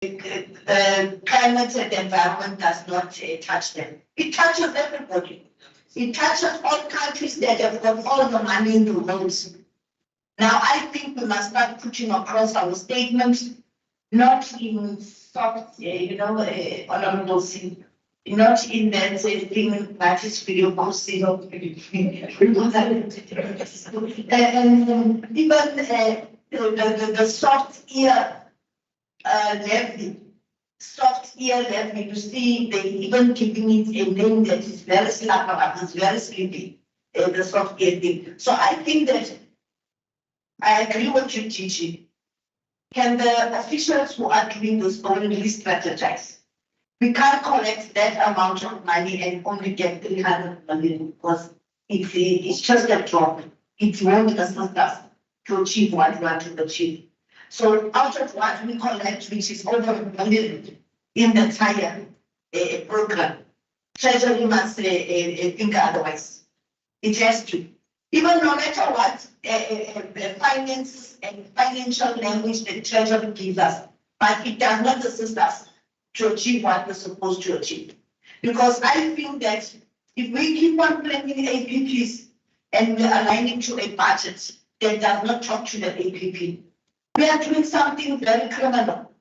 climate and environment does not touch them. It touches everybody. It touches all countries that have got all the money in the world. Now, I think we must start putting across our statements, not in soft, honorable sin, not in that thing that is video posting of and even the soft ear levy. Soft ear levy, you see, they even giving it a name that is very slap, it's very sleepy, the soft ear thing. So I think that I agree with you, Gigi. Can the officials who are doing this only strategize? We can't collect that amount of money and only get 300 million because it's just a drop. It won't assist us to achieve what we want to achieve. So out of what we collect, which is over $1 million in the entire program, Treasury must think otherwise. It has to. Even no matter what finance and financial language the Treasury gives us, but it does not assist us to achieve what we're supposed to achieve. Because I feel that if we keep on planning APPs and we're aligning to a budget that does not talk to the APP, we are doing something very criminal.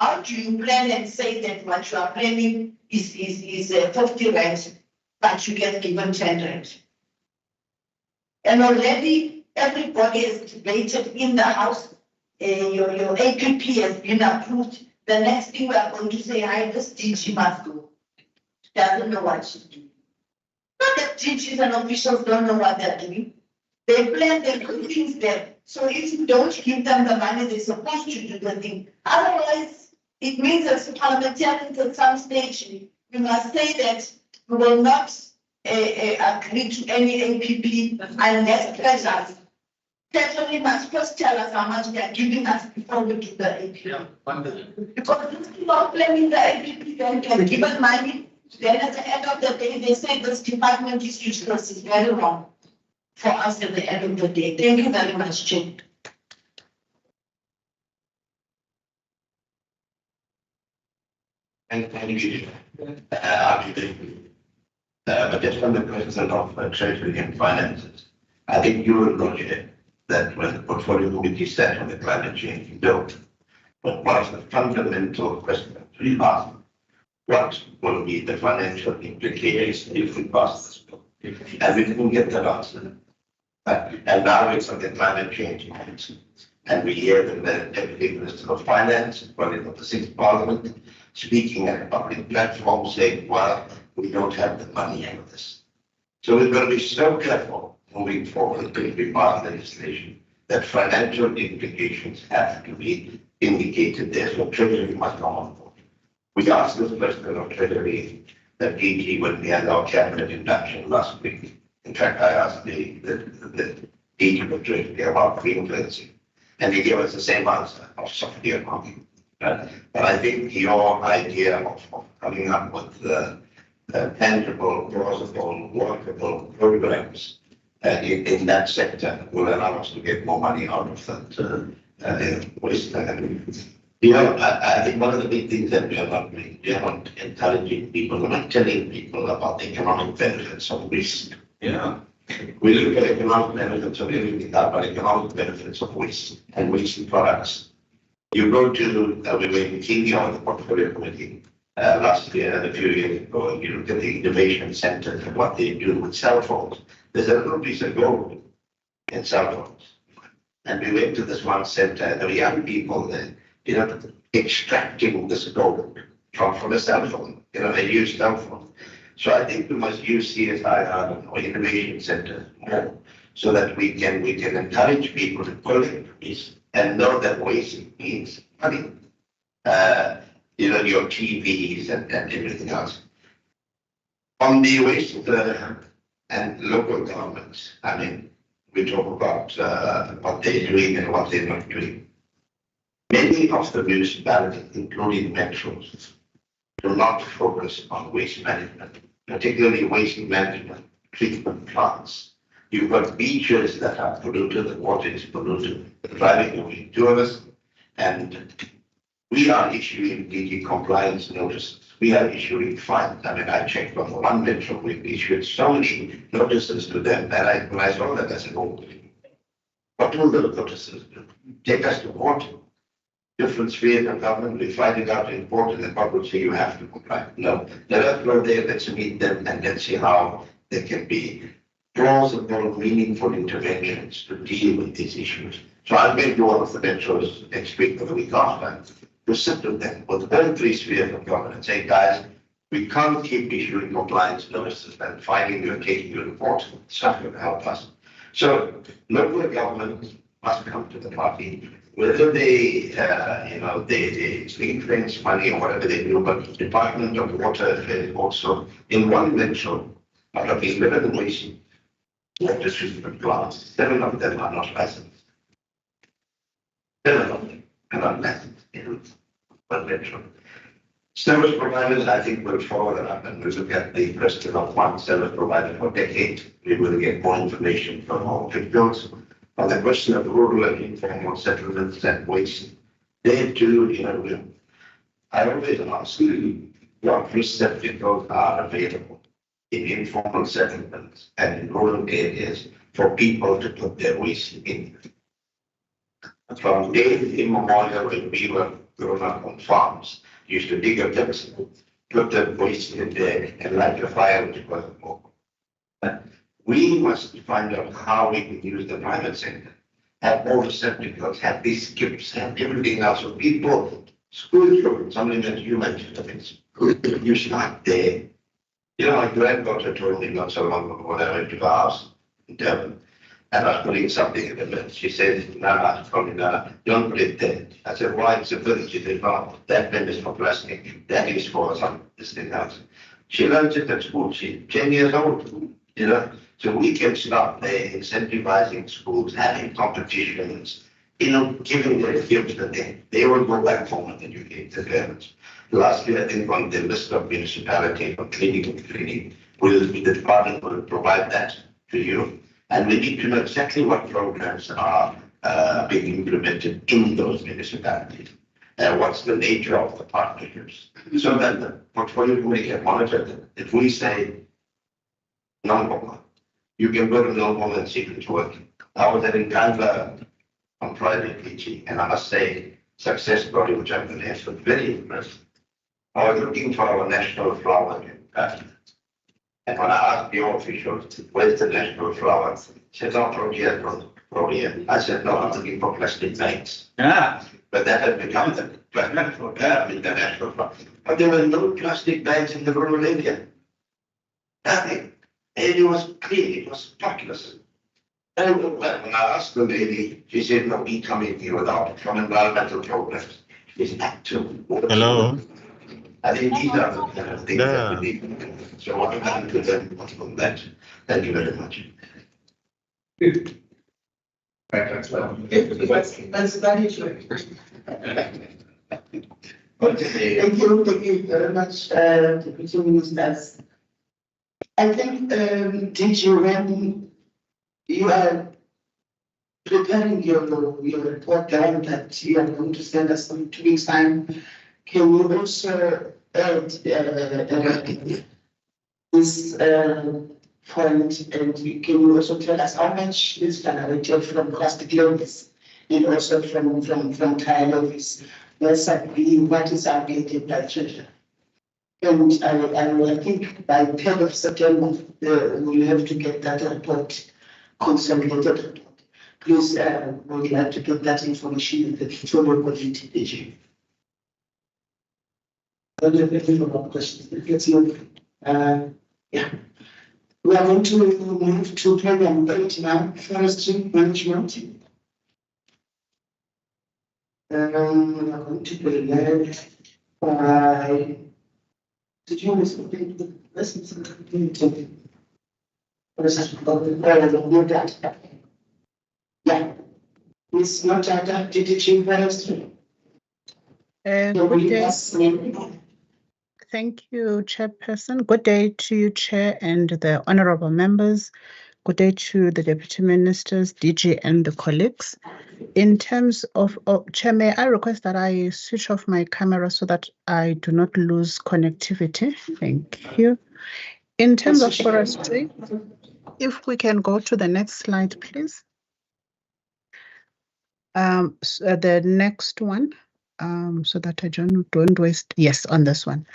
How do you plan and say that what you are planning is 50 rand, but you get given 10 rand? And already everybody has debated in the House, your APP has been approved. The next thing we are going to say, this DG must go. Doesn't know what she's doing. Not that DGs and officials don't know what they're doing. They plan their good things there. So if you don't give them the money, they're supposed to do the thing. Otherwise, it means as parliamentarians at some stage, we must say that we will not agree to any APP unless Treasury must first tell us how much they are giving us before we do the APP. Yeah, because these people are planning the APP, then they are given money. Then at the end of the day, they say this department is useless. It's very wrong for us at the end of the day. Thank you very much, Jim. Thank you. But just on the question of Treasury and finances, I think you will acknowledge that when the portfolio committee sat on the climate change bill, but one of the fundamental questions we asked, what will be the financial implications if we pass this bill? And we didn't get that answer. And now it's on the climate change, and we hear the Deputy Minister of Finance, running of the 6th Parliament, speaking at a public platform saying, well, we don't have the money for this. So we've got to be so careful moving forward when we pass legislation that financial implications have to be indicated there. So Treasury must come on board. We asked this question of Treasury that DG when we had our cabinet induction last week. In fact, I asked the DG of Treasury about green cleansing, and he gave us the same answer of soft economy. But I think your idea of coming up with tangible, plausible, workable programs in that sector will allow us to get more money out of that waste. I think one of the big things that we are not doing, we are not encouraging people, we're not telling people about the economic benefits of waste. Yeah. We look at economic benefits of everything, but economic benefits of waste and waste products. You go to, we were in Kenya on the portfolio committee last year and a few years ago, and you look at the innovation centers and what they do with cell phones. There's a little piece of gold in cell phones. And we went to this one center, and there were young people there, extracting this gold from a cell phone, a used cell phone. So I think we must use CSIR or innovation centers more so that we can encourage people to collect waste and know that waste means money. Your TVs and everything else. On the waste and local governments, we talk about what they're doing and what they're not doing. Many of the municipalities, including metros, do not focus on waste management, particularly waste management treatment plants. You've got beaches that are polluted, the water is polluted, driving away tourists, and We are issuing DG compliance notices. We are issuing fines. I mean, I checked on the one venture, we've issued so many notices to them that when I saw that, I said, oh, what will the notices do? Take us to court? Different spheres of government, we find it out in court, and the court will say you have to comply. No, let us go there, let's meet them, and let's see how there can be plausible, meaningful interventions to deal with these issues. So I'm going to one of the ventures next week or the week after to sit with them with all three spheres of government and say, guys, we can't keep issuing compliance notices and finding you and taking you to court. It's not going to help us. So local government must come to the party, whether they, they ring-fence money or whatever they do, but Department of Water Affairs also in one venture out of 11 waste water treatment plants, 7 of them are not licensed. 7 of them are not licensed in one venture. Service providers, I think, will follow that up and we'll look at the question of one service provider for decades. We will get more information from our officials. On the question of rural and informal settlements and waste, they too, I always ask you what receptacles are available in informal settlements and in rural areas for people to put their waste in. From days immemorial, when we were growing up on farms, used to dig up depths, put the waste in there and light a fire, which was more. We must find out how we can use the private sector, have more receptacles, have these skips, have everything else. So people, school children, something that you mentioned, I mean, you start there. My granddaughter told me not so long ago when I went to the house in Devon, and I was putting something in the bin. She said, no, don't put it there. I said, why? It's a village. She said, no, that bin is for plastic. That is for something else. She learns it at school. She's 10 years old, So we can start there incentivizing schools, having competitions, giving them gifts that they will go back home and educate their parents. Last year, I think on the list of municipality for cleaning, the department will provide that to you. And we need to know exactly what programs are being implemented in those municipalities. And what's the nature of the partnerships. So that the portfolio committee can monitor them. If we say, number one, you can go to Melbourne and see if it's working. I was at Nkandla on Friday teaching, and I must say, success story, which I'm going to answer, very impressive. I was looking for our national flower in Pakistan. And when I asked the officials, where's the national flower? He said, no, from here. I said, no, I'm looking for plastic bags. Yeah. But that had become the international flower. But there were no plastic bags in the rural area. Nothing. And it was clean, it was spotless. And when I asked the lady, she said, no, we come in here without from environmental programs. It's actual. Hello. I think these are the kind of things that we need. So what I'm going to learn on that. Thank you very much. That's very true. Thank you very much, Deputy Ministers. I think, when you are preparing your report down that you are going to send us in 2 weeks' time, can you also add this point, and can you also tell us how much is generated from plastic levies and also from tire levies? What is our updated budget? And I think by 10th of September, we have to get that report consolidated. Please, we'd like to get that information in the future quality page. I don't have any more questions. Let's move. Yeah. We are going to move to program 8 now, Forestry Management. We are going to be led by. Did you miss the lessons in the community? Yeah. Miss Notata, did you choose Forestry? Good day. Thank you, Chairperson. Good day to you, Chair, and the honorable members. Good day to the Deputy Ministers, DG, and the colleagues. In terms of, Chair, may I request that I switch off my camera so that I do not lose connectivity? Thank you. In terms of forestry, if we can go to the next slide, please. The next one, so that I don't waste. Yes, on this one.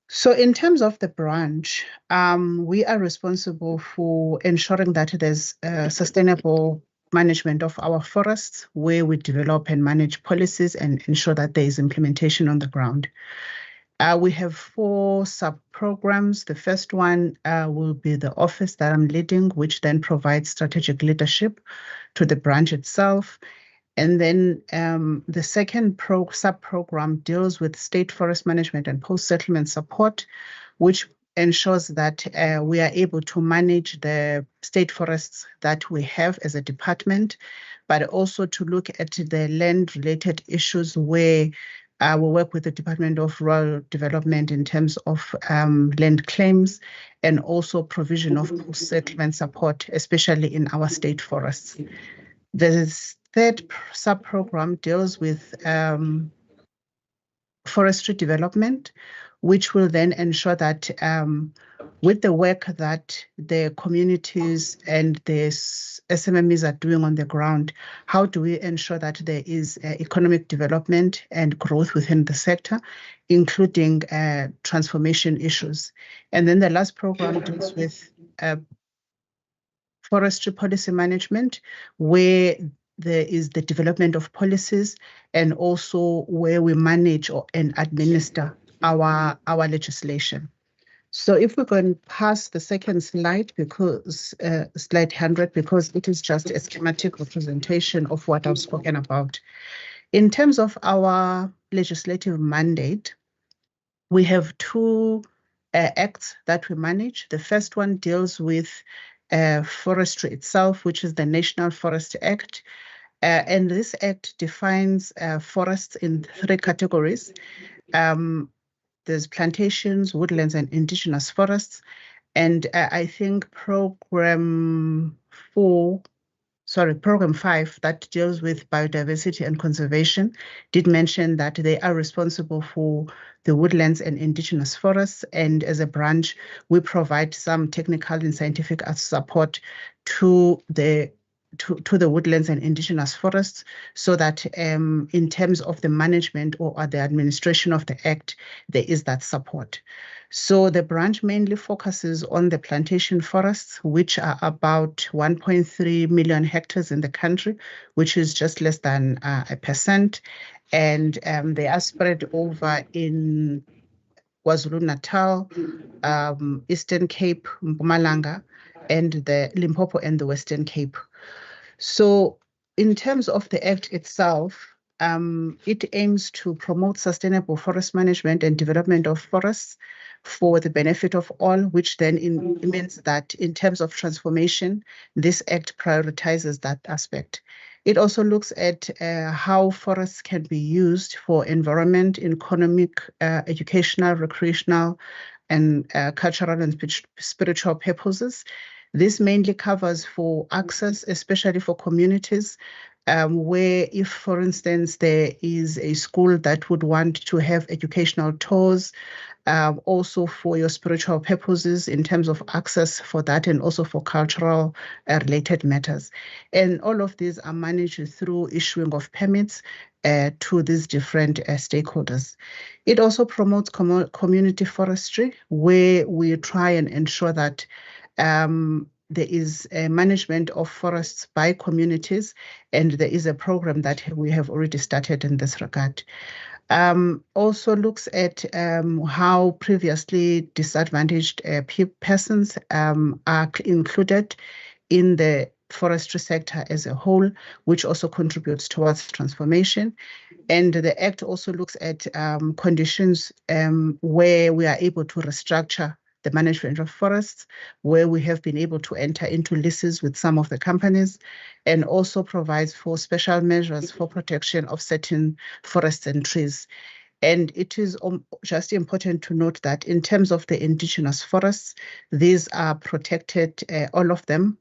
So in terms of the branch, we are responsible for ensuring that there's sustainable management of our forests, where we develop and manage policies and ensure that there is implementation on the ground. We have 4 sub-programs. The first one will be the office that I'm leading, which then provides strategic leadership to the branch itself. And then the second sub-program deals with state forest management and post-settlement support, which ensures that we are able to manage the state forests that we have as a department, but also to look at the land-related issues where we work with the Department of Rural Development in terms of land claims and also provision of post-settlement support, especially in our state forests. The third sub-program deals with forestry development, which will then ensure that with the work that the communities and the SMMEs are doing on the ground, how do we ensure that there is economic development and growth within the sector, including transformation issues. And then the last program deals with forestry policy management, where there is the development of policies and also where we manage and administer our legislation. So if we can pass the second slide, because slide 100, because it is just a schematic representation of what I've spoken about. In terms of our legislative mandate, we have 2 acts that we manage. The first one deals with forestry itself, which is the National Forest Act. And this act defines forests in 3 categories. There's plantations, woodlands, and indigenous forests. And I think program 5 that deals with biodiversity and conservation did mention that they are responsible for the woodlands and indigenous forests. And as a branch, we provide some technical and scientific support to the woodlands and indigenous forests, so that in terms of the management or the administration of the act, there is that support. So the branch mainly focuses on the plantation forests, which are about 1.3 million hectares in the country, which is just less than 1%. And they are spread over in KwaZulu-Natal, Eastern Cape, Mpumalanga, and the Limpopo and the Western Cape. So in terms of the Act itself, it aims to promote sustainable forest management and development of forests for the benefit of all, which then means that in terms of transformation, this Act prioritizes that aspect. It also looks at how forests can be used for environment, economic, educational, recreational, and cultural and spiritual purposes. This mainly covers for access, especially for communities, where if, for instance, there is a school that would want to have educational tours, also for your spiritual purposes in terms of access for that, and also for cultural related matters. And all of these are managed through issuing of permits to these different stakeholders. It also promotes community forestry, where we try and ensure that there is a management of forests by communities, and there is a program that we have already started in this regard. Also looks at how previously disadvantaged persons are included in the forestry sector as a whole, which also contributes towards transformation. And the Act also looks at conditions where we are able to restructure the management of forests, where we have been able to enter into leases with some of the companies, and also provides for special measures for protection of certain forests and trees. And it is just important to note that in terms of the indigenous forests, these are protected, all of them,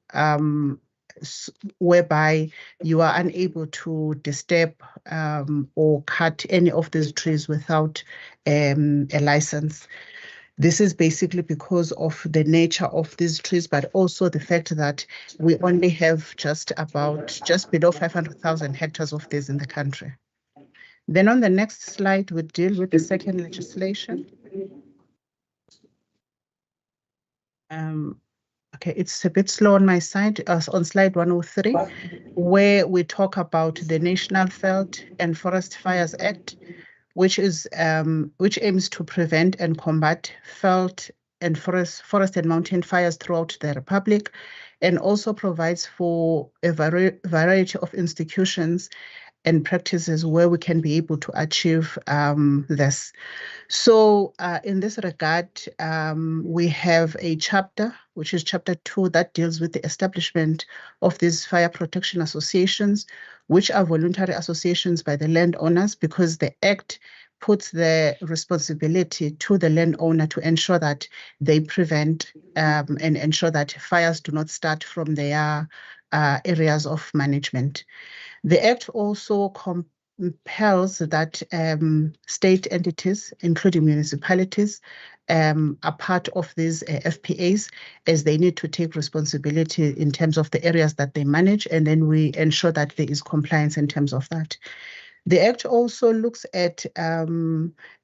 whereby you are unable to disturb or cut any of these trees without a license. This is basically because of the nature of these trees, but also the fact that we only have just below 500,000 hectares of these in the country. Then on the next slide, we deal with the second legislation. Okay, it's a bit slow on my side, on slide 103, where we talk about the National Veld and Forest Fires Act, which aims to prevent and combat veld and forest and mountain fires throughout the Republic, and also provides for a variety of institutions and practices where we can be able to achieve this. So in this regard, we have a chapter, which is chapter 2, that deals with the establishment of these fire protection associations, which are voluntary associations by the landowners, because the Act puts the responsibility to the landowner to ensure that they prevent and ensure that fires do not start from their areas of management. The Act also compels that state entities, including municipalities, are part of these FPAs, as they need to take responsibility in terms of the areas that they manage, and then we ensure that there is compliance in terms of that. The Act also looks at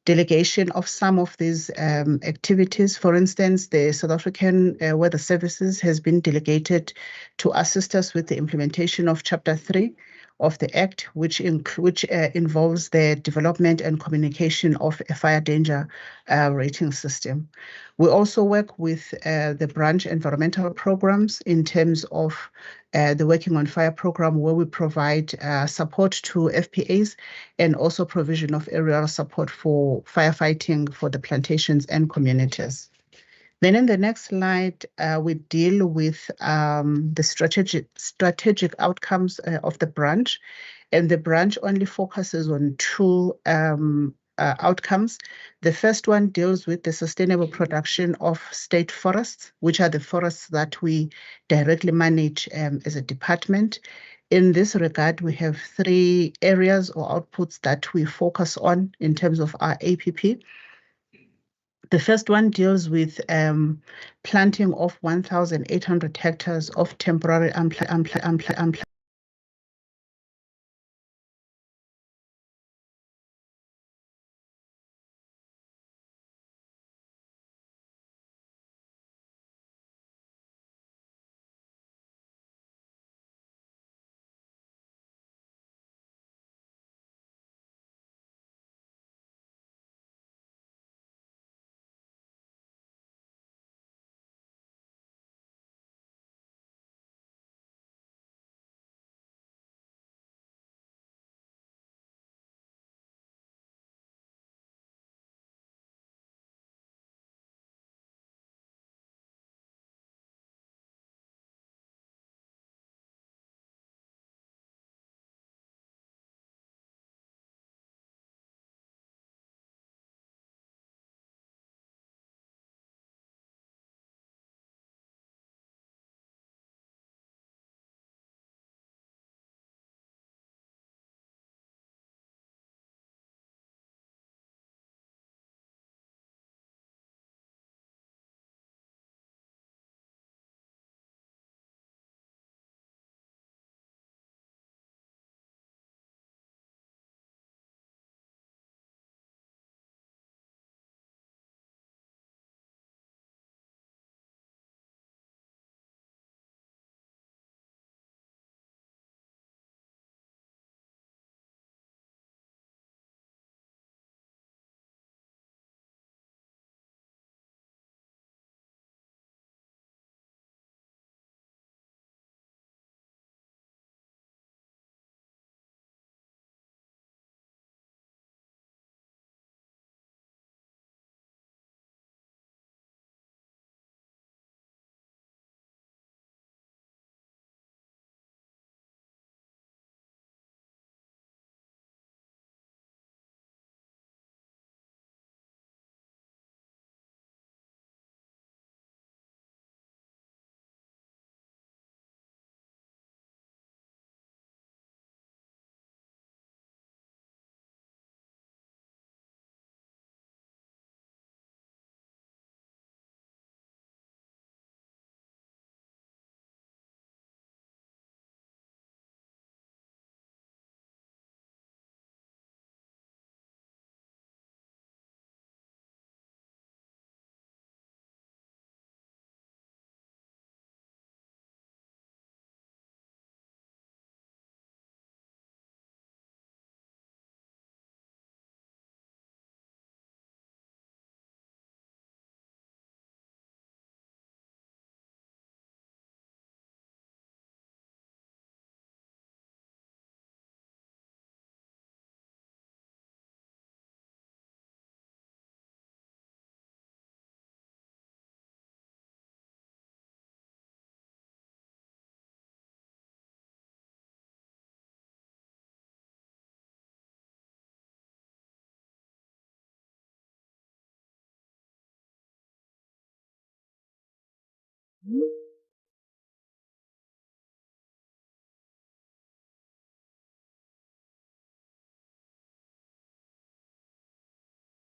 delegation of some of these activities. For instance, the South African Weather Services has been delegated to assist us with the implementation of Chapter 3 of the Act, which involves the development and communication of a fire danger rating system. We also work with the branch environmental programs in terms of the Working on Fire program, where we provide support to FPAs and also provision of aerial support for firefighting for the plantations and communities. Then in the next slide, we deal with the strategic outcomes of the branch, and the branch only focuses on two outcomes. The first one deals with the sustainable production of state forests, which are the forests that we directly manage as a department. In this regard, we have 3 areas or outputs that we focus on in terms of our APP. The first one deals with planting of 1,800 hectares of temporary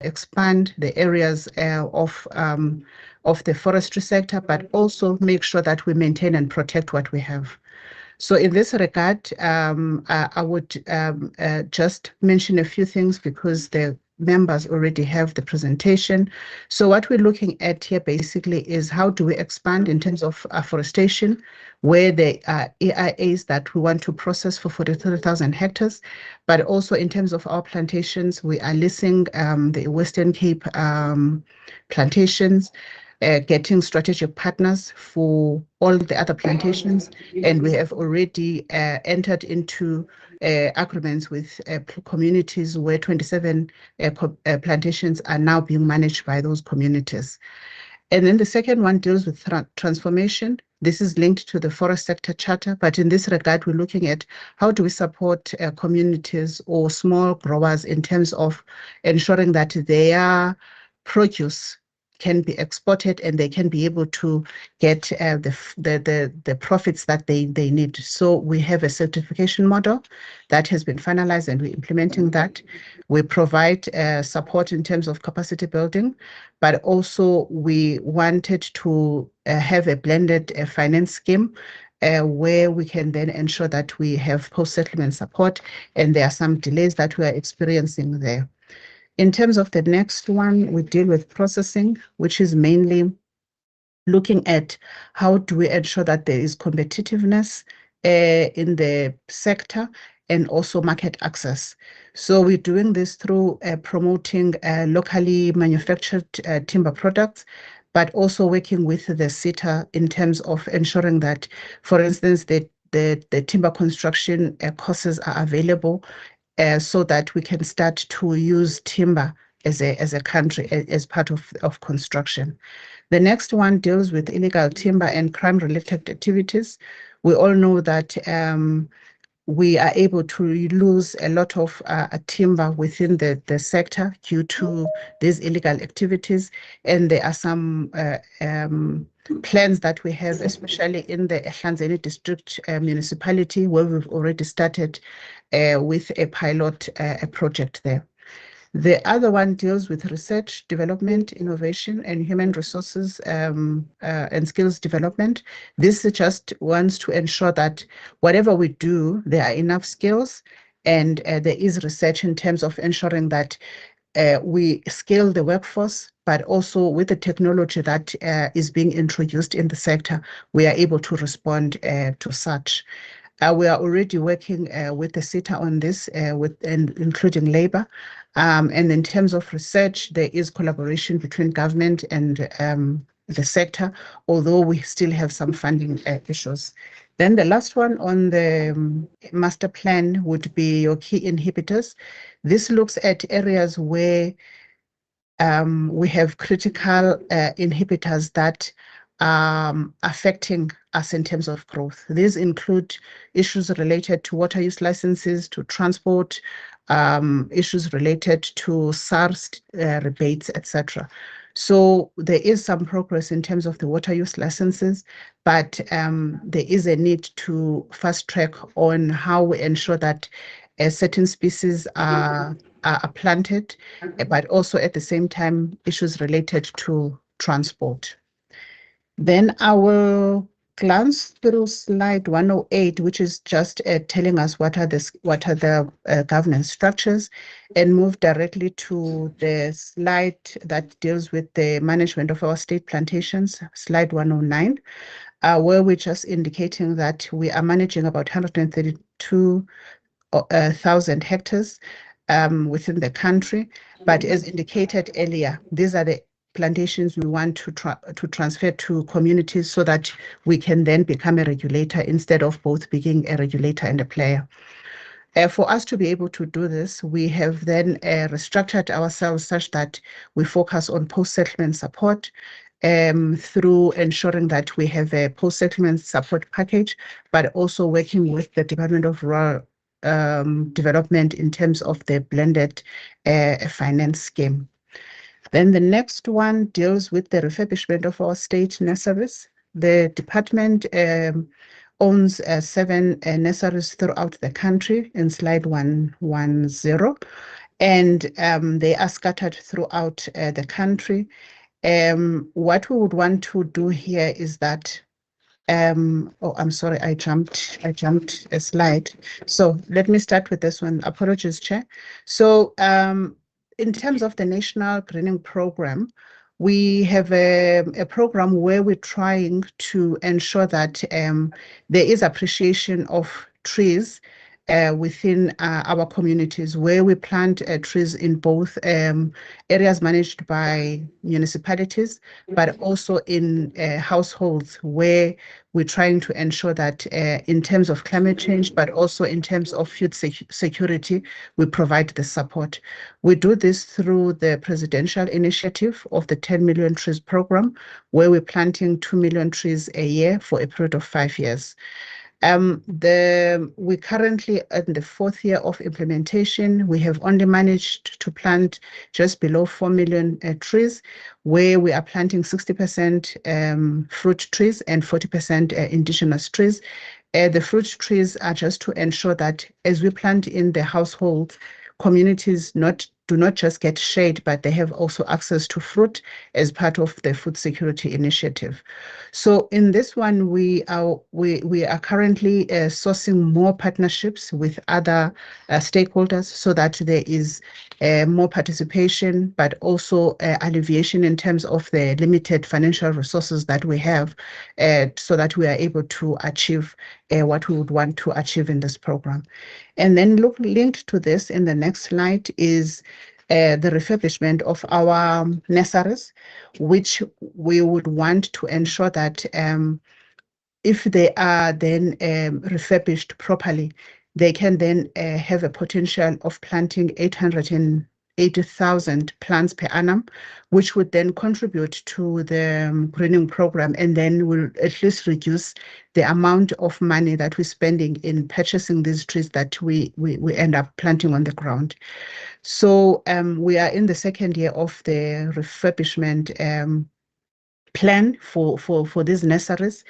Expand the areas of the forestry sector, but also make sure that we maintain and protect what we have. So in this regard, I would just mention a few things because the members already have the presentation. So what we're looking at here basically is how do we expand in terms of afforestation, where there are EIAs that we want to process for 43,000 hectares, but also in terms of our plantations, we are leasing the Western Cape plantations, getting strategic partners for all the other plantations, and we have already entered into agreements with communities where 27 plantations are now being managed by those communities. And then the second one deals with transformation. This is linked to the forest sector charter, but in this regard, we're looking at how do we support communities or small growers in terms of ensuring that their produce can be exported and they can be able to get the profits that they need. So we have a certification model that has been finalized and we're implementing that. We provide support in terms of capacity building, but also we wanted to have a blended finance scheme where we can then ensure that we have post-settlement support, and there are some delays that we are experiencing there. In terms of the next one, we deal with processing, which is mainly looking at how do we ensure that there is competitiveness in the sector and also market access. So we're doing this through promoting locally manufactured timber products, but also working with the SETA in terms of ensuring that, for instance, the timber construction courses are available so that we can start to use timber as a country as part of construction. The next one deals with illegal timber and crime-related activities. We all know that we are able to lose a lot of timber within the sector due to these illegal activities, and there are some plans that we have, especially in the Ehlanzeni district municipality, where we've already started with a pilot project there. The other one deals with research, development, innovation, and human resources and skills development. This just wants to ensure that whatever we do, there are enough skills and there is research in terms of ensuring that we scale the workforce, but also with the technology that is being introduced in the sector, we are able to respond to such. We are already working with the SETA on this, including labor. And in terms of research, there is collaboration between government and the sector, although we still have some funding issues. Then the last one on the master plan would be your key inhibitors. This looks at areas where we have critical inhibitors that affecting us in terms of growth. These include issues related to water use licenses, to transport, issues related to SARS rebates, etc. So there is some progress in terms of the water use licenses, but there is a need to fast track on how we ensure that certain species are planted, but also at the same time issues related to transport. Then I will glance through slide 108, which is just telling us what are the governance structures, and move directly to the slide that deals with the management of our state plantations, slide 109, where we're just indicating that we are managing about 132,000 hectares within the country. But as indicated earlier, these are the plantations we want to transfer to communities so that we can then become a regulator instead of both being a regulator and a player. For us to be able to do this, we have then restructured ourselves such that we focus on post-settlement support through ensuring that we have a post-settlement support package, but also working with the Department of Rural Development in terms of the blended finance scheme. Then the next one deals with the refurbishment of our state nurseries. The department owns 7 nurseries throughout the country in slide 110, and they are scattered throughout the country. What we would want to do here is that oh, I'm sorry, I jumped a slide. So let me start with this one. Apologies, Chair. So in terms of the National Greening Program, we have a program where we're trying to ensure that there is appreciation of trees within our communities, where we plant trees in both areas managed by municipalities, but also in households where we're trying to ensure that in terms of climate change, but also in terms of food security, we provide the support. We do this through the presidential initiative of the 10 million trees program, where we're planting 2 million trees a year for a period of 5 years. We're currently in the 4th year of implementation. We have only managed to plant just below 4 million trees, where we are planting 60% fruit trees and 40% indigenous trees. The fruit trees are just to ensure that as we plant in the household, communities do not just get shade, but they have also access to fruit as part of the food security initiative. So in this one, we are currently sourcing more partnerships with other stakeholders so that there is more participation, but also alleviation in terms of the limited financial resources that we have, so that we are able to achieve what we would want to achieve in this program. And then linked to this in the next slide is the refurbishment of our nurseries, which we would want to ensure that if they are then refurbished properly, they can then have a potential of planting 880,000 plants per annum, which would then contribute to the greening program, and then will at least reduce the amount of money that we're spending in purchasing these trees that we end up planting on the ground. So we are in the 2nd year of the refurbishment plan for these nurseries.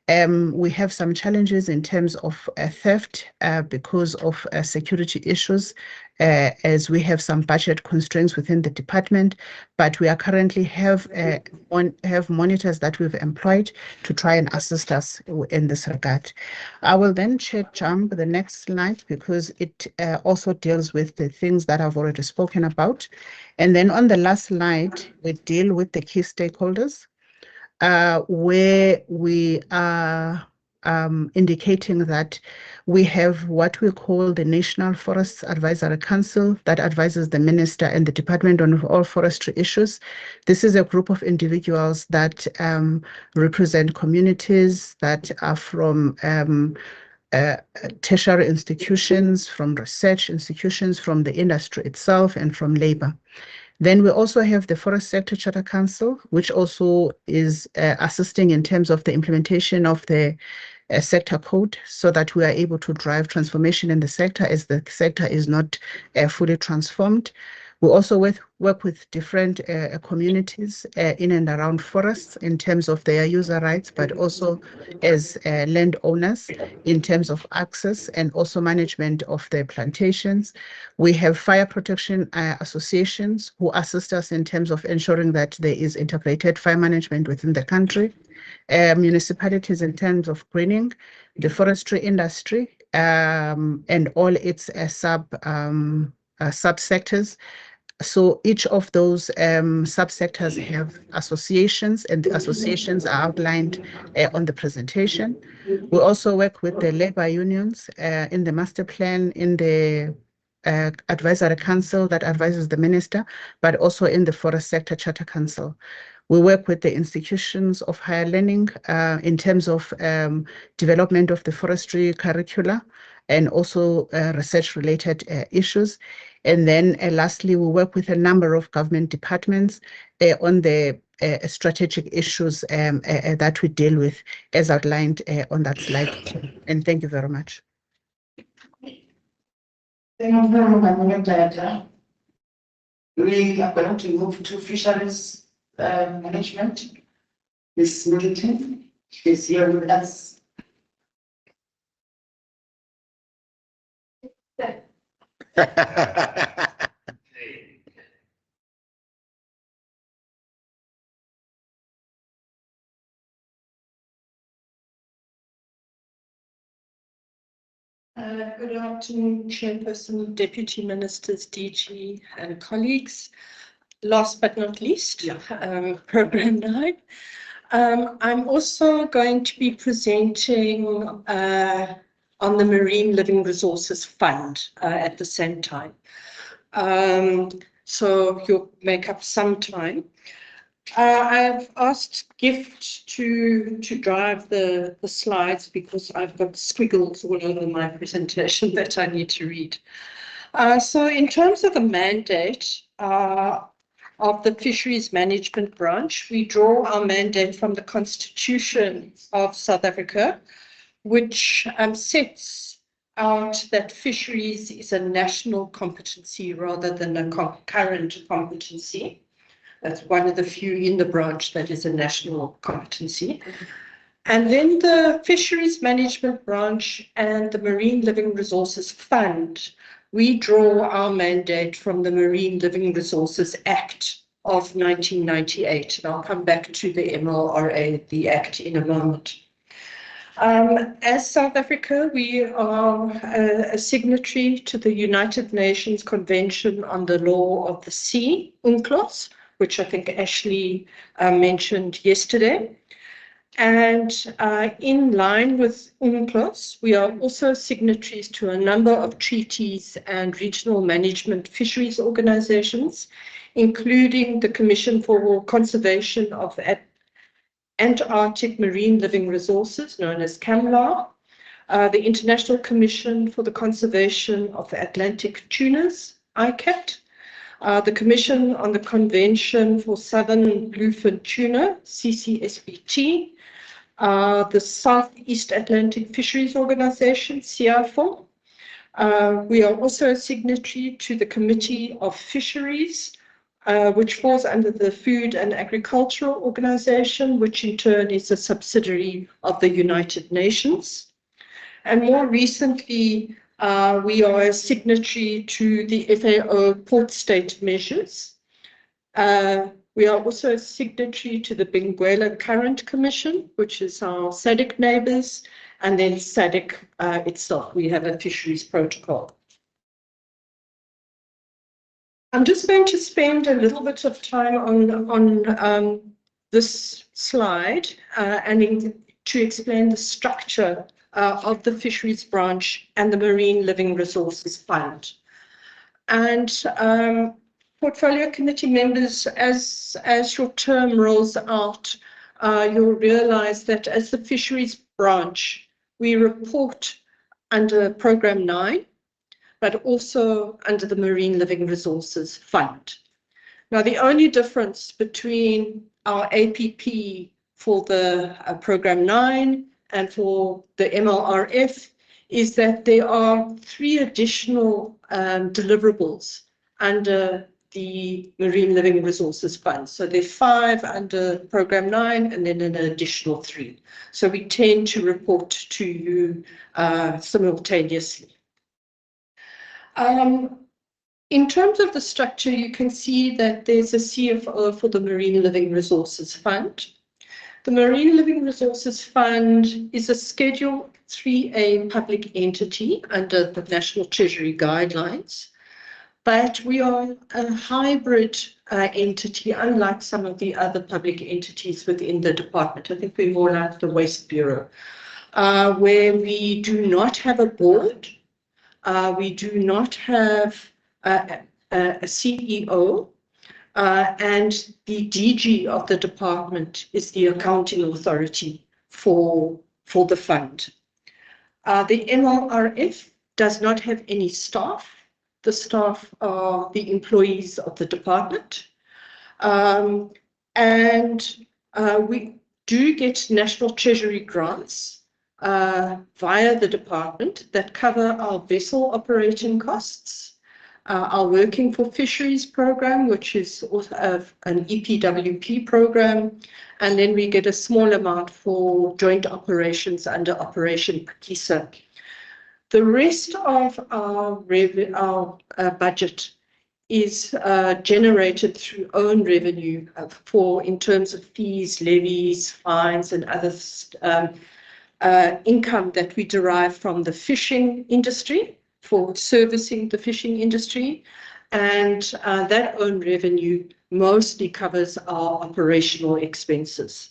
We have some challenges in terms of theft because of security issues, as we have some budget constraints within the department, but we are currently have monitors that we've employed to try and assist us in this regard. I will then jump the next slide because it also deals with the things that I've already spoken about. And then on the last slide, we deal with the key stakeholders, where we are indicating that we have what we call the National Forests Advisory Council that advises the Minister and the Department on all forestry issues. This is a group of individuals that represent communities that are from tertiary institutions, from research institutions, from the industry itself, and from labor. Then we also have the Forest Sector Charter Council, which also is assisting in terms of the implementation of the sector code, so that we are able to drive transformation in the sector as the sector is not fully transformed. We also work with different communities in and around forests in terms of their user rights, but also as landowners in terms of access and also management of their plantations. We have fire protection associations who assist us in terms of ensuring that there is integrated fire management within the country. Municipalities in terms of greening, the forestry industry, and all its subsectors. So each of those subsectors have associations, and the associations are outlined on the presentation. We also work with the labor unions in the master plan, in the advisory council that advises the minister, but also in the Forest Sector Charter Council. We work with the institutions of higher learning in terms of development of the forestry curricula and also research-related issues. And then lastly, we work with a number of government departments on the strategic issues that we deal with, as outlined on that slide. And thank you very much. Thank you very much, Dada. We are going to move to fisheries management. Ms. Middleton. is here with us. Good afternoon, Chairperson, Deputy Ministers, DG, and colleagues. Last but not least, Program 9. I'm also going to be presenting on the Marine Living Resources Fund at the same time. So you'll make up some time. I've asked Gift to drive the slides because I've got squiggles all over my presentation that I need to read. So in terms of the mandate of the Fisheries Management Branch, we draw our mandate from the Constitution of South Africa, which sets out that fisheries is a national competency rather than a concurrent competency. That's one of the few in the branch that is a national competency. And then the Fisheries Management Branch and the Marine Living Resources Fund, we draw our mandate from the Marine Living Resources Act of 1998. And I'll come back to the MLRA, the Act, in a moment. As South Africa, we are a signatory to the United Nations Convention on the Law of the Sea, UNCLOS, which I think Ashley mentioned yesterday. And in line with UNCLOS, we are also signatories to a number of treaties and regional management fisheries organizations, including the Commission for Conservation of Antarctic Marine Living Resources, known as CAMLAR, the International Commission for the Conservation of the Atlantic Tunas, ICAT, the Commission on the Convention for Southern Bluefin Tuna, CCSBT, the Southeast Atlantic Fisheries Organization, CIFOR. We are also a signatory to the Committee of Fisheries, which falls under the Food and Agricultural Organization, which in turn is a subsidiary of the United Nations. And more recently, we are a signatory to the FAO Port State Measures. We are also a signatory to the Benguela Current Commission, which is our SADC neighbors, and then SADC itself. We have a fisheries protocol. I'm just going to spend a little bit of time on this slide and to explain the structure of the Fisheries Branch and the Marine Living Resources Fund. And Portfolio Committee members, as your term rolls out, you'll realize that as the Fisheries Branch, we report under Program 9, but also under the Marine Living Resources Fund. Now, the only difference between our APP for the Program 9 and for the MLRF is that there are 3 additional deliverables under the Marine Living Resources Fund. So there are 5 under Program 9 and then an additional 3. So we tend to report to you simultaneously. In terms of the structure, you can see that there's a CFO for the Marine Living Resources Fund. The Marine Living Resources Fund is a Schedule 3A public entity under the National Treasury guidelines, but we are a hybrid entity, unlike some of the other public entities within the department. I think we're more like the Waste Bureau, where we do not have a board. We do not have a CEO, and the DG of the department is the accounting authority for the fund. The MLRF does not have any staff. The staff are the employees of the department. And we do get National Treasury grants via the department that cover our vessel operating costs, our Working for Fisheries program, which is also an EPWP program. And then we get a small amount for joint operations under Operation Pakisa. The rest of our budget is generated through own revenue in terms of fees, levies, fines, and other income that we derive from the fishing industry for servicing the fishing industry. And that own revenue mostly covers our operational expenses.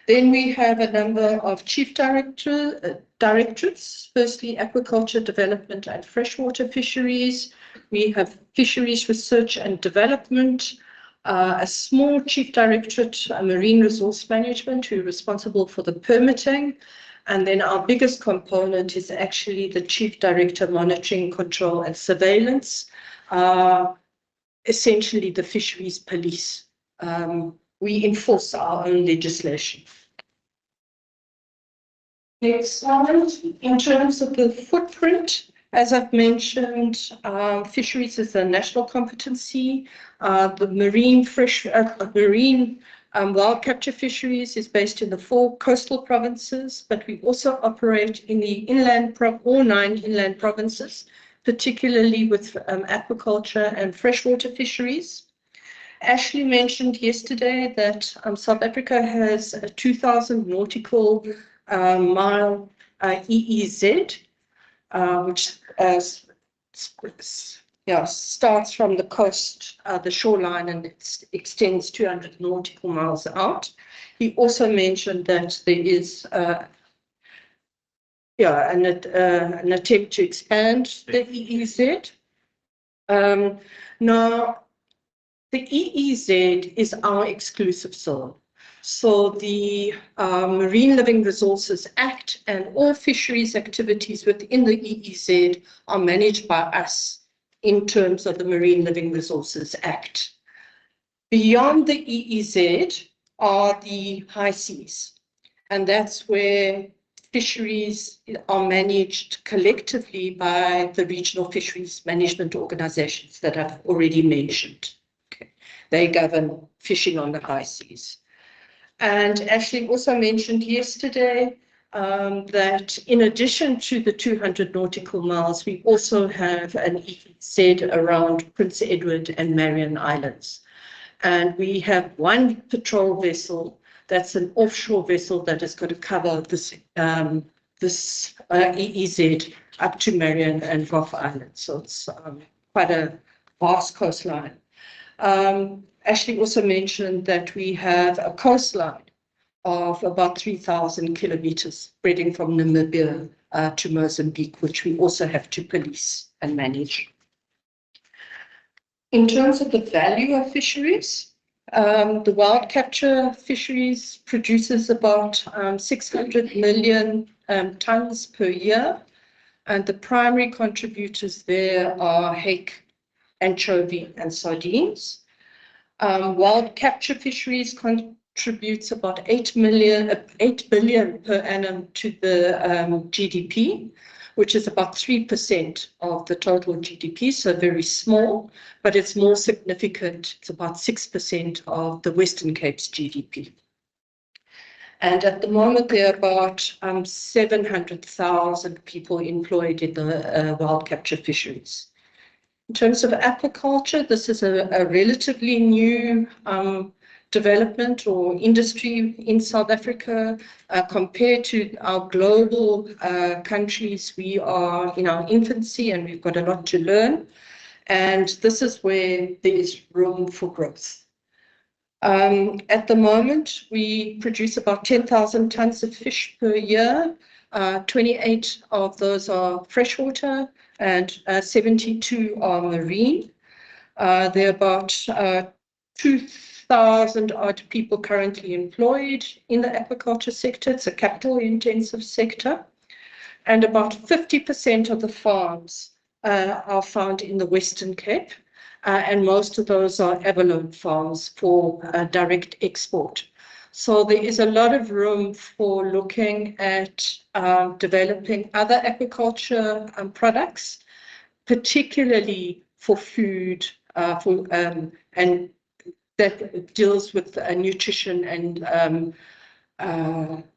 Then we have a number of chief directorates, firstly aquaculture development and freshwater fisheries. We have fisheries research and development, a small chief directorate, marine resource management, who are responsible for the permitting. And then our biggest component is actually the chief director monitoring, control and surveillance, essentially the fisheries police. We enforce our own legislation. Next slide. In terms of the footprint, as I've mentioned, fisheries is a national competency. The marine wild capture fisheries is based in the 4 coastal provinces, but we also operate in the inland, all 9 inland provinces, particularly with aquaculture and freshwater fisheries. Ashley mentioned yesterday that South Africa has a 2,000 nautical mile EEZ, which starts from the coast, the shoreline, and it extends 200 nautical miles out. He also mentioned that there is an attempt to expand the EEZ. Now, the EEZ is our exclusive zone. So the Marine Living Resources Act and all fisheries activities within the EEZ are managed by us in terms of the Marine Living Resources Act. Beyond the EEZ are the high seas, and that's where fisheries are managed collectively by the regional fisheries management organizations that I've already mentioned. Okay. They govern fishing on the high seas. And Ashley also mentioned yesterday that in addition to the 200 nautical miles, we also have an EEZ around Prince Edward and Marion Islands. And we have one patrol vessel that's an offshore vessel that is going to cover this, EEZ up to Marion and Gough Island. So it's quite a vast coastline. Ashley also mentioned that we have a coastline of about 3,000 kilometers spreading from Namibia to Mozambique, which we also have to police and manage. In terms of the value of fisheries, the wild capture fisheries produces about 600 million tons per year, and the primary contributors there are hake, anchovy, and sardines. Wild capture fisheries contributes about 8 billion per annum to the GDP, which is about 3% of the total GDP, so very small, but it's more significant. It's about 6% of the Western Cape's GDP. And at the moment, there are about 700,000 people employed in the wild capture fisheries. In terms of aquaculture, this is a relatively new development or industry in South Africa. Compared to our global countries, we are in our infancy and we've got a lot to learn. And this is where there is room for growth. At the moment, we produce about 10,000 tons of fish per year. 28 of those are freshwater and 72 are marine. There are about 2,000 odd people currently employed in the aquaculture sector. It's a capital intensive sector. And about 50% of the farms are found in the Western Cape. And most of those are abalone farms for direct export. So there is a lot of room for looking at developing other aquaculture products. particularly for food, and that deals with nutrition and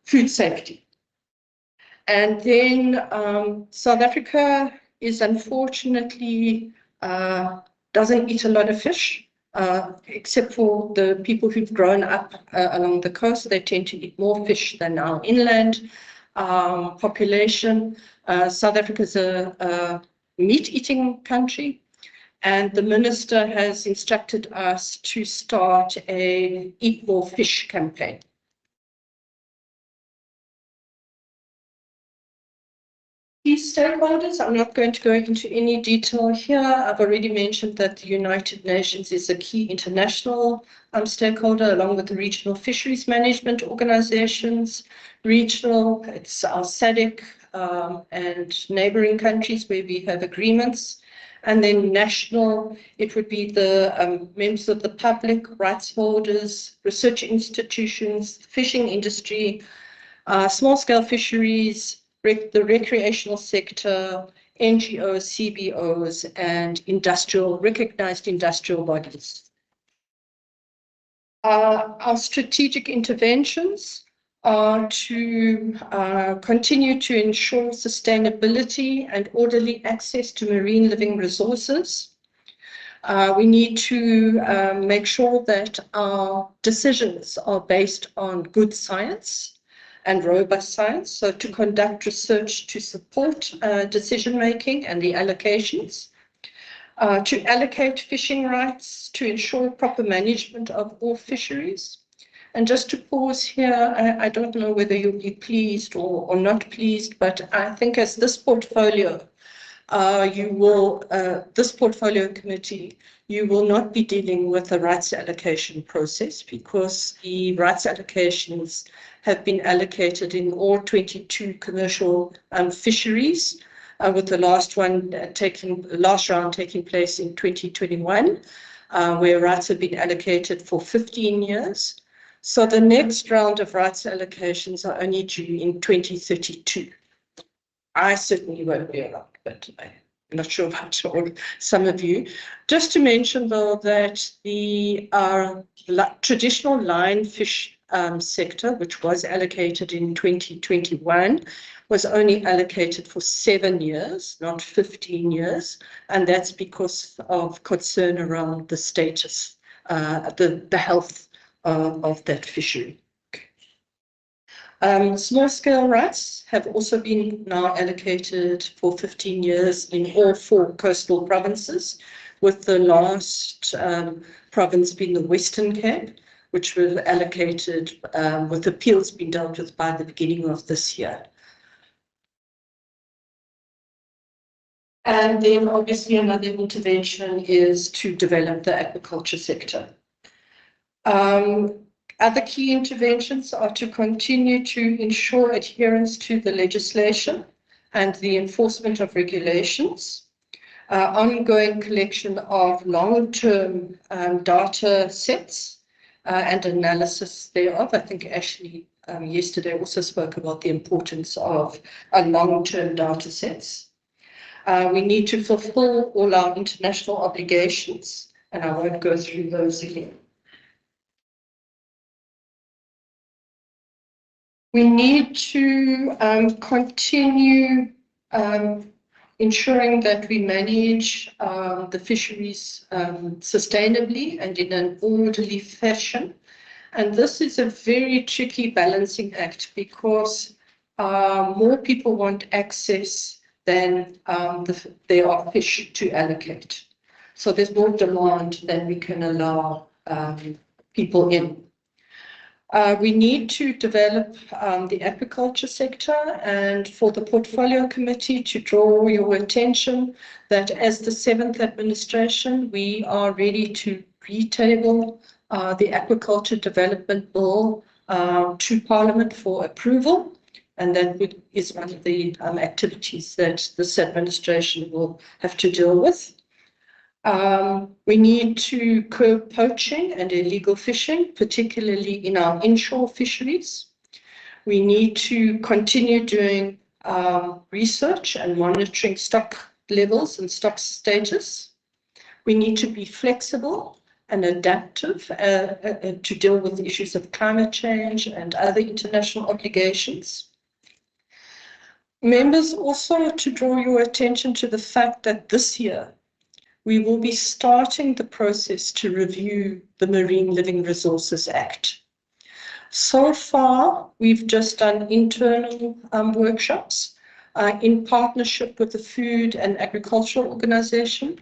food safety. And then South Africa is unfortunately doesn't eat a lot of fish, except for the people who've grown up along the coast. They tend to eat more fish than our inland population. South Africa is a meat-eating country, and the minister has instructed us to start a Eat More Fish campaign. Key stakeholders, I'm not going to go into any detail here. I've already mentioned that the United Nations is a key international stakeholder, along with the regional fisheries management organizations. Regional, it's our SADC and neighboring countries where we have agreements. And then national, it would be the members of the public, rights holders, research institutions, fishing industry, small-scale fisheries, the recreational sector, NGOs, CBOs, and recognized industrial bodies. Our strategic interventions are to continue to ensure sustainability and orderly access to marine living resources. We need to make sure that our decisions are based on good science and robust science, so to conduct research to support decision-making and the allocations, to allocate fishing rights, to ensure proper management of all fisheries. And just to pause here, I don't know whether you'll be pleased or not pleased, but I think as this portfolio, this portfolio committee, you will not be dealing with the rights allocation process, because the rights allocations have been allocated in all 22 commercial fisheries, with the last round taking place in 2021, where rights have been allocated for 15 years. So the next round of rights allocations are only due in 2032. I certainly won't be around, but I'm not sure about some of you. Just to mention, though, that the traditional line fish sector, which was allocated in 2021, was only allocated for 7 years, not 15 years. And that's because of concern around the status, the health of that fishery. Small-scale rights have also been now allocated for 15 years in all 4 coastal provinces, with the last province being the Western Cape, which was allocated with appeals being dealt with by the beginning of this year. And then obviously another intervention is to develop the aquaculture sector. Other key interventions are to continue to ensure adherence to the legislation and the enforcement of regulations, ongoing collection of long-term data sets and analysis thereof. I think Ashley yesterday also spoke about the importance of long-term data sets. We need to fulfill all our international obligations, and I won't go through those again. We need to continue ensuring that we manage the fisheries sustainably and in an orderly fashion. And this is a very tricky balancing act, because more people want access than there are fish to allocate. So there's more demand than we can allow people in. We need to develop the aquaculture sector, and for the portfolio committee to draw your attention that as the 7th administration, we are ready to retable the aquaculture development bill to Parliament for approval. And that is one of the activities that this administration will have to deal with. We need to curb poaching and illegal fishing, particularly in our inshore fisheries. We need to continue doing research and monitoring stock levels and stock status. We need to be flexible and adaptive to deal with the issues of climate change and other international obligations. Members, also to draw your attention to the fact that this year we will be starting the process to review the Marine Living Resources Act. So far, we've just done internal workshops in partnership with the Food and Agricultural Organization.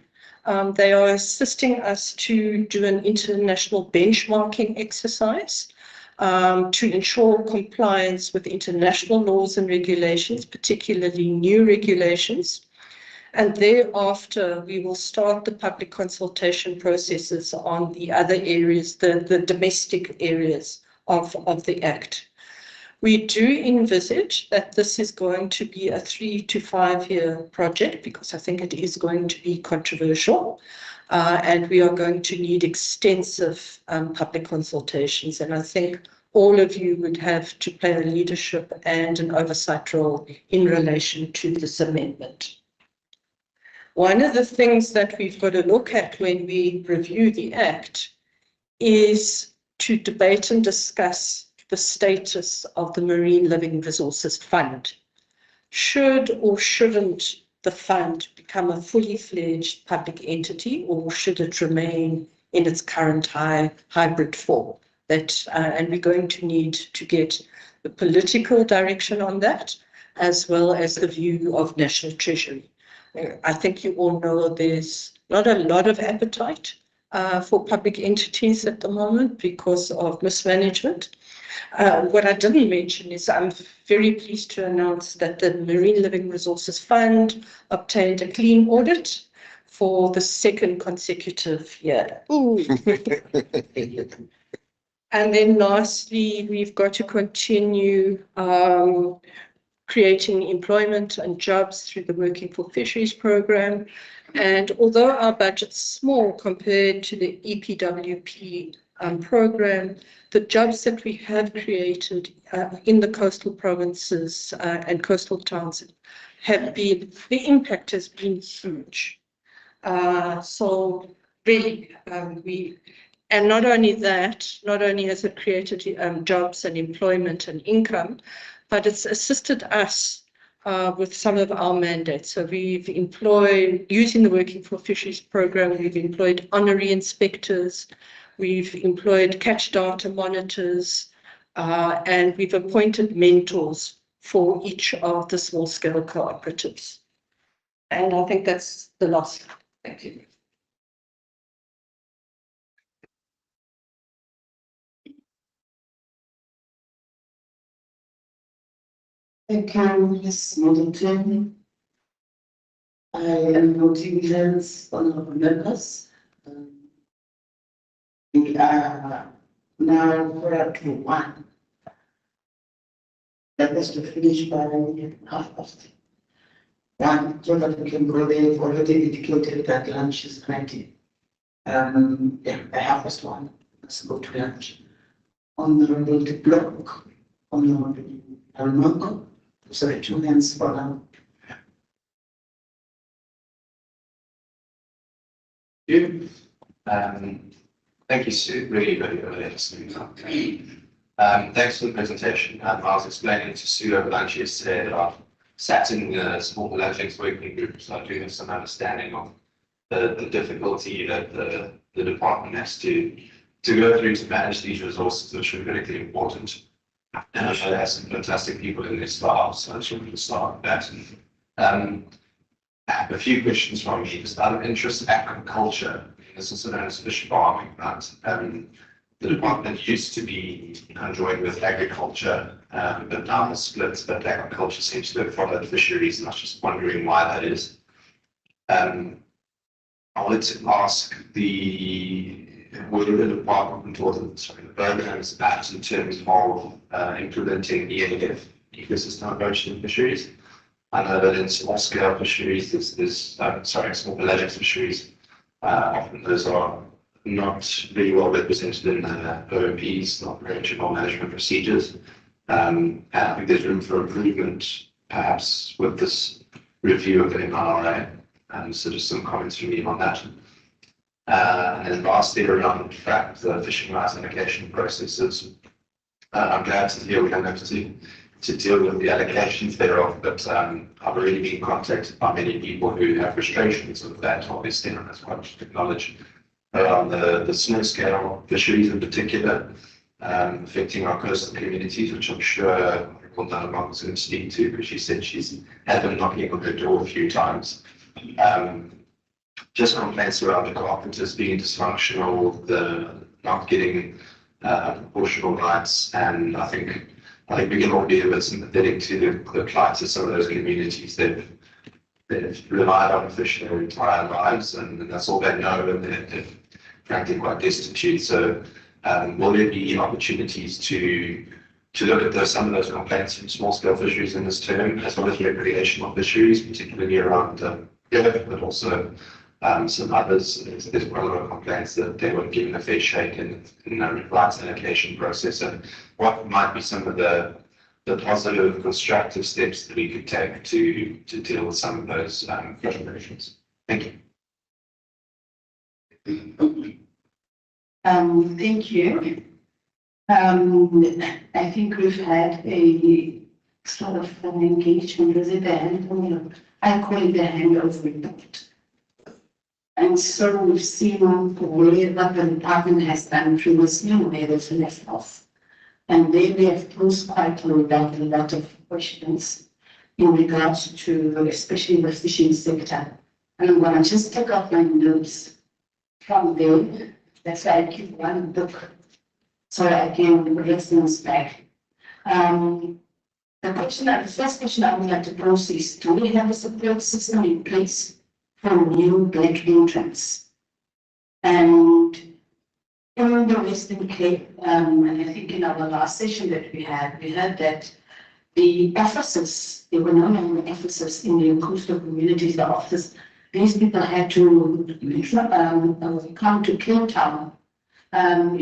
They are assisting us to do an international benchmarking exercise to ensure compliance with international laws and regulations, particularly new regulations. And thereafter, we will start the public consultation processes on the other areas, the domestic areas of the Act. We do envisage that this is going to be a 3 to 5 year project, because I think it is going to be controversial, and we are going to need extensive public consultations. And I think all of you would have to play a leadership and an oversight role in relation to this amendment. One of the things that we've got to look at when we review the Act is to debate and discuss the status of the Marine Living Resources Fund. Should or shouldn't the fund become a fully fledged public entity, or should it remain in its current hybrid form? And we're going to need to get the political direction on that, as well as the view of National Treasury. I think you all know there's not a lot of appetite for public entities at the moment because of mismanagement. What I didn't mention is I'm very pleased to announce that the Marine Living Resources Fund obtained a clean audit for the 2nd consecutive year. And then lastly, we've got to continue creating employment and jobs through the Working for Fisheries program. And although our budget's small compared to the EPWP program, the jobs that we have created in the coastal provinces and coastal towns have been, the impact has been huge. So really, and not only that, not only has it created jobs and employment and income, but it's assisted us with some of our mandates. So we've employed, using the Working for Fisheries program, we've employed honorary inspectors, we've employed catch data monitors, and we've appointed mentors for each of the small scale cooperatives. And I think that's the last. Thank you. Thank you, Ms. Middleton. I am noting hands on our members. We are now for 1. That was to finish by 1:30, so that we can go there. We've already indicated that lunch is ready. Yeah, by 1:30. Let's go to lunch. Honorable de Block, Honorable Almanco. Sorry, 2 hands for now. Thank you, Sue. Really interesting. Thanks for the presentation. I was explaining to Sue over lunch yesterday that I've sat in the small pelagics working group, so I do have some understanding of the difficulty that the department has to go through to manage these resources, which are critically important. And I know they have some fantastic people in this staff, so I just wanted to start with that. I have a few questions from me. Just out of interest, aquaculture. This is known as fish farming, right? The department used to be conjoined with agriculture, but now it's split, but agriculture seems to have followed fisheries, and I was just wondering why that is. I wanted to ask whether the department or the program is perhaps in terms of implementing EAF, ecosystem approach in fisheries. I know that in small scale fisheries, small pelagic fisheries, often those are not very well represented in OMPs, not regional management procedures. And I think there's room for improvement, perhaps with this review of the MRA. So just some comments from me on that. And then lastly, around the fishing rights allocation processes. I'm glad to hear we don't have to deal with the allocations thereof, but I've already been contacted by many people who have frustrations with that, obviously, and that's what I should acknowledge around the small scale fisheries in particular, affecting our coastal communities, which I'm sure Nalabang was going to speak to, because she said she's had them knocking on her door a few times. Just complaints around the carpenters being dysfunctional, the not getting proportional rights, and I think we can all be a bit sympathetic to the plight of some of those communities. They've relied on fish their entire lives, and that's all they know, and they're frankly quite destitute. So will there be opportunities to look at some of those complaints from small-scale fisheries in this term, as well as recreational fisheries, particularly around but also some others? There's quite a lot of complaints that they weren't given a fair shake in the rights allocation process. And what might be some of the positive, constructive steps that we could take to deal with some of those frustrations? Thank you. Thank you. I think we've had a sort of an engagement with it, and I call it a handover report. And so we've seen what the department has done previously, where they've left off. And then we have posed quite a lot of questions in regards to, especially the fishing sector. And I'm going to just take out my notes from there. That's why I keep one book, so I can reference back. The first question I would like to pose is, do we have a support system in place for new black entrants? And in the Western Cape, and I think in our last session that we heard that the officers, there were no longer officers in the coastal communities, the officers, these people had to come to Cape Town. And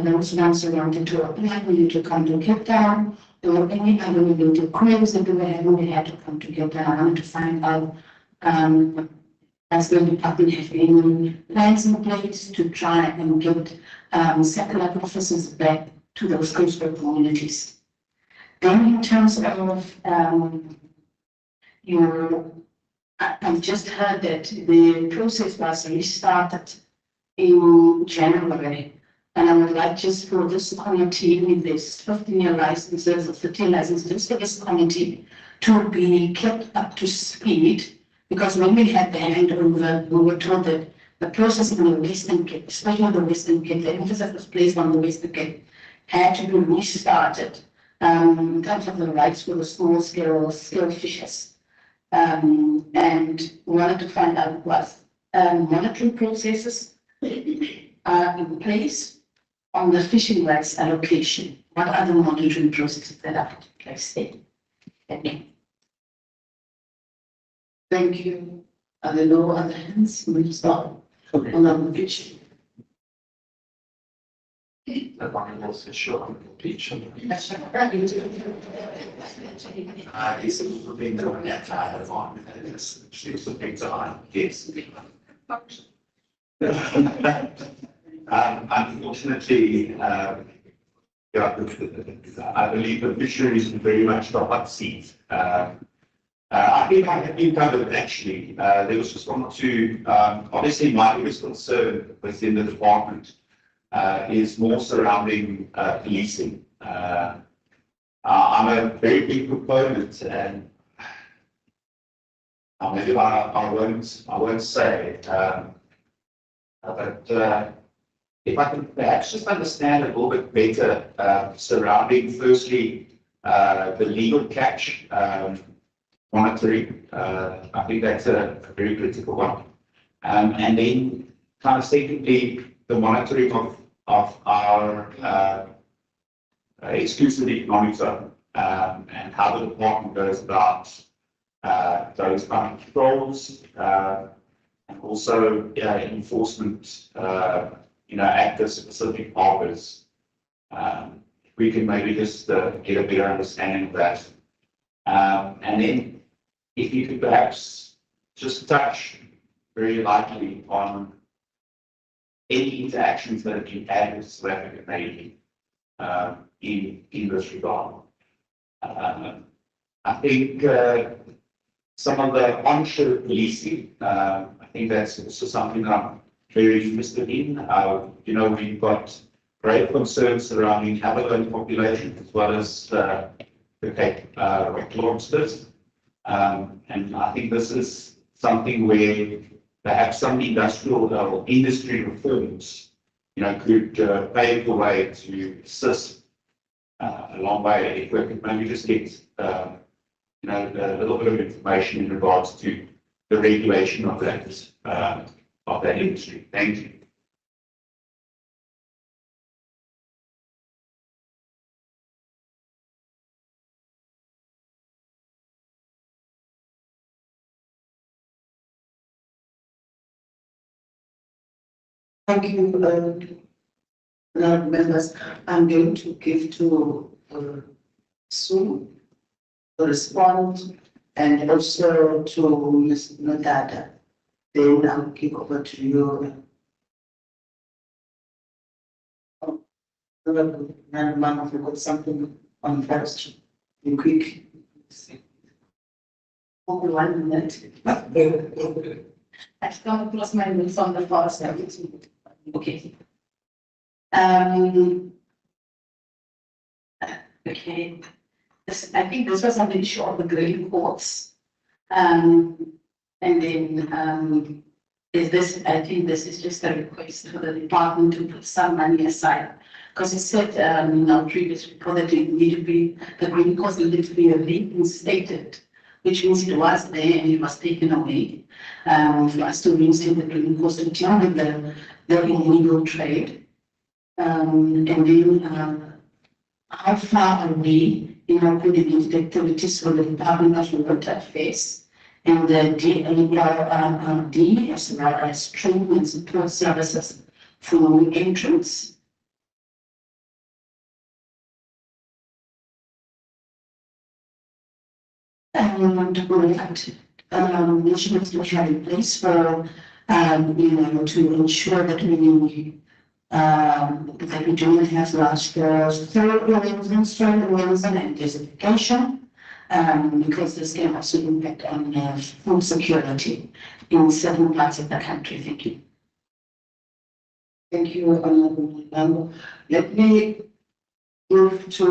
those ones who wanted to apply, we need to come to Cape Town. There were any other related queries that we were having, they had to come to Cape Town. I wanted to find out, as the department have any plans in place to try and get satellite officers back to those coastal communities. Then in terms of, I've just heard that the process was restarted in January, and I would like just for this committee, with this 15-year licenses or 13 licenses, for this committee to be kept up to speed, because when we had the handover, we were told that the process in the Western Cape, especially the Western Cape, the emphasis was placed on the Western Cape, had to be restarted in terms of the rights for the small scale fishers. And wanted to find out what monitoring processes are in place on the fishing rights allocation. What are the monitoring processes that are in place there? Thank you. Thank you. Are there no other hands? We'll start on the application. The one also short pitch. This is the thing that I have on. It's the things on. Yes. Unfortunately, I believe the fisheries is very much the hot seat. I think I have been covered actually. There was just one or two. Obviously, my biggest concern within the department is more surrounding policing. I'm a very big proponent, and maybe I won't say, but if I can perhaps just understand a little bit better surrounding, firstly, the legal catch monitoring. I think that's a very critical one, and then kind of secondly, the monitoring of our exclusive economic zone, and how the department goes about those kind of controls, and also enforcement, at the specific harbours. We can maybe just get a better understanding of that. And then if you could perhaps just touch very lightly on any interactions that have been had with South African Navy in this regard. I think some of the onshore policing, I think that's also something that I'm very interested in. You know, we've got great concerns surrounding abalone population as well as the Cape rock lobsters. And I think this is something where perhaps some industrial or industry reforms, you know, could pave the way to assist along by if we could maybe just get, you know, a little bit of information in regards to the regulation of that industry. Thank you. Thank you, members. I'm going to give to Sue to respond and also to Ms. Nodada. Then I'll give over to you. Madam, I've got something on forestry. Be quick. Only 1 minute. I've come across my notes on the forest. Okay. Okay. I think this was on the issue of the green courts. And then is this, I think this is just a request for the department to put some money aside. Because it said in our previous report that it needed to be, the green courts needed to be reinstated, which means it was there and it was taken away. For us to reinstate the green courts to deal with the illegal trade. And then how far are we in our coordinated activities for the Department of Water Affairs and the DALRD as well as training and support services for new entrants? And what initiatives do we have in place for to ensure that we don't have large scale soil erosion and desertification, because this can also impact on food security in certain parts of the country. Thank you. Thank you, Honorable Member. Let me move to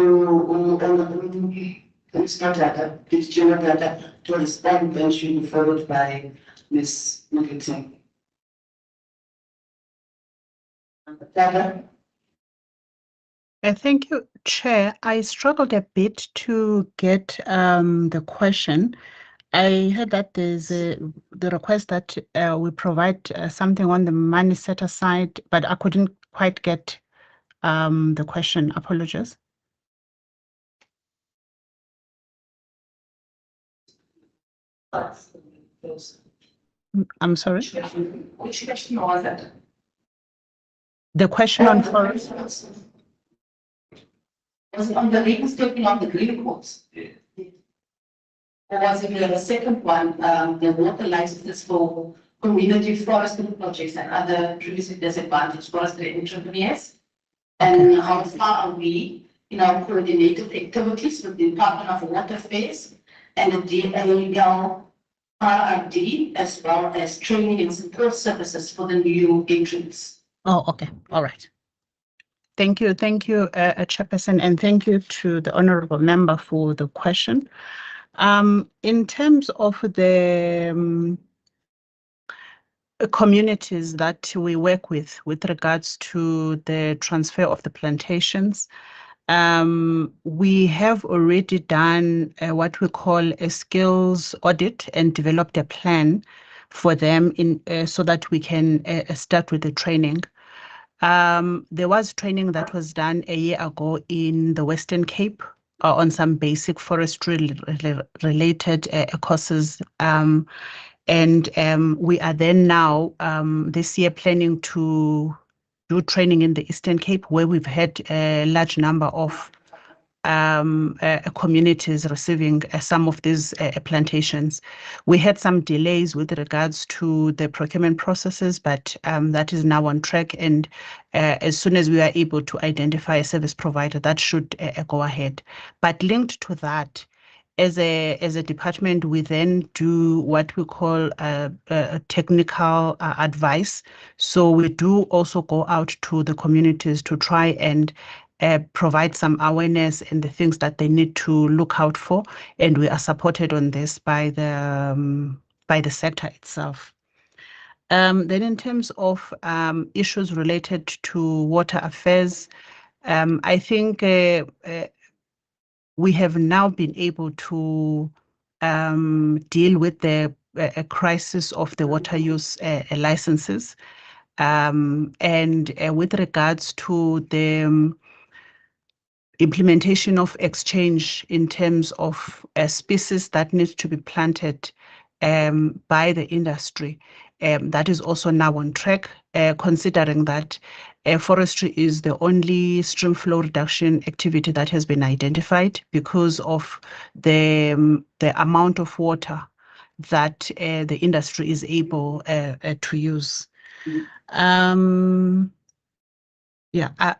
Ms. Nodada, to respond, then she'll be followed by Ms. Mugiti. Thank you, Chair. I struggled a bit to get the question. I heard that there's the request that we provide something on the money set aside, but I couldn't quite get the question. Apologies. I'm sorry? Which question was that? The question on forest. Was it on the reinstatement of the green courts? Or was it the second one, the water licenses for community forestry projects and other previously disadvantaged forestry entrepreneurs? And how far are we in our coordinated activities with the Department of Water Affairs and the DALRD, as well as training and support services for the new entrants? Oh, okay. All right. Thank you, Chairperson, and thank you to the honourable member for the question. In terms of the communities that we work with regards to the transfer of the plantations, we have already done what we call a skills audit and developed a plan for them so that we can start with the training. There was training that was done a year ago in the Western Cape on some basic forestry related courses. And we are then now this year planning to do training in the Eastern Cape, where we've had a large number of communities receiving some of these plantations. We had some delays with regards to the procurement processes, but that is now on track. And as soon as we are able to identify a service provider, that should go ahead. But linked to that, as a department, we then do what we call technical advice. So we do also go out to the communities to try and provide some awareness and the things that they need to look out for, and we are supported on this by the sector itself. Then in terms of issues related to water affairs, I think we have now been able to deal with the crisis of the water use licenses. And with regards to the implementation of exchange in terms of species that needs to be planted by the industry, that is also now on track, considering that forestry is the only stream flow reduction activity that has been identified because of the amount of water that the industry is able to use. Yeah,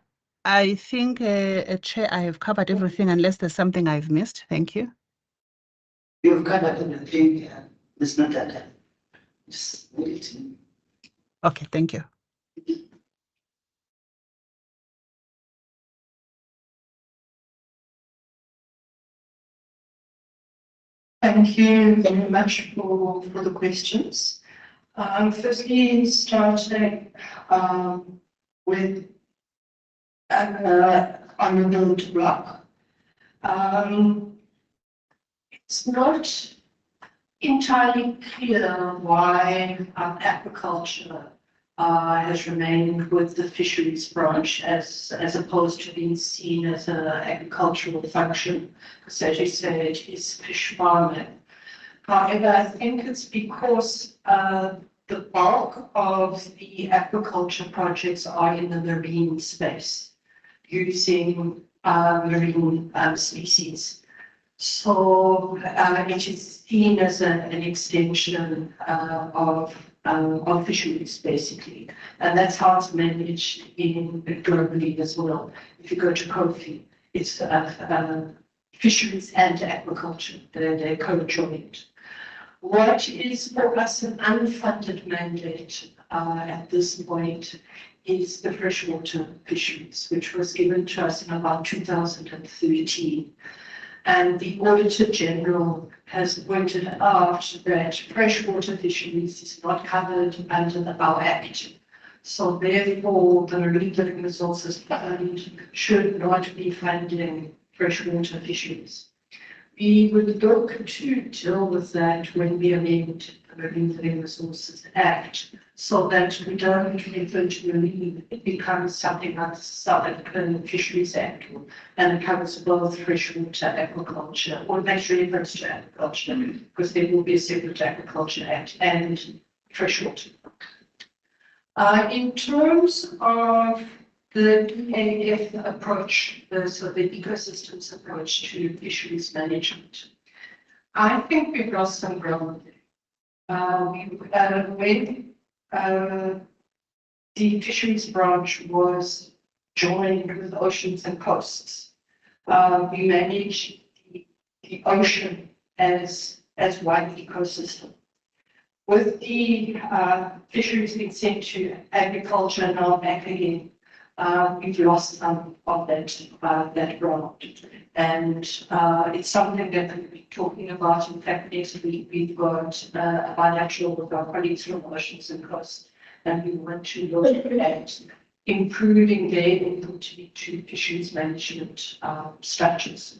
I think, Chair, I have covered everything unless there's something I've missed. Thank you. You've covered everything, Ms. Nataka. Just waiting. Okay, thank you. Thank you very much for the questions. Firstly, starting with Honourable de Block. It's not entirely clear why agriculture has remained with the fisheries branch as opposed to being seen as an agricultural function, because as you say, it is fish farming. However, I think it's because the bulk of the aquaculture projects are in the marine space, using marine species. So it is seen as an extension of fisheries, basically. And that's how it's managed globally as well. If you go to Kofi, it's fisheries and aquaculture, they're co-joined. What is for us an unfunded mandate at this point is the freshwater fisheries, which was given to us in about 2013. And the Auditor General has pointed out that freshwater fisheries is not covered under our Act. So therefore, the Marine Living Resources Fund should not be funding freshwater fisheries. We would look to deal with that when we amend the Marine Living Resources Act, so that we don't refer to marine, it becomes something like the South African Fisheries Act, and it covers both freshwater aquaculture, or makes reference to agriculture, because there will be a separate Agriculture Act and freshwater. In terms of the EAF approach, so the ecosystems approach to fisheries management, I think we've lost some ground there. When the fisheries branch was joined with oceans and coasts, we manage the ocean as one ecosystem. With the fisheries being sent to agriculture now back again, we've lost some of that ground. And it's something that we'll be talking about. In fact, next week we've got a bilateral with our colleagues from Oceans and Coast, and we want to look at improving their input to fisheries management structures.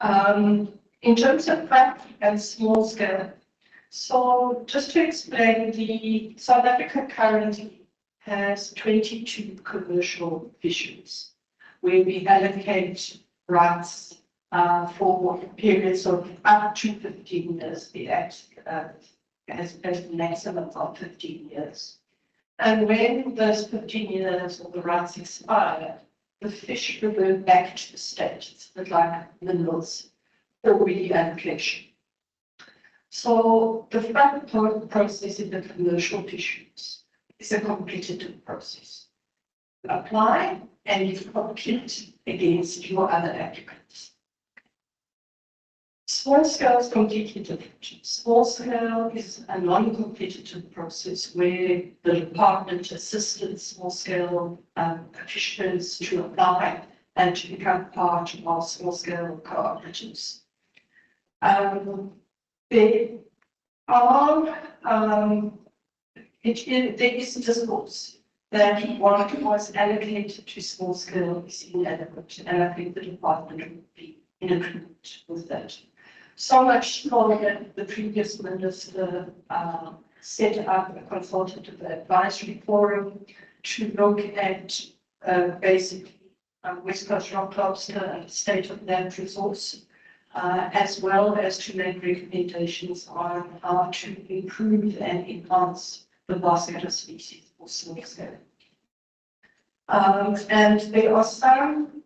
In terms of craft and small scale, so just to explain, the South Africa currently has 22 commercial fisheries where we allocate rights for periods of up to 15 years. The Act has a maximum of 15 years. And when those 15 years of the rights expire, the fish revert back to the state. It's a bit like minerals for reallocation. So the front part of the process in the commercial fisheries is a competitive process. You apply and you compete against your other applicants. Small scale is completely different. Small scale is a non-competitive process where the department assisted small scale fishermen to apply and to become part of small scale cooperatives. There is discourse that what was allocated to small scale is inadequate, and I think the department would be in agreement with that. So much so that the previous minister set up a consultative advisory forum to look at basically West Coast rock lobster and state of that resource, as well as to make recommendations on how to improve and enhance the basket of species for small scale. And there are some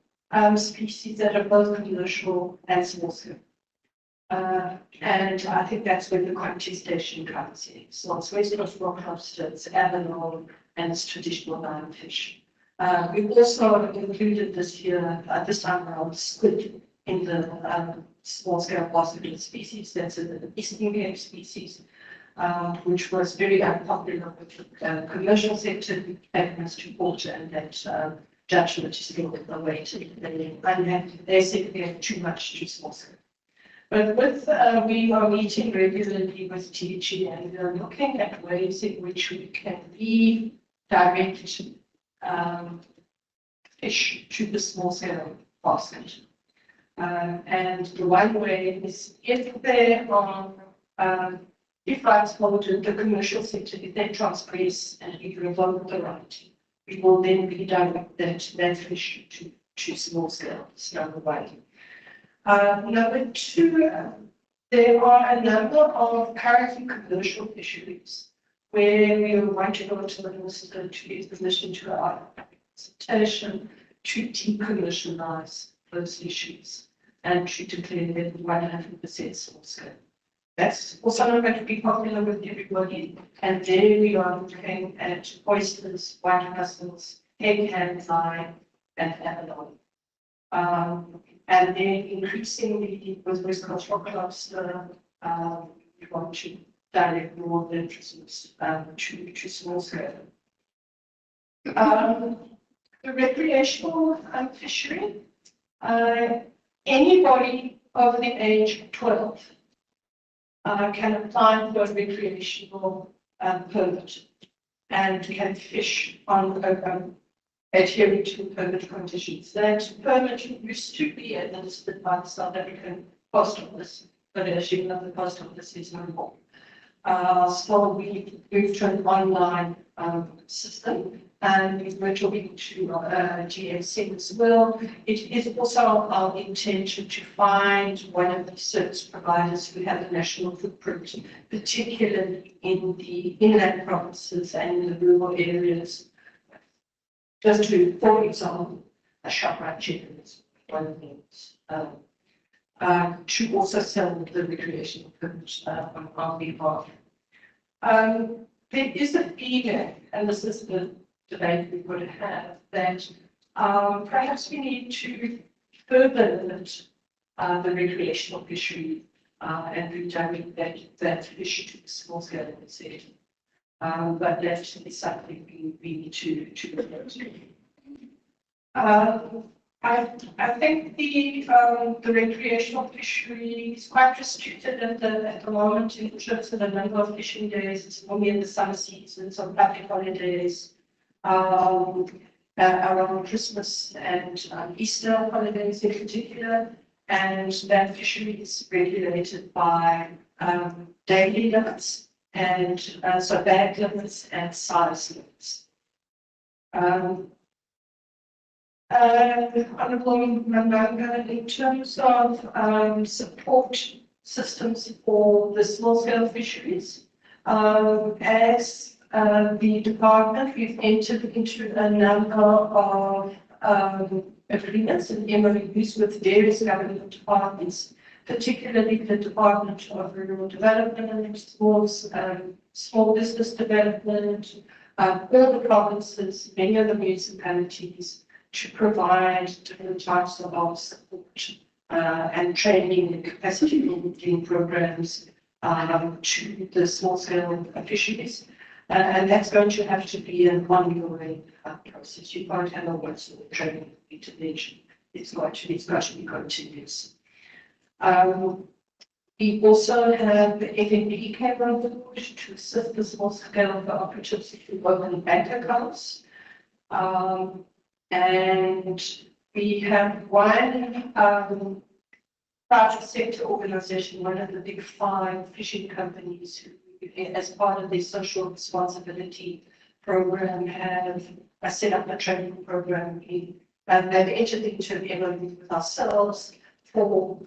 species that are both commercial and small scale. And I think that's where the contestation comes in. So it's West Coast rock lobster, it's abalone, and it's traditional lionfish. We've also included this year, this time around, squid in the small scale basket of species. That's an Eastern Cape species, which was very unpopular with the commercial sector, taken us to court, and that judgment is still awaited. They said we have too much too small scale. But with we are meeting regularly with TG, and we are looking at ways in which we can redirect fish to the small scale basket. And the one way is if there are, if rights holders, the commercial sector, if they transgress and we revoke the right, we will then redirect that fish to small scale. It's number one. Number two, there are a number of currently commercial fisheries where we want to go to the minister to get permission to our presentation to decommercialize those fisheries and to declare them 100% small scale. That's also not going to be popular with everybody. And there we are looking at oysters, white mussels, egghead, line, and abalone. And then increasingly with West Coast rock lobster, we want to direct more of the resources to small scale. The recreational fishery, anybody over the age of 12 can apply for a recreational permit and can fish on adhering to permit conditions. That permit used to be administered by the South African Post Office, but as you know, the Post Office is no more. So we moved to an online system, and we're talking to GMC as well. It is also our intention to find one of the service providers who have a national footprint, particularly in the inland provinces and in the rural areas. Just to, for example, a ShopRite chicken is one of those. To also sell the recreational permit on our behalf. There is a feeling, and this is the debate we've got to have, that perhaps we need to further limit the recreational fishery and redirect that fish to the small scale setting. But that is something we need to look at. I think the recreational fishery is quite restricted at the moment in terms of the number of fishing days. It's only in the summer seasons, on public holidays, around Christmas and Easter holidays in particular. And that fishery is regulated by daily limits, and so bag limits and size limits. Honourable Mandanga, in terms of support systems for the small scale fisheries, as the department, we've entered into a number of agreements and MOUs with various government departments, particularly the Department of Rural Development, small business development, all the provinces, many of the municipalities, to provide different types of support and training and capacity building programs to the small scale fisheries. And that's going to have to be an ongoing process. You can't have a one sort of training intervention. It's got to be continuous. We also have the FNB came on board to assist the small scale cooperatives to open bank accounts. And we have one private sector organization, one of the big 5 fishing companies who, as part of their social responsibility program, have set up a training program. And they've entered into an MOU with ourselves for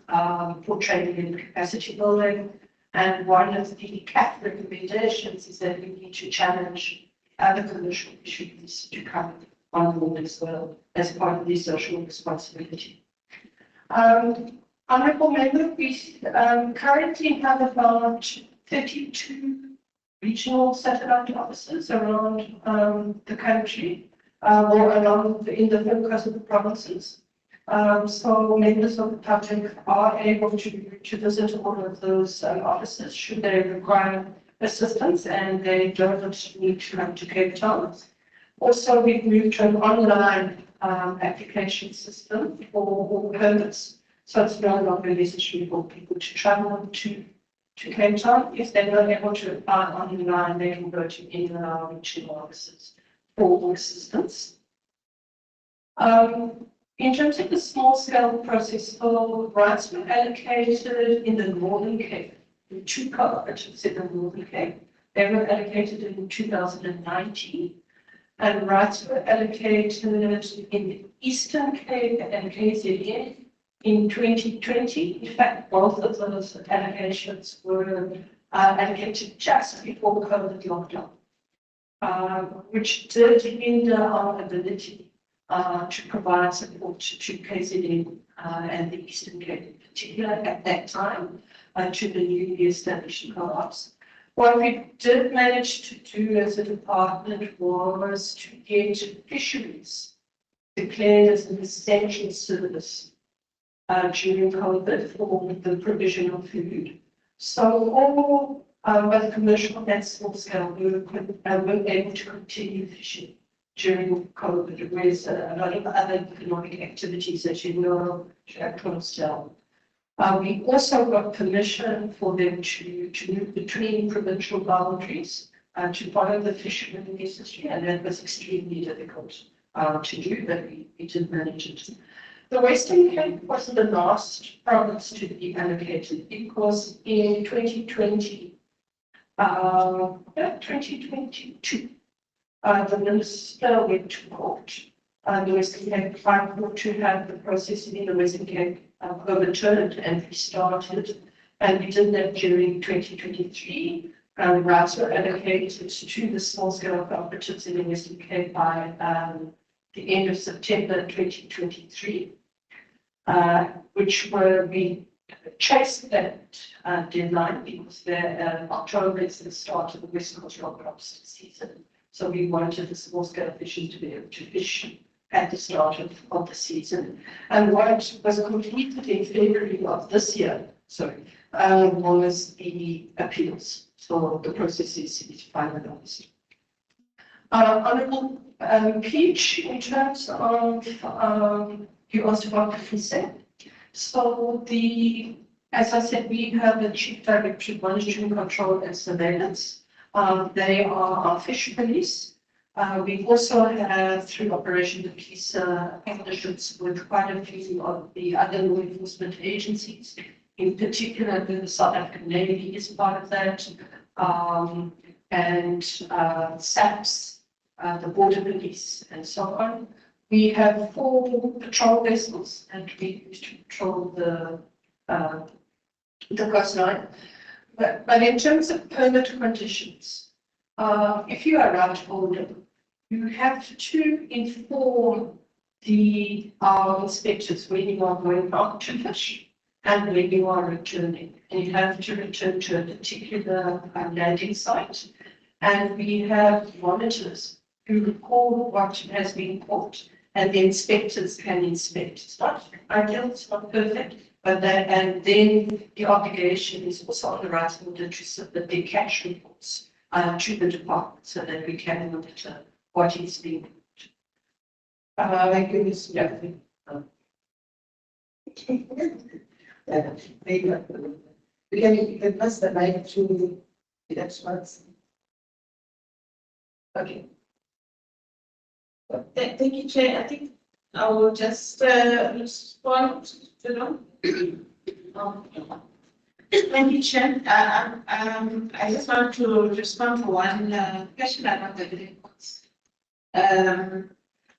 training and capacity building. And one of the CAF recommendations is that we need to challenge other commercial fisheries to come on board as well as part of the social responsibility. Honourable Member, we currently have about 32 regional satellite offices around the country, or in the focus of the provinces. So members of the public are able to visit all of those offices should they require assistance, and they don't need to come to Cape Town. Also, we've moved to an online application system for all permits, so it's no longer necessary for people to travel to Cape Town. If they're not able to apply online, they can go to any of our regional offices for assistance. In terms of the small scale process, rights were allocated in the Northern Cape, the 2 cooperatives in the Northern Cape. They were allocated in 2019, and rights were allocated in the Eastern Cape and KZN in 2020. In fact, both of those allocations were allocated just before the COVID lockdown, which did hinder our ability to provide support to KZN and the Eastern Cape in particular at that time, to the newly established co-ops. What we did manage to do as a department was to get fisheries declared as an essential service during COVID for the provision of food. So all both commercial and small scale were able to continue fishing during COVID, whereas a lot of other economic activities, as you know, closed down. We also got permission for them to move between provincial boundaries to follow the fishermen industry, and that was extremely difficult to do, but we did manage it. The Western Cape was the last province to be allocated because in 2022, the minister went to court. The Western Cape High Court to have the process in the Western Cape overturned and restarted, and we did that during 2023. Rights were allocated to the small scale cooperatives in the Western Cape by the end of September 2023, which we chased that deadline because October is the start of the West Coast rock crops season. So we wanted the small scale fishing to be able to fish at the start of the season. And what was completed in February of this year, was the appeals. So the process is finalized. Honourable Peach, in terms of, you asked about the consent. So as I said, we have the Chief Directorate Monitoring, Control and Surveillance. They are our fish police. We also have, through Operation the Peace, partnerships with quite a few of the other law enforcement agencies. In particular, the South African Navy is part of that, and SAPS, the Border Police, and so on. We have 4 patrol vessels, and we used to patrol the coastline. But in terms of permit conditions, if you are right holder, you have to inform our inspectors when you are going out to fish and when you are returning. And you have to return to a particular landing site. And we have monitors who record what has been caught, and the inspectors can inspect. It's not ideal, it's not perfect, but that, and then the obligation is also on the right order to submit the cash reports to the department so that we can monitor what is being caught. Thank you, Ms. Jeffrey. Maybe we can pass the mic to the experts. Okay. Thank you, Chair. I think I will just respond to them. Thank you, Chair. I just want to respond to one question about the green pots.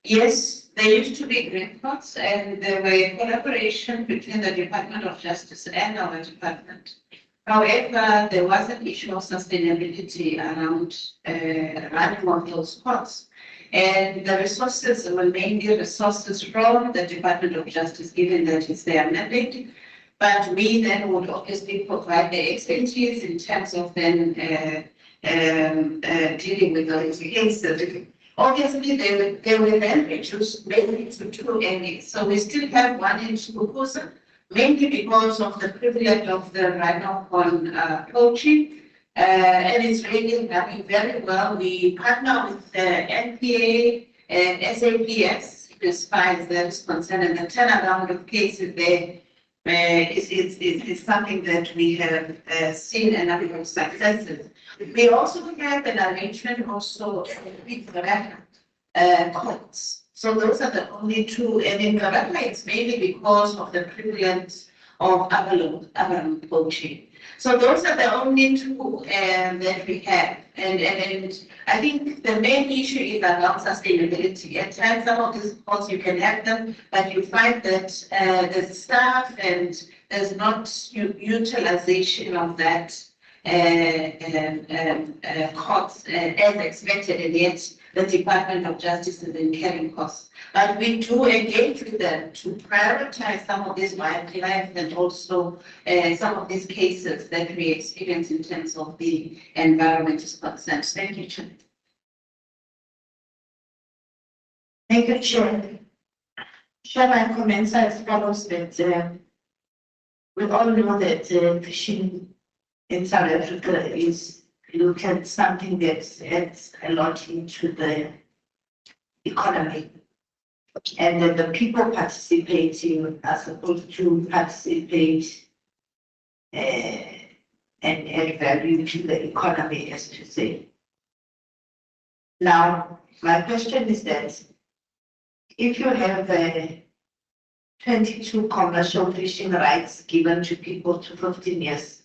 Yes, there used to be green pots, and there were collaboration between the Department of Justice and our department. However, there was an issue of sustainability around running of those pots. And the resources were mainly resources from the Department of Justice, given that it's their mandate. But we then would obviously provide the expertise in terms of then dealing with those cases. Obviously, they were then reduced mainly to 2 areas. So we still have one in Sukukusa, mainly because of the privilege of the runoff on poaching. And it's really running very well. We partner with the NPA and SAPS as far as that is concerned, and the turnaround of cases there is something that we have seen a number of successes. We also have an arrangement also with the courts. So those are the only 2, and in Karaka it's mainly because of the prevalence of abalone poaching. So those are the only 2 that we have. And I think the main issue is around sustainability. At times, some of these pots you can have them, but you find that the staff and there's not utilization of that costs as expected, and yet the Department of Justice is incurring costs. But we do engage with them to prioritize some of these wildlife and also some of these cases that we experience in terms of the environment is concerned. Thank you, Chair. Thank you, Chair. Shall my comments as follows that we all know that fishing in South Africa is look at something that adds a lot into the economy. And that the people participating are supposed to participate and add value to the economy, as to say. Now, my question is that if you have 22 commercial fishing rights given to people to 15 years,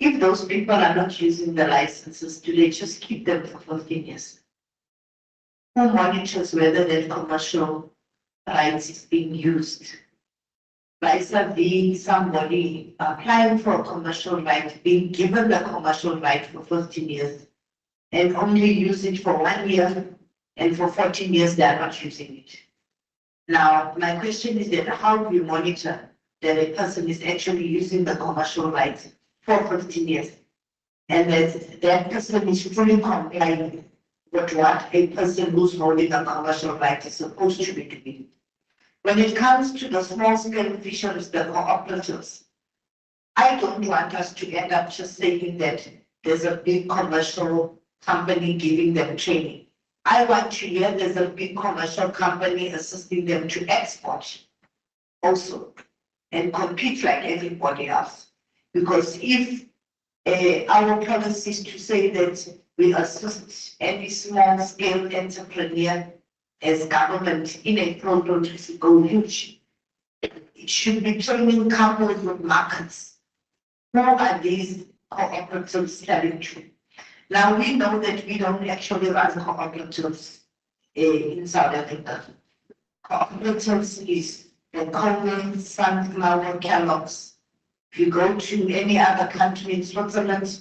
if those people are not using the licenses, do they just keep them for 15 years? Who monitors whether that commercial rights is being used? Vis-a-vis somebody applying for a commercial right, being given the commercial right for 15 years and only use it for 1 year, and for 14 years they are not using it. Now, my question is that how do you monitor that a person is actually using the commercial rights for 15 years and that person is fully complying with what a person who's holding a commercial right is supposed to be doing? When it comes to the small scale fisheries, the cooperatives, I don't want us to end up just saying that there's a big commercial company giving them training. I want to hear there's a big commercial company assisting them to export also and compete like everybody else. Because if our policy is to say that we assist any small scale entrepreneur as government in a program to go huge, it should be training coupled with markets. Who are these cooperatives selling to? Now we know that we don't actually run cooperatives in South Africa. Cooperatives is the Coleman, Sunflower, Kellogg's. If you go to any other country in Switzerland,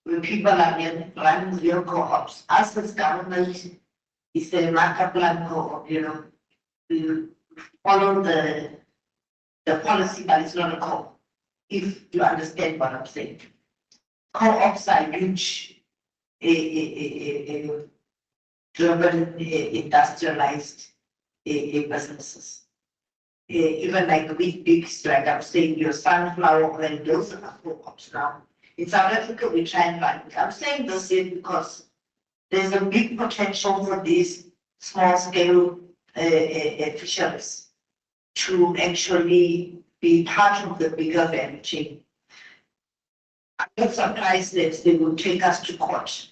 where people are running real co-ops, us as government is a markup plan co-op, follow the policy, but it's not a co. If you understand what I'm saying. Co-ops are huge, driven, industrialized businesses. Even like big, like I'm saying, your sunflower oil, those are co-ops now. In South Africa, we try and find. I'm saying this here because there's a big potential for these small scale fisheries to actually be part of the bigger value chain. I'm not surprised that they would take us to court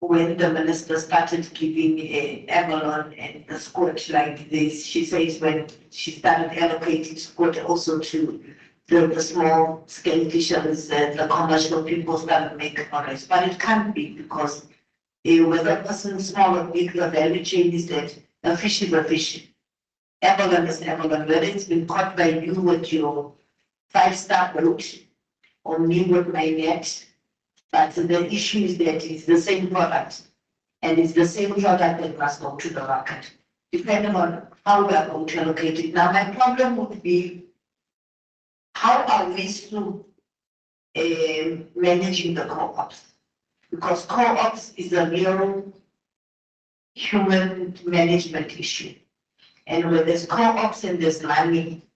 when the minister started giving Avalon and the squat like this. She says when she started allocating squat also to the small scale fisheries, the commercial people started making noise. But it can't be because whether a person small or big, the value chain is that a fish is a fish. Avalon is Avalon, whether it's been caught by you with your 5-star boat or me with my net. But the issue is that it's the same product and it's the same product that must go to the market, depending on how we are going to allocate it. Now, my problem would be, how are we still managing the co-ops? Because co-ops is a real human management issue. And when there's co-ops and there's money,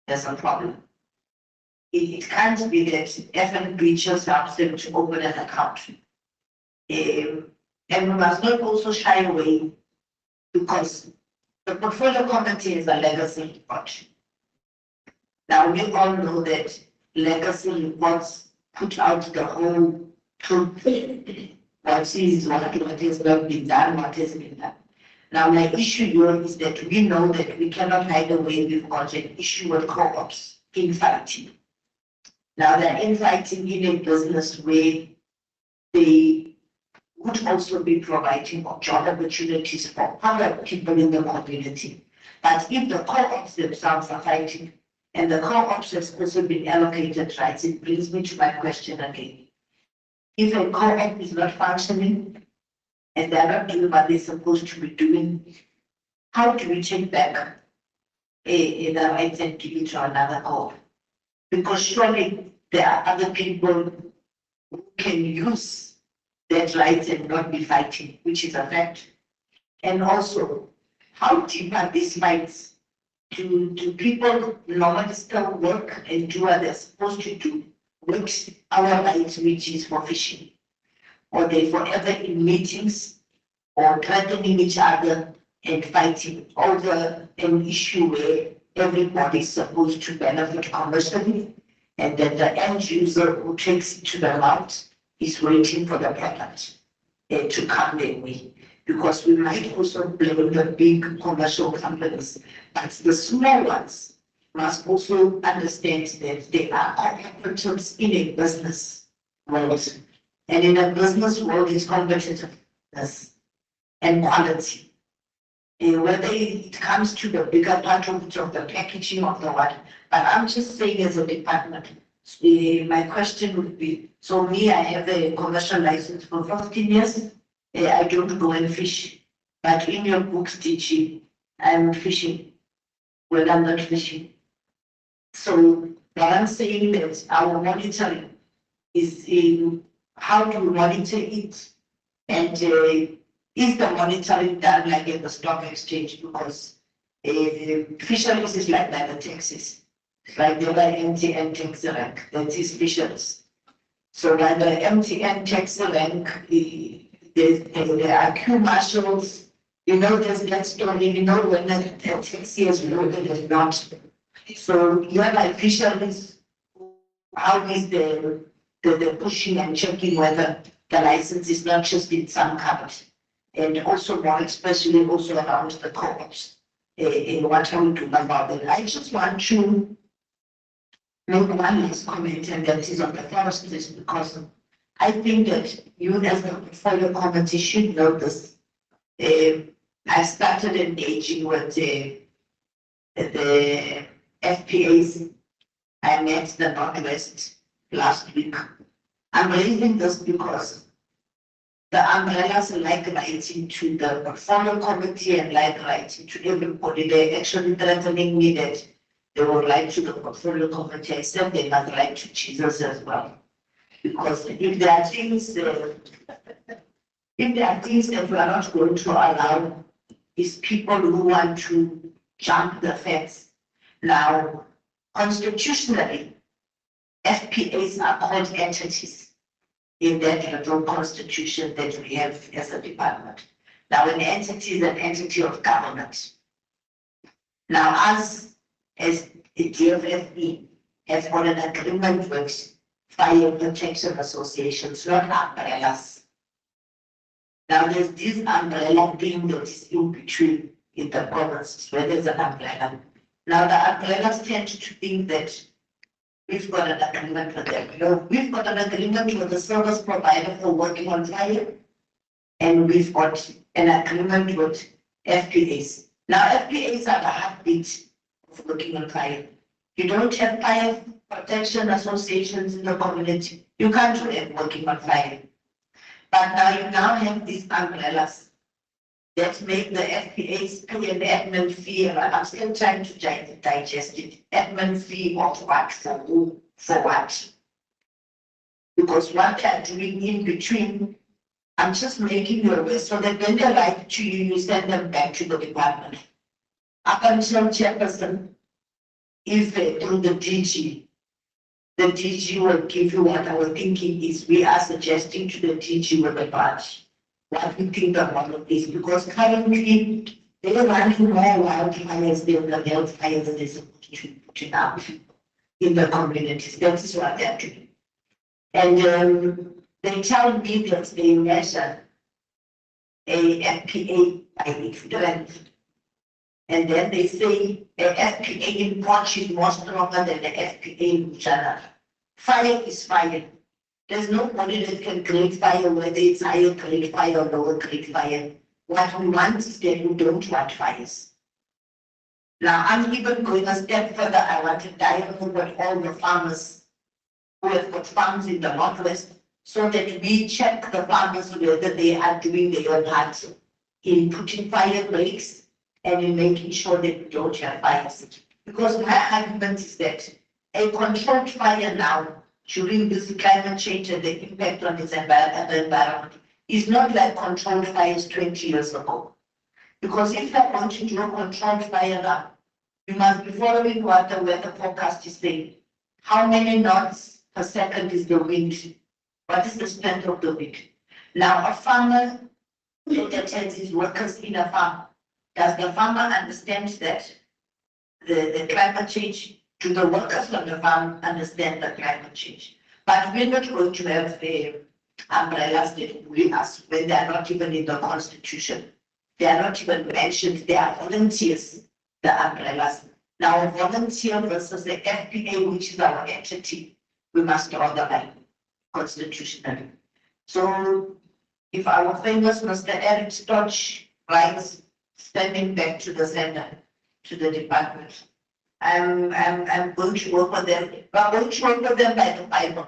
there's a problem. It can't be that FNB just helps them to open an account. And we must not also shy away because the portfolio committee is a legacy report. Now we all know that legacy reports put out the whole truth. What is what has not been done, what has been done. Now my issue here is that we know that we cannot hide away. We've got an issue with co-ops infighting. Now they're infighting in a business where they would also be providing job opportunities for other people in the community. But if the co-ops themselves are fighting and the co-ops has also been allocated rights, it brings me to my question again. If a co-op is not functioning and they're not doing what they're supposed to be doing, how do we take back the rights and give it to another co-op? Because surely there are other people who can use that rights and not be fighting, which is a fact. And also, how deep are these fights? Do people normally still work and do what they're supposed to do with our rights, which is for fishing? Or they forever in meetings or threatening each other and fighting over an issue where everybody is supposed to benefit commercially, and then the end user who takes it to the mouth is waiting for the product to come their way. Because we might also blame the big commercial companies, but the small ones must also understand that they are competitors in a business world. And in a business world, it's competitiveness and quality. Whether it comes to the bigger part of the packaging of the what, but I'm just saying as a department, my question would be, so me, I have a commercial license for 15 years, I don't go and fish, but in your books teaching, I'm fishing, well, I'm not fishing. So what I'm saying that our monitoring is in how do we monitor it, and is the monitoring done like at the stock exchange? Because fisheries is like the taxes, like the MTN tax rank, that is fisheries. So like the MTN tax rank, there are queue marshals, there's that story, when the taxi is loaded and not. So you have like fisheries, how is the pushing and checking whether the license is not just in some covered. And also more especially also around the co-ops, what are we doing about it? I just want to make one last comment, and that is on the forestries, because I think that you as the portfolio committee should know this. I started engaging with the FPAs. I met the Northwest last week. I'm raising this because the umbrellas like writing to the portfolio committee and like writing to everybody. They're actually threatening me that they will write to the portfolio committee, except they must write to Jesus as well. Because if there are things, that we are not going to allow, is people who want to jump the fence. Now, constitutionally, FPAs are called entities in that federal constitution that we have as a department. Now, an entity is an entity of government. Now, us as the DFFE have got an agreement with fire protection associations, not umbrellas. Now, there's this umbrella thing that is in between in the provinces where there's an umbrella. Now, the umbrellas tend to think that we've got an agreement with them. No, we've got an agreement with the service provider for working on fire, and we've got an agreement with FPAs. Now, FPAs are the heartbeat of working on fire. You don't have fire protection associations in the community, you can't do it working on fire. But now you have these umbrellas that make the FPAs pay an admin fee. I'm still trying to digest it. Admin fee of what, for who, for what? Because what they're doing in between, I'm just making you aware so that when they write to you, you send them back to the department. Up until chairperson, if through the DG will give you what our thinking is. We are suggesting to the DG with the budget what we think about all of this, because currently they are running more wildfires than the wildfires they're supposed to put out in the communities. That is what they're doing. And they tell me that they measure a FPA by strength. And then they say the FPA in Punch is more stronger than the FPA in China. Fire is fire. There's nobody that can create fire, whether it's higher grade fire or lower grade fire. What we want is that we don't want fires. Now, I'm even going a step further. I want to dialogue with all the farmers who have got farms in the Northwest so that we check the farmers whether they are doing their part in putting fire breaks and in making sure that we don't have fires. Because my argument is that a controlled fire now during this climate change and the impact on its environment is not like controlled fires 20 years ago. Because if you want to do a controlled fire now, you must be following what the weather forecast is saying. How many knots per second is the wind? What is the strength of the wind? Now, a farmer that has his workers in a farm, does the farmer understand that the climate change? Do the workers on the farm understand the climate change? But we're not going to have the umbrellas that bully us when they are not even in the constitution. They are not even mentioned. They are volunteers, the umbrellas. Now, a volunteer versus the FPA, which is our entity, we must draw the line constitutionally. So, if our famous Mr. Eric Stodge writes, standing back to the center, to the department, I'm going to work with them. We're going to work with them by the Bible,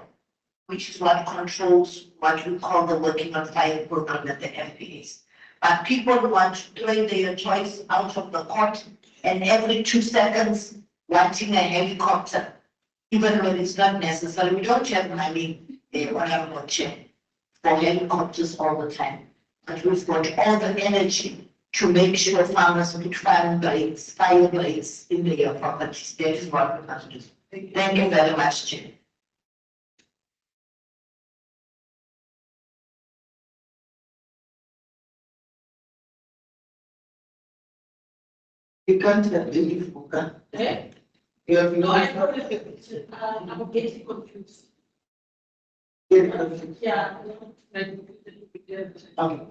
which is what controls what we call the working on fire program at the FPAs. But people want to play their choice out of the court, and every 2 seconds wanting a helicopter, even when it's not necessary. We don't have money on our budget for helicopters all the time, but we've got all the energy to make sure farmers put fire breaks in their properties. That is what we must do. Thank you very much, Chair. You can't have any focus. You have no. I'm getting confused. Yeah. Okay.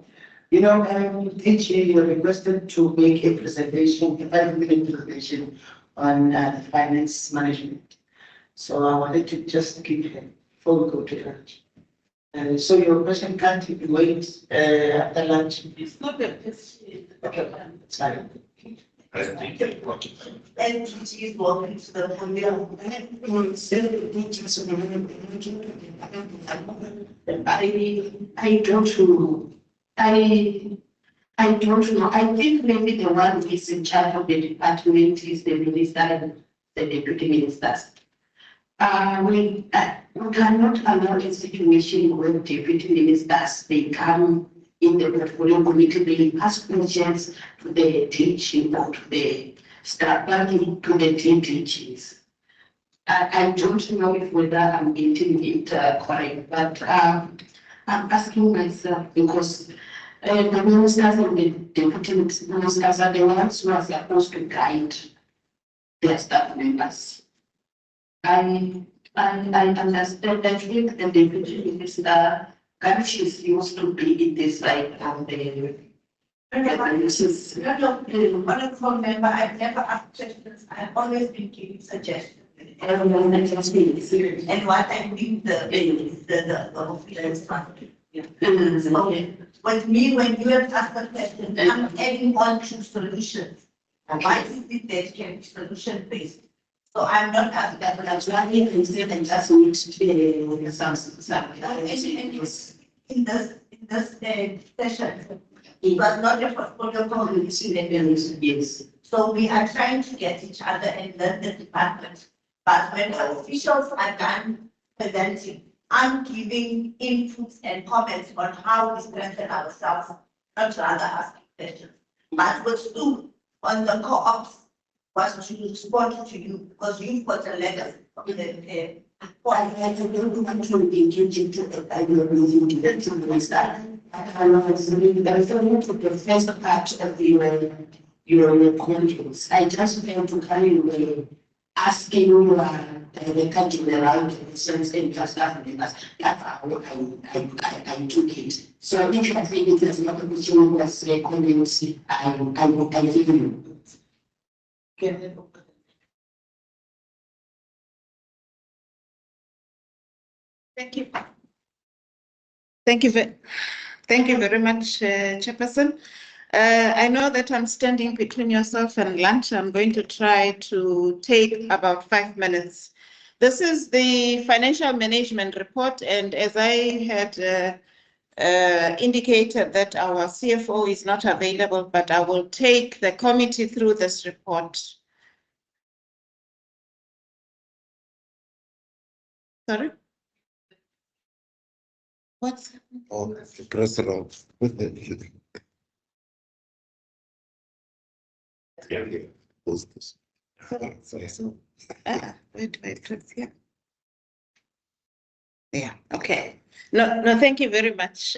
You know, DG, you were requested to make a presentation, a 5-minute presentation on finance management. So I wanted to just give him before we go to lunch. So your question can't even wait after lunch. It's not a question. Okay, that's fine. And she's walking to the podium. I don't know. I don't know. I think maybe the one who is in charge of the department is the minister and the deputy ministers. We cannot allow a situation where deputy ministers, they come in the portfolio committee, they ask questions to the teaching or to the staff, to the team teachings. I don't know if whether I'm getting it correct, but I'm asking myself because the ministers and the deputy ministers are the ones who are supposed to guide their staff members. I understand that with the deputy minister, countries used to be in this like the Honorable member, I've never asked questions. I've always been giving suggestions. And what I think the officials want. With me, when you have asked a question, I'm adding on to solutions. Why is it that can be solution based? So I'm not asking that, but I'm trying to say that just need to be in this session. It was not a portfolio committee. Yes. So we are trying to get each other and learn the department. But when officials are done presenting, I'm giving inputs and comments on how we strengthen ourselves, not rather asking questions. But with Stu on the co-ops was to respond to you because you've got a legacy. I don't want to engage into the ideology to restart. I was referring to the first part of your comments. I just want to carry away asking you the country around the sense and staff members. That's how I took it. So if you think it is not a question that's comments, I give you. Okay. Thank you. Thank you very much, Chairperson. I know that I'm standing between yourself and lunch. I'm going to try to take about 5 minutes. This is the financial management report, and as I had indicated that our CFO is not available, but I will take the committee through this report. Sorry? What's Oh, press it on. Close this. wait, yeah. Yeah, okay. No, thank you very much.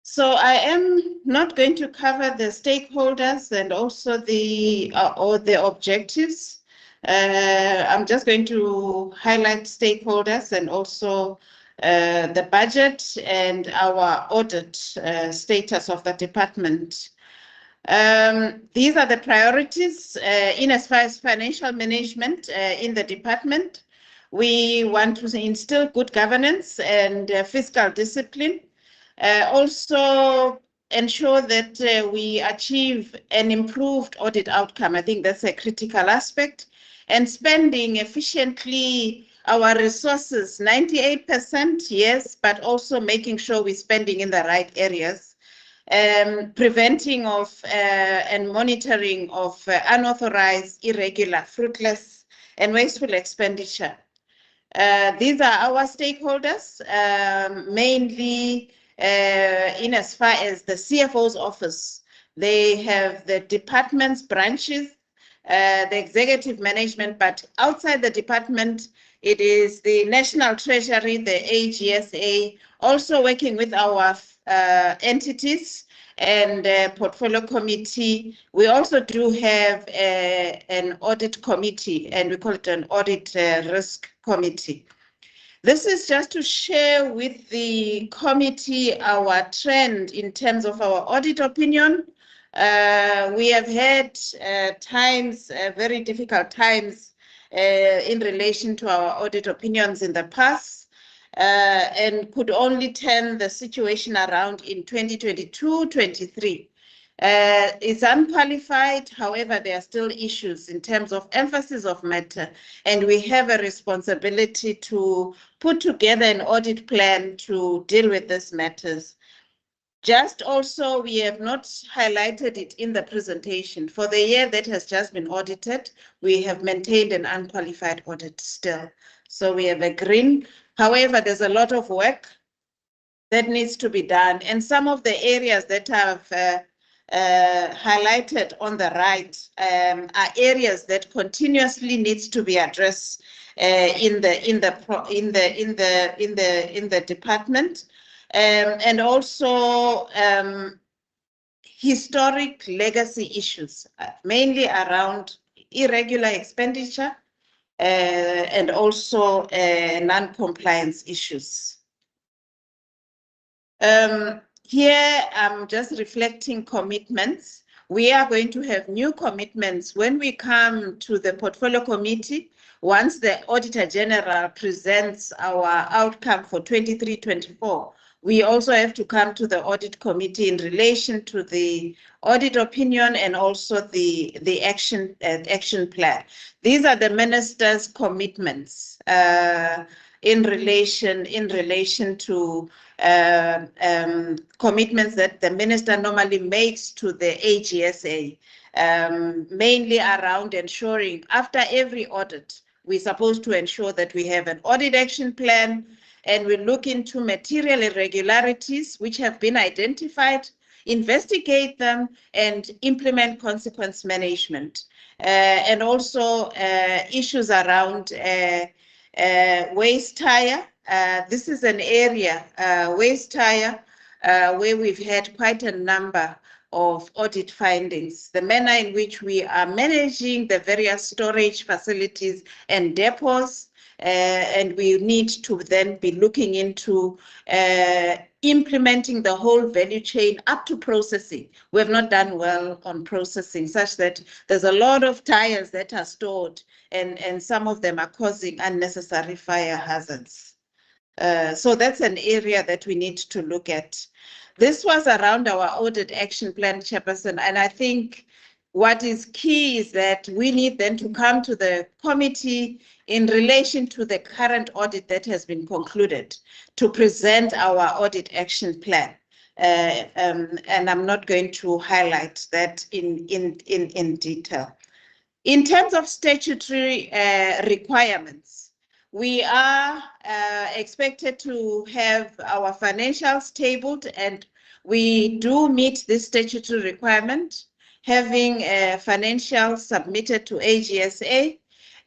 So I am not going to cover the stakeholders and also the objectives. I'm just going to highlight stakeholders and also the budget and our audit status of the department. These are the priorities in as far as financial management in the department. We want to instill good governance and fiscal discipline. Also ensure that we achieve an improved audit outcome. I think that's a critical aspect. And spending efficiently our resources, 98%, yes, but also making sure we're spending in the right areas. Preventing of and monitoring of unauthorized, irregular, fruitless, and wasteful expenditure. These are our stakeholders, mainly in as far as the CFO's office. They have the department's branches, the executive management, but outside the department, it is the National Treasury, the AGSA, also working with our entities and portfolio committee. We also do have an audit committee, and we call it an audit risk committee. This is just to share with the committee our trend in terms of our audit opinion. We have had times, very difficult times in relation to our audit opinions in the past, and could only turn the situation around in 2022-23. It's unqualified, however, there are still issues in terms of emphasis of matter, and we have a responsibility to put together an audit plan to deal with these matters. Just also, we have not highlighted it in the presentation. For the year that has just been audited, we have maintained an unqualified audit still. So we have a green. However, there's a lot of work that needs to be done. And some of the areas that I've highlighted on the right are areas that continuously needs to be addressed in the department. And also historic legacy issues, mainly around irregular expenditure and also non-compliance issues. Here, I'm just reflecting commitments. We are going to have new commitments when we come to the portfolio committee. Once the Auditor General presents our outcome for 23-24, we also have to come to the audit committee in relation to the audit opinion and also the action plan. These are the minister's commitments in relation to commitments that the minister normally makes to the AGSA, mainly around ensuring after every audit, we're supposed to ensure that we have an audit action plan, and we look into material irregularities which have been identified, investigate them, and implement consequence management. And also issues around waste tire. This is an area, waste tire, where we've had quite a number of audit findings. The manner in which we are managing the various storage facilities and depots, and we need to then be looking into implementing the whole value chain up to processing. We have not done well on processing, such that there's a lot of tires that are stored, and some of them are causing unnecessary fire hazards. So that's an area that we need to look at. This was around our audit action plan, Chairperson, and I think what is key is that we need then to come to the committee in relation to the current audit that has been concluded to present our audit action plan. And I'm not going to highlight that in detail. In terms of statutory requirements, we are expected to have our financials tabled, and we do meet this statutory requirement, having financials submitted to AGSA.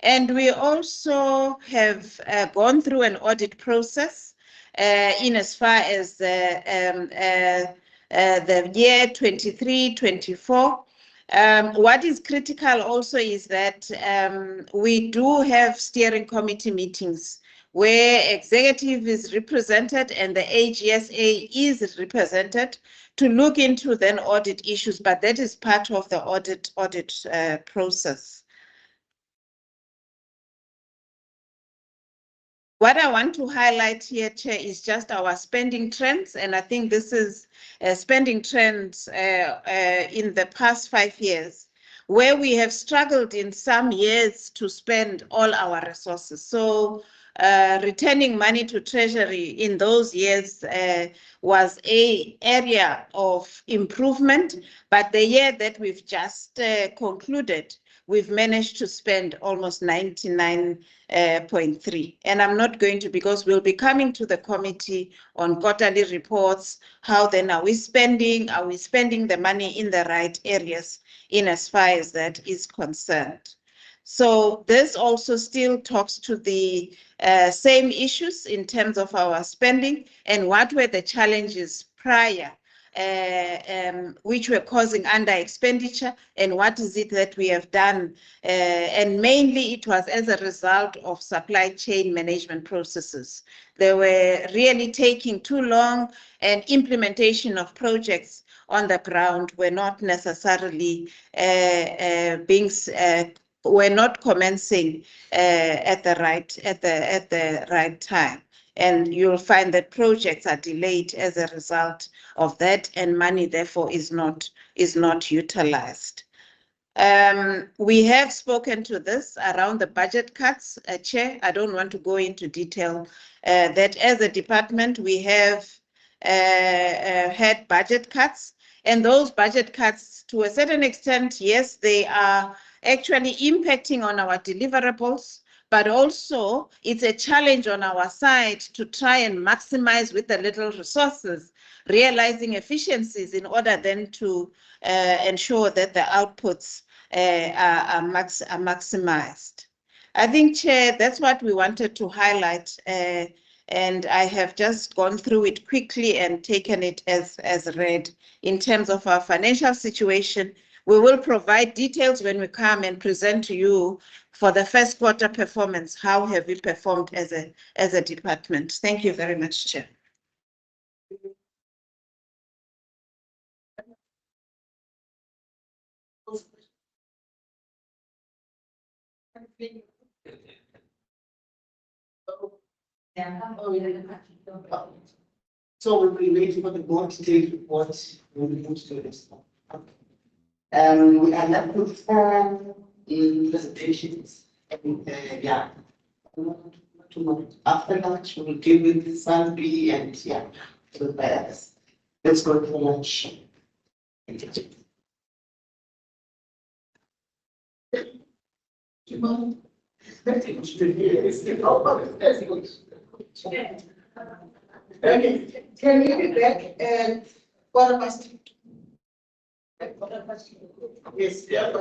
And we also have gone through an audit process in as far as the year 23-24. What is critical also is that we do have steering committee meetings where executive is represented and the AGSA is represented to look into then audit issues, but that is part of the audit process. What I want to highlight here, Chair, is just our spending trends, and I think this is spending trends in the past 5 years, where we have struggled in some years to spend all our resources. So returning money to Treasury in those years was an area of improvement, but the year that we've just concluded, we've managed to spend almost 99.3. And I'm not going to, because we'll be coming to the committee on quarterly reports. How then are we spending? Are we spending the money in the right areas in as far as that is concerned? So this also still talks to the same issues in terms of our spending and what were the challenges prior which were causing under expenditure, and what is it that we have done. And mainly it was as a result of supply chain management processes. They were really taking too long, and implementation of projects on the ground were not necessarily we're not commencing at the right time. And you'll find that projects are delayed as a result of that, and money therefore is not utilized. We have spoken to this around the budget cuts, Chair. I don't want to go into detail. That as a department, we have had budget cuts, and those budget cuts, to a certain extent, yes, they are actually impacting on our deliverables, but also it's a challenge on our side to try and maximize with the little resources, realizing efficiencies in order then to ensure that the outputs are maximized. I think, Chair, that's what we wanted to highlight, and I have just gone through it quickly and taken it as read. In terms of our financial situation, we will provide details when we come and present to you for the first quarter performance. How have we performed as a department? Thank you very much, Chair. So we'll be waiting for the board to take what we will move to this. We are left with 4 presentations. Yeah. After lunch, we will deal with SANBI and yeah, so let's go for lunch. Can you be back at 1:15? Yes, yeah.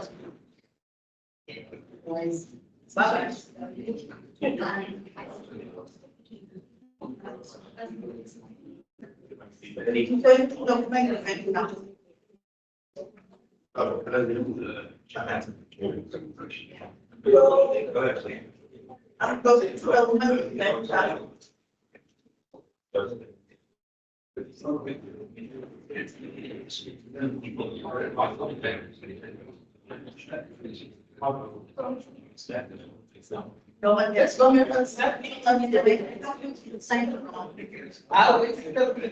No one gets one of us. I mean, the same. I always think of the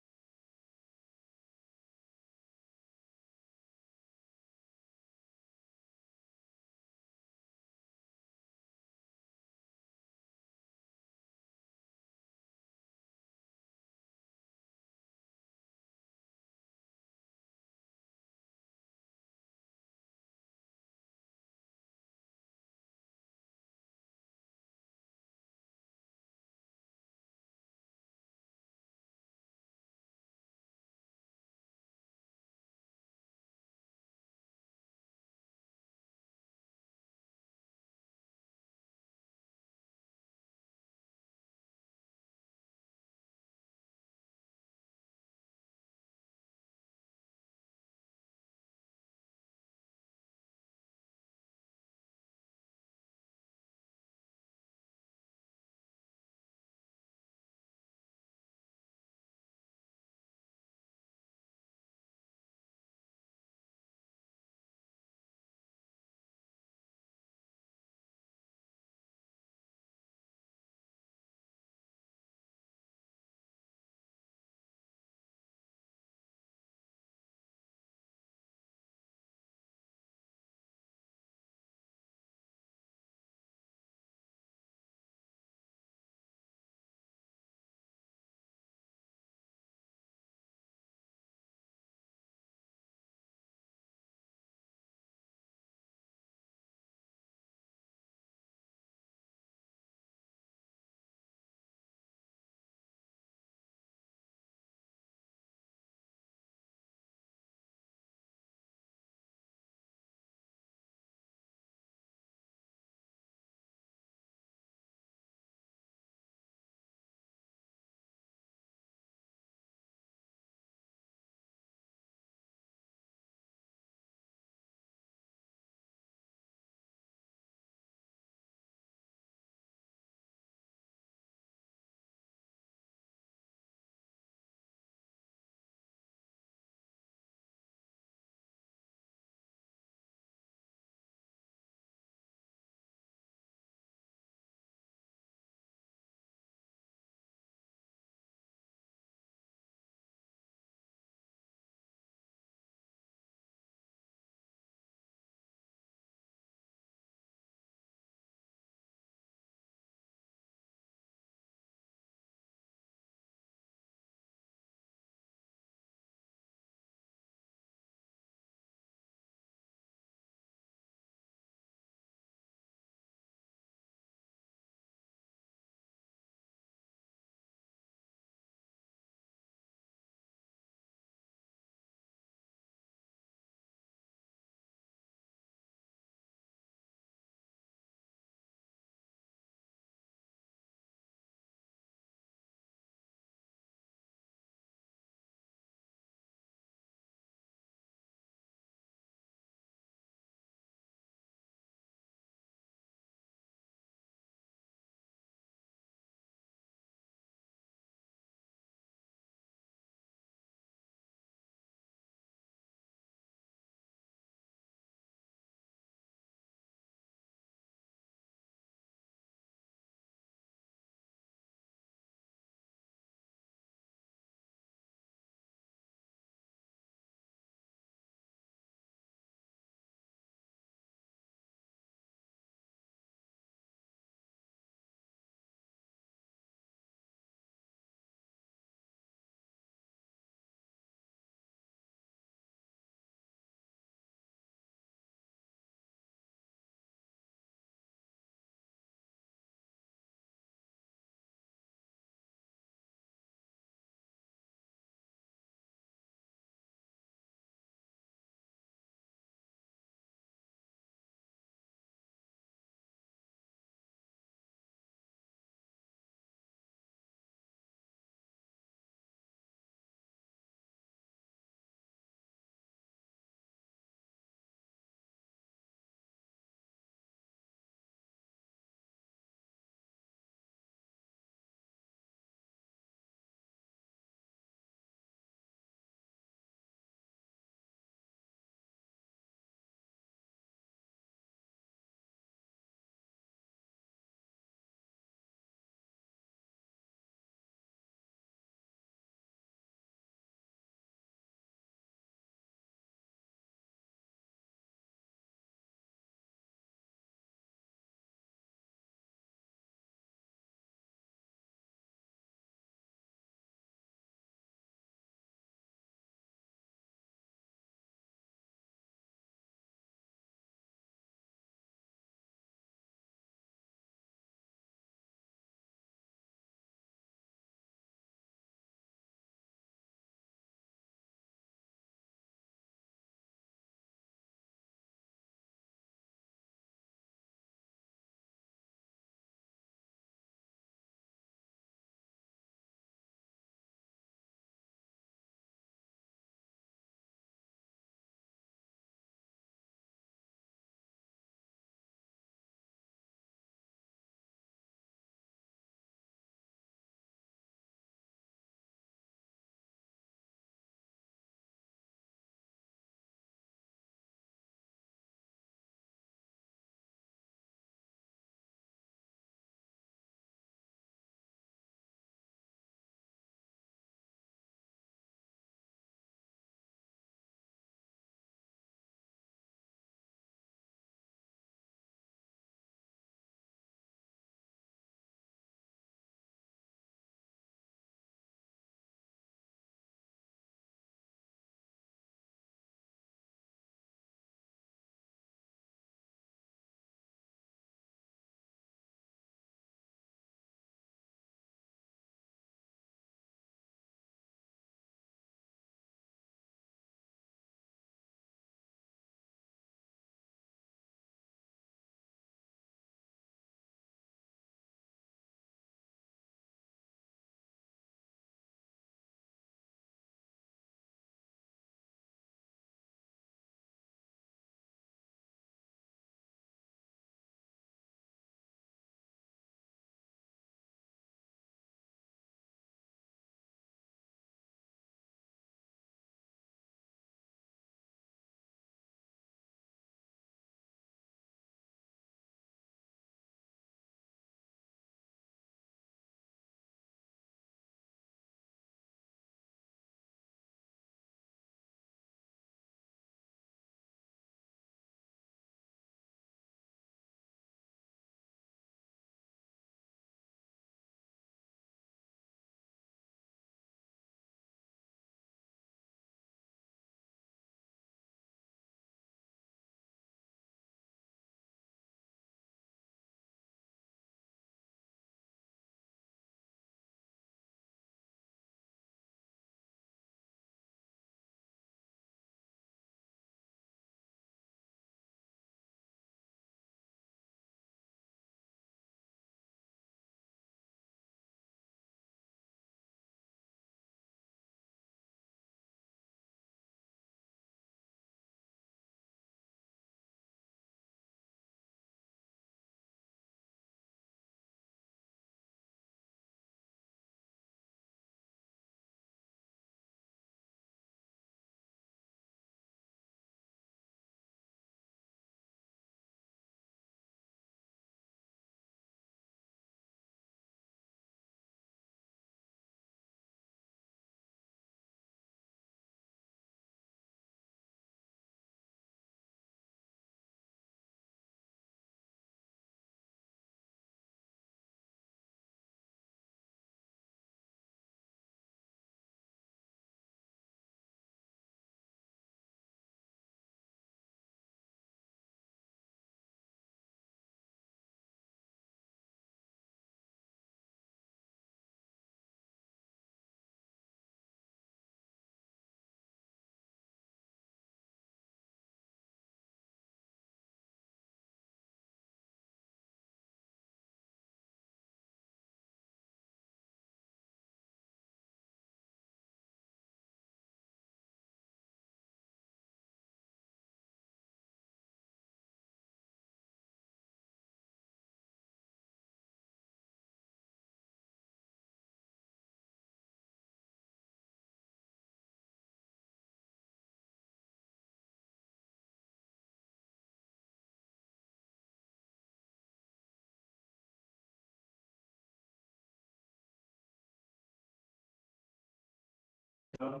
Yeah.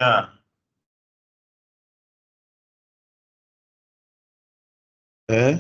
Yeah. Eh?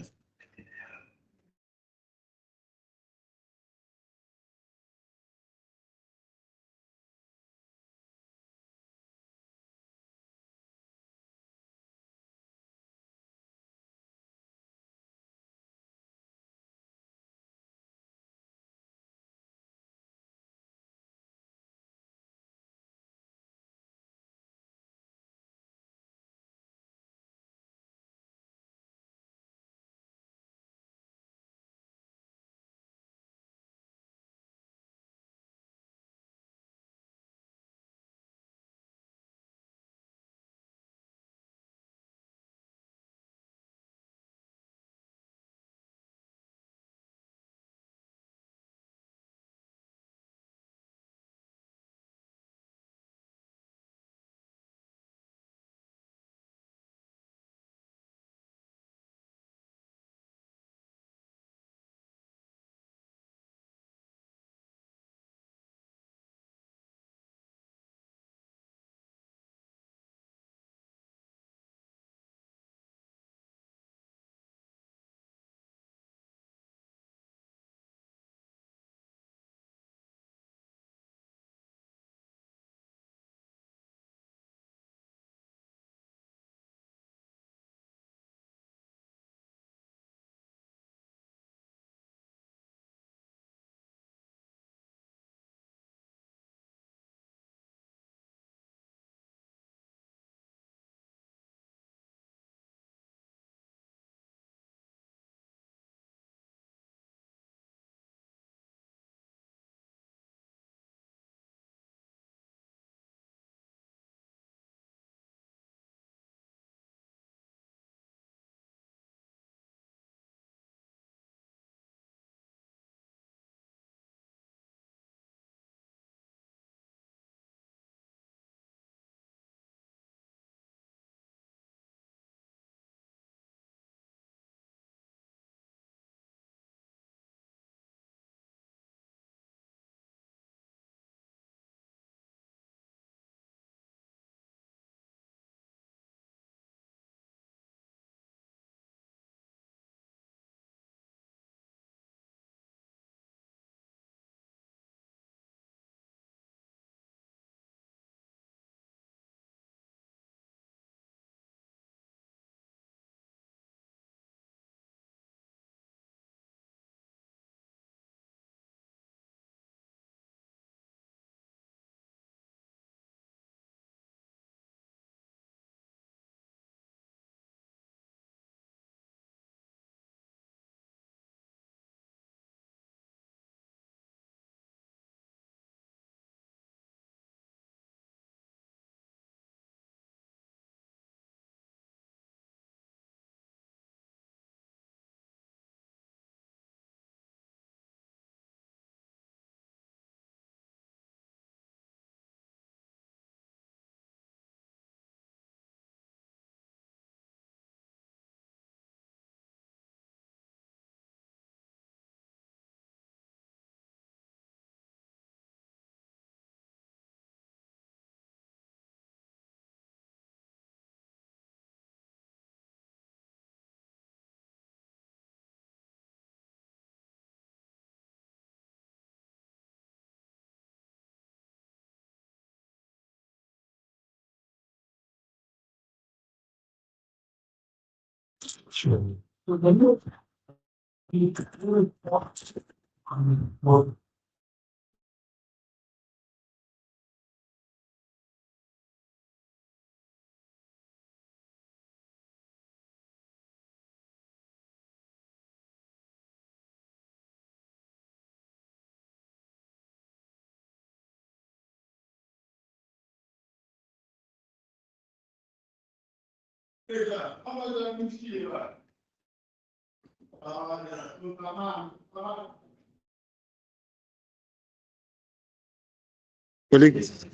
Colleagues,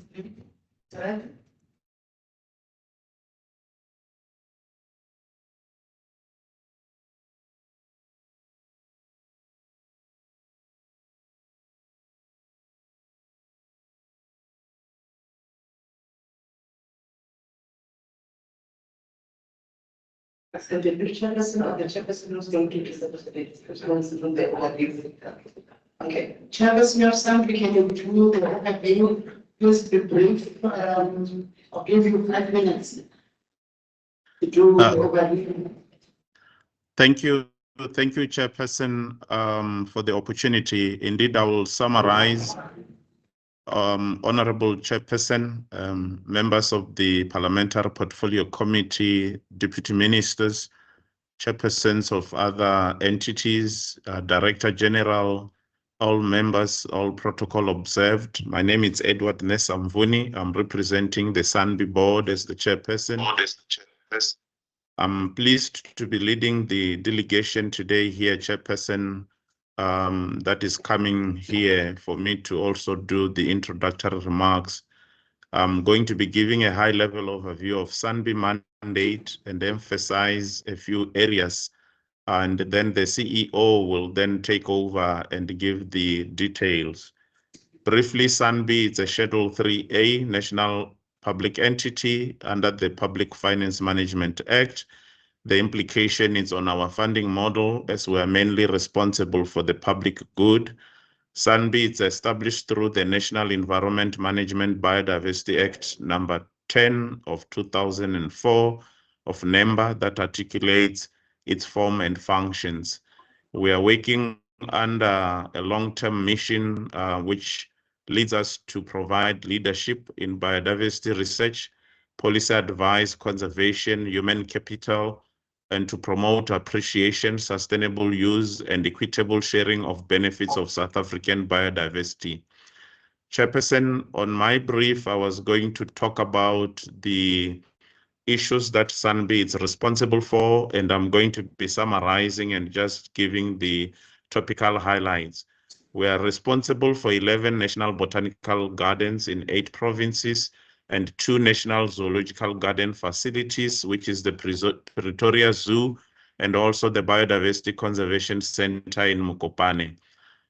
So the chairperson or the chairperson was going to give the overview. Okay, chairperson of SANBI, can you do the overview? Please be brief. I'll give you 5 minutes to do the overview. thank you. Thank you, Chairperson, for the opportunity. Indeed, I will summarize. Honorable Chairperson, members of the Parliamentary Portfolio Committee, Deputy Ministers, Chairpersons of other entities, Director General, all members, all protocol observed. My name is Edward Nesamvuni. I'm representing the SANBI board as the Chairperson. I'm pleased to be leading the delegation today here, Chairperson, that is coming here for me to also do the introductory remarks. I'm going to be giving a high-level overview of SANBI mandate and emphasize a few areas, and then the CEO will then take over and give the details. Briefly, SANBI is a Schedule 3A national public entity under the Public Finance Management Act. The implication is on our funding model, as we are mainly responsible for the public good. SANBI is established through the National Environment Management Biodiversity Act number 10 of 2004 of NEMBA that articulates its form and functions. We are working under a long-term mission which leads us to provide leadership in biodiversity research, policy advice, conservation, human capital, and to promote appreciation, sustainable use, and equitable sharing of benefits of South African biodiversity. Chairperson, on my brief, I was going to talk about the issues that SANBI is responsible for, and I'm going to be summarizing and just giving the topical highlights. We are responsible for 11 national botanical gardens in 8 provinces, and 2 national zoological garden facilities, which is the Pretoria Zoo and also the Biodiversity Conservation Center in Mokopane.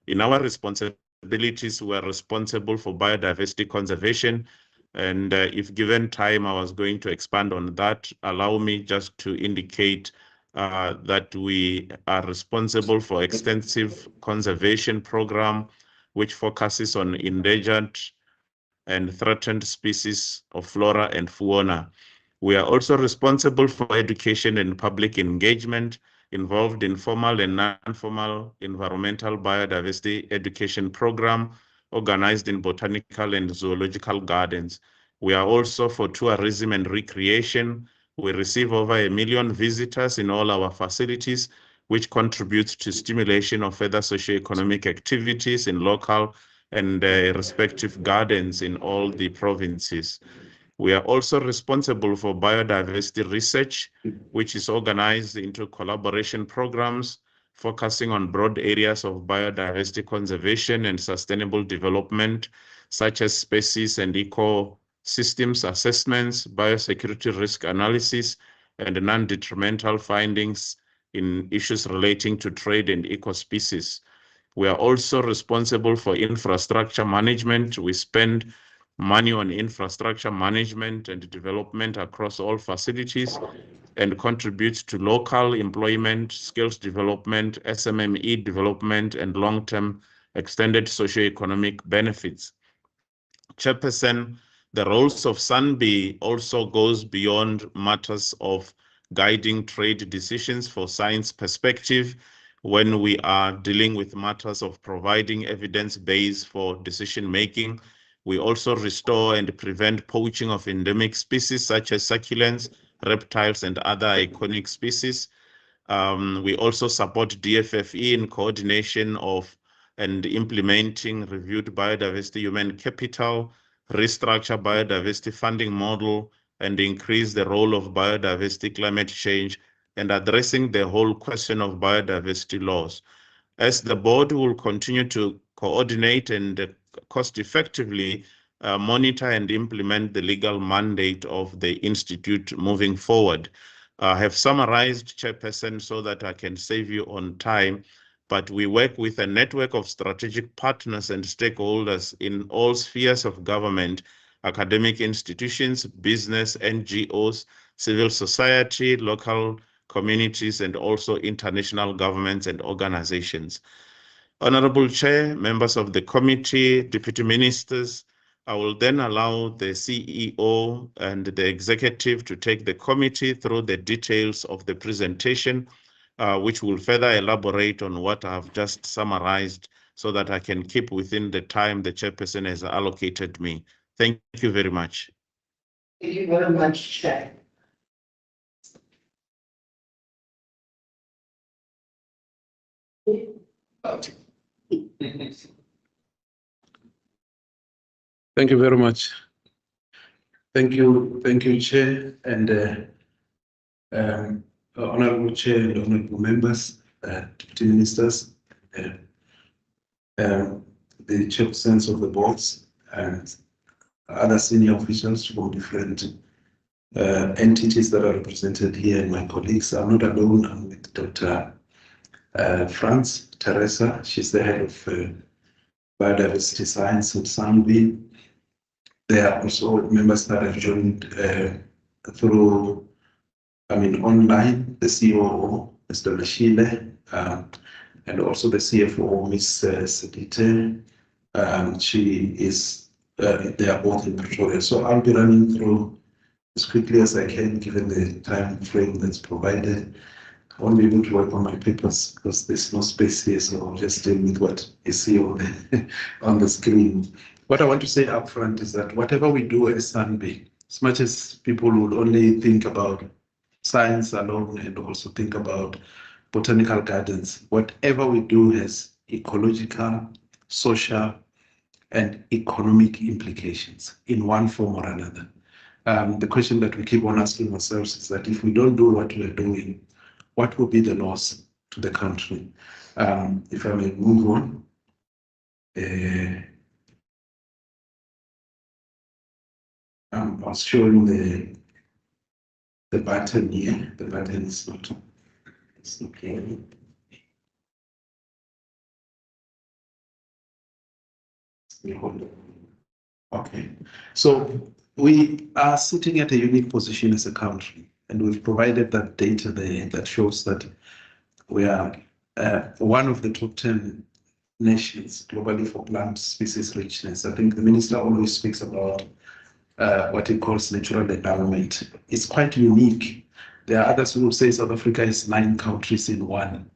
In our responsibilities, we are responsible for biodiversity conservation, and if given time, I was going to expand on that. Allow me just to indicate that we are responsible for extensive conservation program, which focuses on endangered and threatened species of flora and fauna. We are also responsible for education and public engagement involved in formal and non-formal environmental biodiversity education program organized in botanical and zoological gardens. We are also for tourism and recreation. We receive over 1 million visitors in all our facilities, which contributes to stimulation of further socioeconomic activities in local and respective gardens in all the provinces. We are also responsible for biodiversity research, which is organized into collaboration programs focusing on broad areas of biodiversity conservation and sustainable development, such as species and ecosystems assessments, biosecurity risk analysis, and non-detrimental findings in issues relating to trade and ecospecies. We are also responsible for infrastructure management. We spend money on infrastructure management and development across all facilities and contribute to local employment, skills development, SMME development, and long-term extended socioeconomic benefits. Chairperson, the roles of SANBI also goes beyond matters of guiding trade decisions for science perspective when we are dealing with matters of providing evidence base for decision making. We also restore and prevent poaching of endemic species such as succulents, reptiles, and other iconic species. We also support DFFE in coordination of and implementing reviewed biodiversity human capital, restructure biodiversity funding model, and increase the role of biodiversity climate change, and addressing the whole question of biodiversity laws. As the board will continue to coordinate and cost effectively monitor and implement the legal mandate of the Institute moving forward. I have summarized, Chairperson, so that I can save you on time, but we work with a network of strategic partners and stakeholders in all spheres of government, academic institutions, business, NGOs, civil society, local communities, and also international governments and organizations. Honorable Chair, members of the committee, deputy ministers, I will then allow the CEO and the executive to take the committee through the details of the presentation, which will further elaborate on what I've just summarized so that I can keep within the time the chairperson has allocated me. Thank you very much. Thank you very much, Chair. Thank you very much. Thank you, Chair, and Honorable Chair and honorable members, deputy ministers, the chairpersons of the boards, and other senior officials from different entities that are represented here, and my colleagues. I'm not alone. I'm with Dr. Franz Teresa. She's the head of Biodiversity Science at SANBI. There are also members that have joined through, online, the COO, Mr. Mashile, and also the CFO, Ms. Sedite. She is, they are both in Pretoria. So I'll be running through as quickly as I can, given the time frame that's provided. I won't be able to work on my papers because there's no space here, so I'll just deal with what you see on the screen. What I want to say up front is that whatever we do as SANBI, as much as people would only think about science alone and also think about botanical gardens, whatever we do has ecological, social, and economic implications in one form or another. The question that we keep on asking ourselves is that if we don't do what we're doing, what will be the loss to the country? If I may move on. I was showing the button here. The button is not clear. Okay, so we are sitting at a unique position as a country, and we've provided that data there that shows that we are one of the top 10 nations globally for plant species richness. I think the minister always speaks about what he calls natural endowment. It's quite unique. There are others who will say South Africa is 9 countries in one.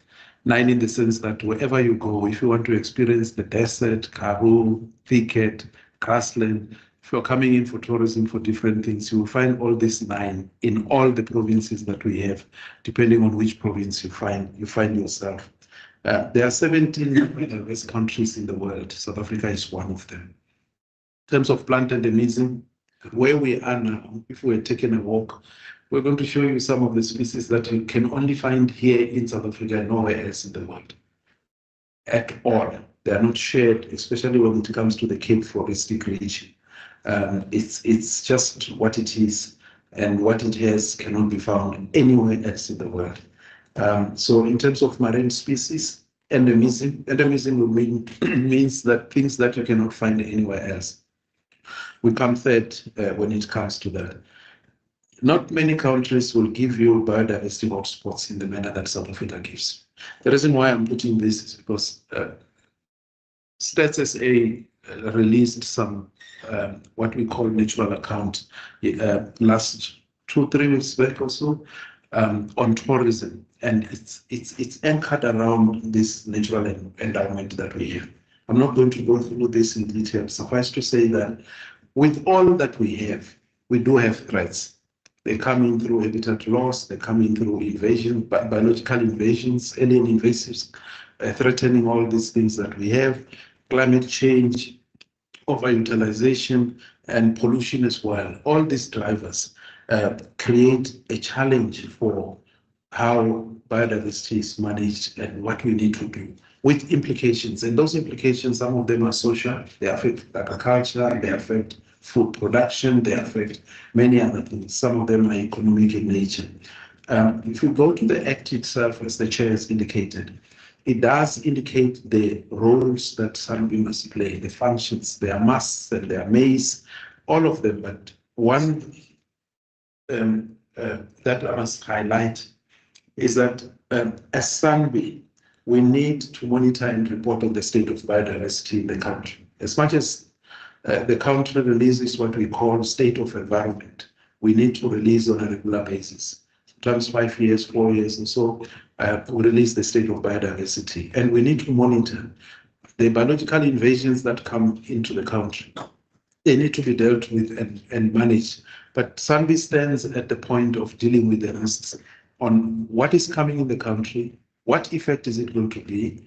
9 in the sense that wherever you go, if you want to experience the desert, Karoo, thicket, grassland, if you're coming in for tourism for different things, you will find all these 9 in all the provinces that we have, depending on which province you find yourself. There are 17 diverse countries in the world. South Africa is one of them. In terms of plant endemism, where we are now, if we're taking a walk, we're going to show you some of the species that you can only find here in South Africa and nowhere else in the world at all. They are not shared, especially when it comes to the Cape Forestic region. It's just what it is, and what it has cannot be found anywhere else in the world. So in terms of marine species, endemism will means that things that you cannot find anywhere else. We come third when it comes to that. Not many countries will give you biodiversity hotspots in the manner that South Africa gives. The reason why I'm putting this is because Stats SA released some what we call natural account last 2-3 weeks back or so. on tourism, and it's anchored around this natural endowment that we have. I'm not going to go through this in detail. Suffice to say that with all that we have, we do have threats. They come in through habitat loss, they come in through invasion, biological invasions, alien invasives, threatening all these things that we have, climate change, overutilization, and pollution as well. All these drivers create a challenge for how biodiversity is managed and what we need to do, with implications. And those implications, some of them are social, they affect agriculture, they affect food production, they affect many other things. Some of them are economic in nature. If you go to the Act itself, as the chair has indicated, it does indicate the roles that SANBI must play, the functions, their musts and their mays, all of them. But one that I must highlight is that as SANBI, we need to monitor and report on the state of biodiversity in the country. As much as the country releases what we call state of environment, we need to release on a regular basis. Sometimes 5 years, 4 years, and so we release the state of biodiversity. And we need to monitor the biological invasions that come into the country. They need to be dealt with and managed. But SANBI stands at the point of dealing with the risks on what is coming in the country, what effect is it going to be,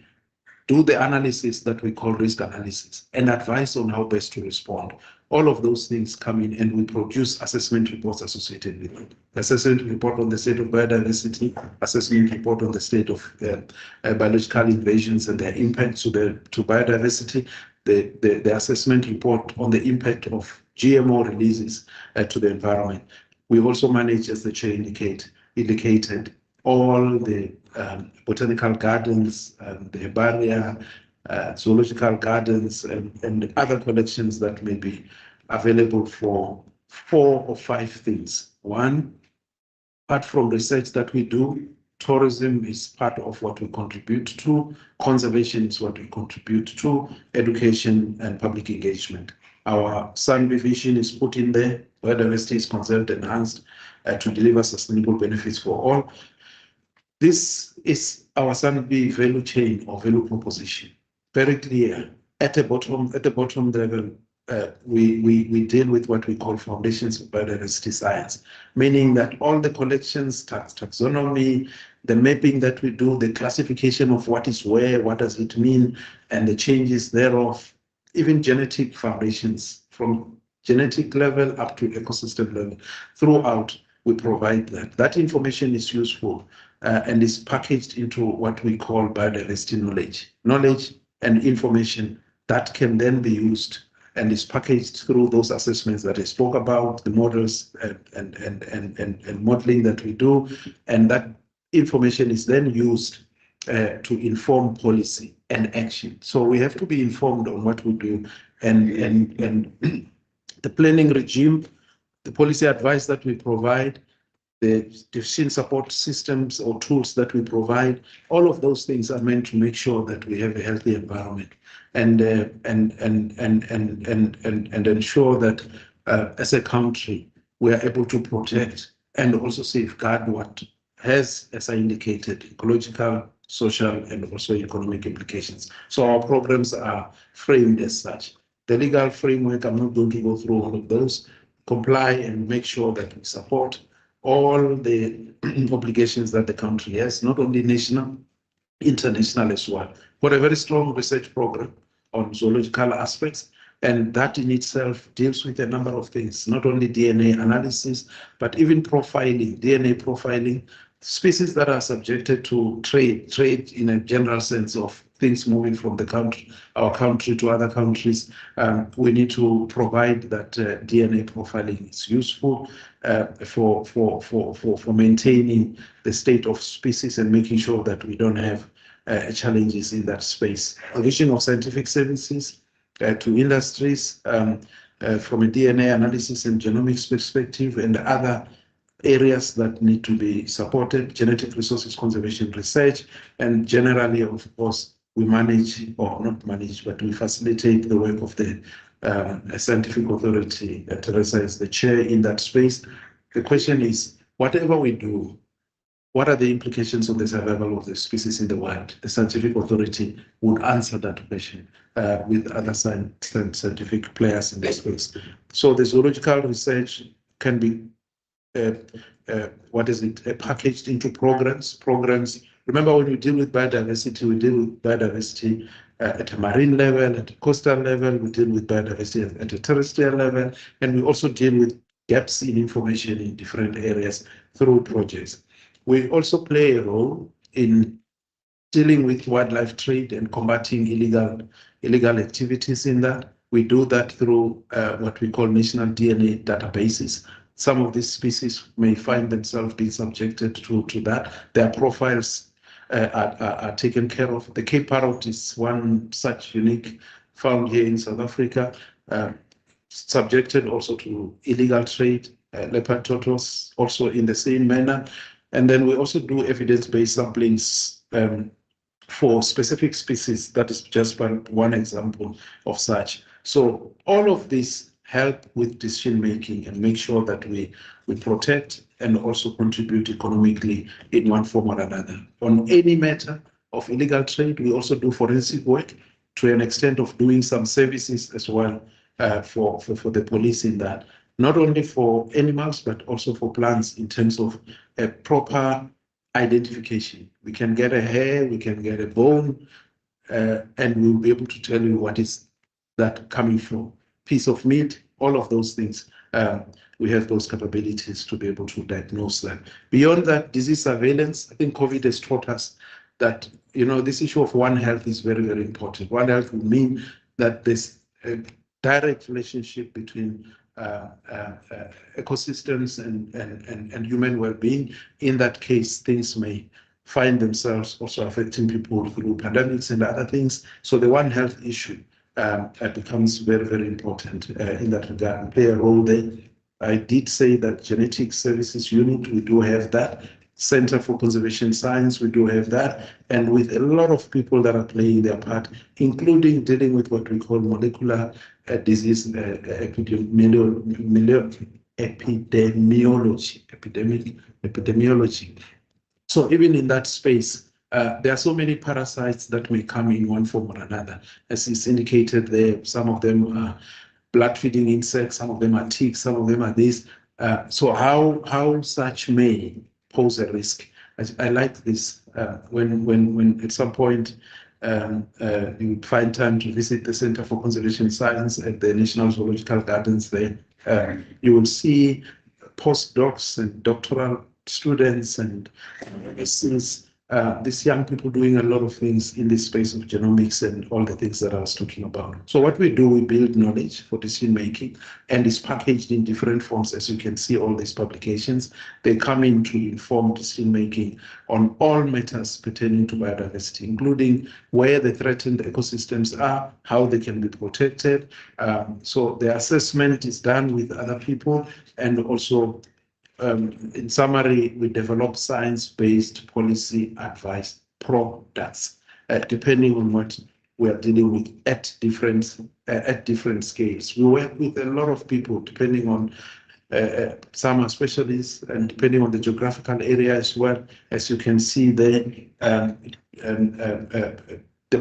do the analysis that we call risk analysis, and advise on how best to respond. All of those things come in, and we produce assessment reports associated with it. Assessment report on the state of biodiversity, assessment report on the state of biological invasions and their impact to biodiversity, the assessment report on the impact of GMO releases to the environment. We also manage, as the chair indicated, all the botanical gardens, the herbaria, zoological gardens, and other collections that may be available for 4 or 5 things. One, apart from research that we do, tourism is part of what we contribute to, conservation is what we contribute to, education and public engagement. Our SANBI vision is put in there, biodiversity is conserved and enhanced to deliver sustainable benefits for all. This is our SANBI value chain or value proposition. Very clear. At the bottom level, we deal with what we call foundations of biodiversity science, meaning that all the collections, taxonomy, the mapping that we do, the classification of what is where, what does it mean, and the changes thereof, even genetic foundations from genetic level up to ecosystem level. Throughout, we provide that. That information is useful and is packaged into what we call biodiversity knowledge. Knowledge and information that can then be used and is packaged through those assessments that I spoke about, the models and modeling that we do, and that information is then used to inform policy and action. So we have to be informed on what we do, and the planning regime, the policy advice that we provide, the decision support systems or tools that we provide, all of those things are meant to make sure that we have a healthy environment and ensure that as a country we are able to protect and also safeguard what has, as I indicated, ecological, social, and also economic implications. So our programs are framed as such. The legal framework, I'm not going to go through all of those, comply and make sure that we support all the obligations that the country has, not only national, international as well. Got a very strong research program on zoological aspects, and that in itself deals with a number of things, not only DNA analysis, but even profiling, DNA profiling, species that are subjected to trade in a general sense of things moving from the country, our country to other countries. We need to provide that DNA profiling is useful for maintaining the state of species and making sure that we don't have challenges in that space. Provision of scientific services to industries from a DNA analysis and genomics perspective, and other areas that need to be supported, genetic resources conservation research, and generally, of course, we manage, or not manage, but we facilitate the work of the scientific authority. Teresa is the chair in that space. The question is, whatever we do, what are the implications of the survival of the species in the wild? The scientific authority would answer that question with other scientific players in the space. So the zoological research can be packaged into programs. Remember, when we deal with biodiversity, we deal with biodiversity at a marine level, at a coastal level, we deal with biodiversity at a terrestrial level, and we also deal with gaps in information in different areas through projects. We also play a role in dealing with wildlife trade and combating illegal activities in that. We do that through what we call national DNA databases. Some of these species may find themselves being subjected to that. Their profiles are taken care of. The Cape parrot is one such unique found here in South Africa, subjected also to illegal trade. Leopard turtles also in the same manner. And then we also do evidence-based samplings for specific species. That is just one example of such. So all of this help with decision making and make sure that we protect and also contribute economically in one form or another. On any matter of illegal trade, we also do forensic work to an extent of doing some services as well for the police in that. Not only for animals, but also for plants in terms of a proper identification. We can get a hair, we can get a bone, and we'll be able to tell you what is that coming from. Piece of meat, all of those things. We have those capabilities to be able to diagnose that. Beyond that, disease surveillance, I think COVID has taught us that, this issue of One Health is very, very important. One Health would mean that there's a direct relationship between ecosystems and human well-being. In that case, things may find themselves also affecting people through pandemics and other things. So the One Health issue becomes very, very important in that regard and play a role there. I did say that Genetic Services Unit, we do have that. Center for Conservation Science, we do have that. And with a lot of people that are playing their part, including dealing with what we call molecular disease epidemiology. So even in that space, there are so many parasites that may come in one form or another. As is indicated there, some of them are blood-feeding insects, some of them are ticks, some of them are this. So how such may pose a risk. I like this. When at some point you find time to visit the Center for Conservation Science at the National Zoological Gardens there, you will see postdocs and doctoral students and these young people doing a lot of things in this space of genomics and all the things that I was talking about. So what we do, we build knowledge for decision making, and it's packaged in different forms. As you can see, all these publications, they come in to inform decision making on all matters pertaining to biodiversity, including where the threatened ecosystems are, how they can be protected. So the assessment is done with other people, and also in summary, we develop science-based policy advice products, depending on what we are dealing with at different scales. We work with a lot of people, depending on some are specialists, and depending on the geographical area as well. As you can see there, the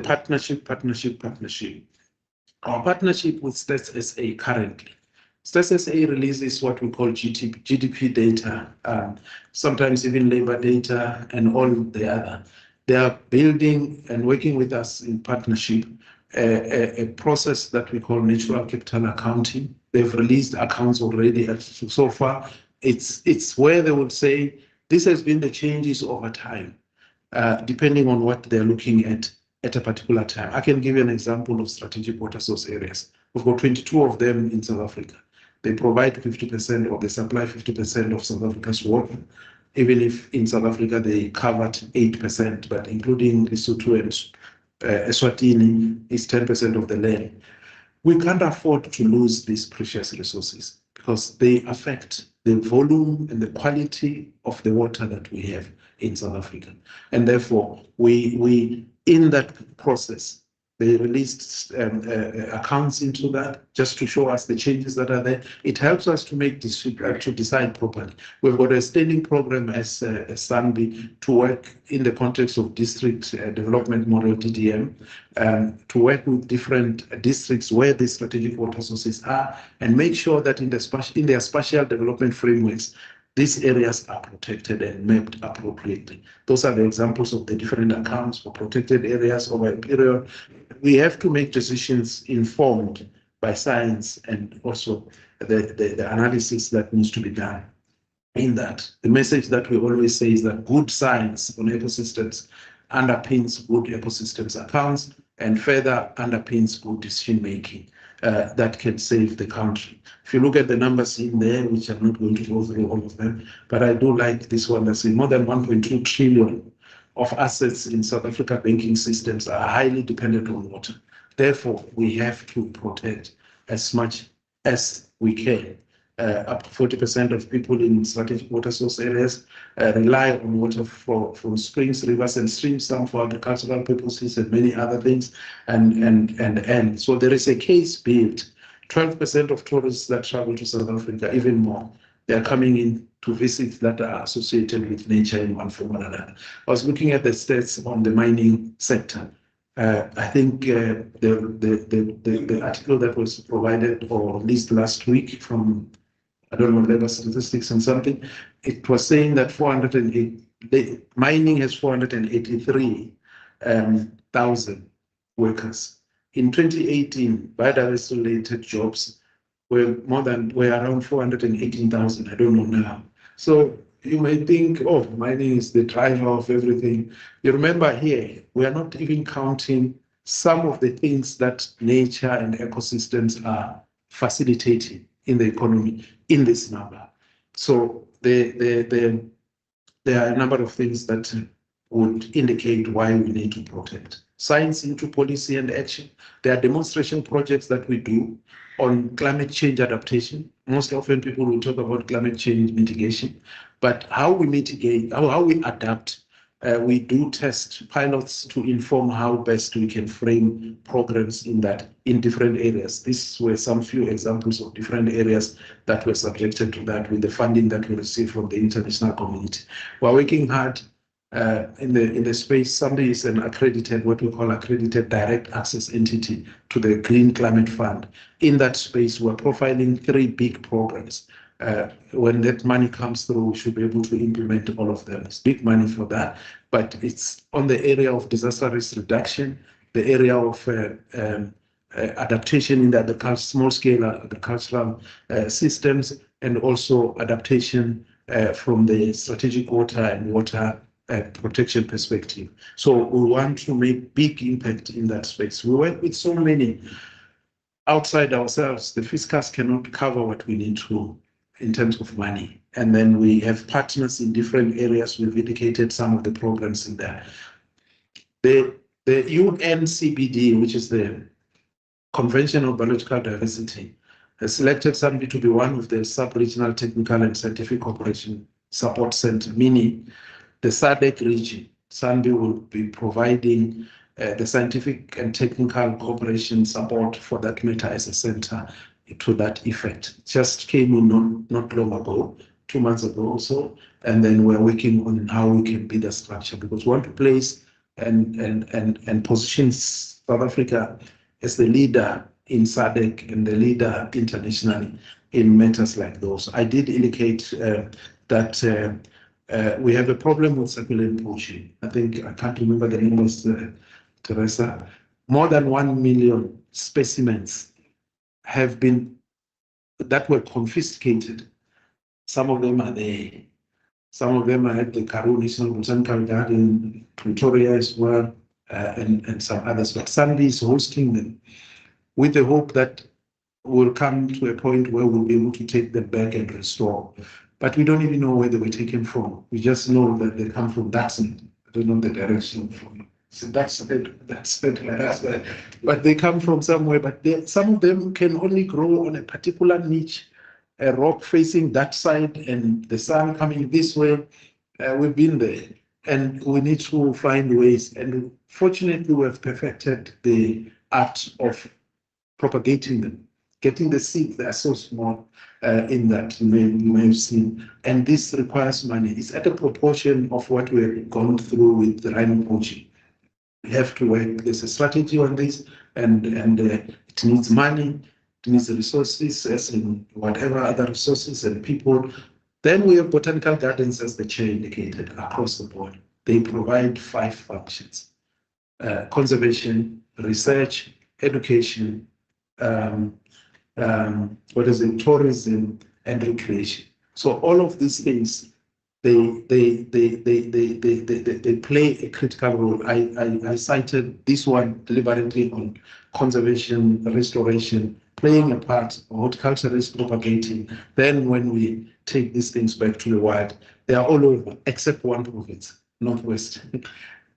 partnership. Our partnership with Stats SA currently. Stats SA releases what we call GDP data, sometimes even labor data and all the other. They are building and working with us in partnership a process that we call natural capital accounting. They've released accounts already. So far, it's where they would say this has been the changes over time, depending on what they're looking at a particular time. I can give you an example of strategic water source areas. We've got 22 of them in South Africa. They provide 50% or they supply 50% of South Africa's water, even if in South Africa they covered 8%, but including Lesotho and Eswatini is 10% of the land. We can't afford to lose these precious resources because they affect the volume and the quality of the water that we have in South Africa. And therefore, we in that process, They released accounts into that just to show us the changes that are there. It helps us to make to decide properly. We've got a standing program as SANBI to work in the context of district development model DDM, to work with different districts where the strategic water sources are, and make sure that in their spatial development frameworks, these areas are protected and mapped appropriately. Those are the examples of the different accounts for protected areas over a period. We have to make decisions informed by science and also the analysis that needs to be done in that. The message that we always say is that good science on ecosystems underpins good ecosystems accounts and further underpins good decision making that can save the country. If you look at the numbers in there, which I'm not going to go through all of them, but I do like this one that's more than 1.2 trillion of assets in South Africa banking systems are highly dependent on water. Therefore, we have to protect as much as we can. Up to 40% of people in strategic water source areas rely on water from springs, rivers, and streams, some for agricultural purposes and many other things. And so there is a case built. 12% of tourists that travel to South Africa, even more, they are coming in to visit that are associated with nature in one form or another. I was looking at the stats on the mining sector. I think the article that was provided or released last week from, I don't know, labor statistics and something, it was saying that mining has 483,000 workers. In 2018, biodiversity related jobs were around 418,000. I don't know now. So you may think, oh, mining is the driver of everything. You remember here, we are not even counting some of the things that nature and ecosystems are facilitating in the economy in this number. So there are a number of things that would indicate why we need to protect. Science into policy and action. There are demonstration projects that we do on climate change adaptation. Most often people will talk about climate change mitigation, but how we mitigate, how we adapt, we do test pilots to inform how best we can frame programs in different areas. These were some few examples of different areas that were subjected to that with the funding that we received from the international community. We're working hard in the space. SANBI is an accredited, what we call accredited direct access entity to the Green Climate Fund. In that space, we're profiling 3 big programs. When that money comes through, we should be able to implement all of them. It's big money for that, but it's on the area of disaster risk reduction, the area of adaptation in the small-scale agricultural systems, and also adaptation from the strategic water and water protection perspective. So we want to make big impact in that space. We work with so many outside ourselves. The fiscus cannot cover what we need to in terms of money. And then we have partners in different areas. We've indicated some of the programs in there. The UNCBD, which is the Convention on Biological Diversity, has selected SANBI to be one of the sub-regional technical and scientific cooperation support center, meaning the SADC region. SANBI will be providing the scientific and technical cooperation support for that matter as a center to that effect. Just came in not long ago, 2 months ago or so, and then we're working on how we can build a structure, because we want to place and position South Africa as the leader in SADC and the leader internationally in matters like those. I did indicate that we have a problem with succulent poaching. I can't remember the name was Teresa. More than 1 million specimens have been, that were confiscated. Some of them are there. Some of them are at the Karoo National Botanical Garden, Pretoria as well, and some others. But SANBI is hosting them with the hope that we'll come to a point where we'll be able to take them back and restore. But we don't even know where they were taken from. We just know that they come from that side. I don't know the direction from. So that's it. But they come from somewhere. But some of them can only grow on a particular niche, a rock facing that side, and the sun coming this way. We've been there, and we need to find ways. And fortunately, we have perfected the art of propagating them, getting the seeds that are so small in that you may have seen. And this requires money. It's at a proportion of what we've gone through with the rhino poaching. We have to work. There's a strategy on this, and it needs money, it needs resources, as in whatever other resources and people. Then we have botanical gardens, as the chair indicated, across the board. They provide 5 functions: conservation, research, education, tourism, and recreation. So all of these things, they play a critical role. I cited this one deliberately on conservation, restoration, playing a part. Horticulture is propagating. Then when we take these things back to the wild, they are all over except one province, Northwest.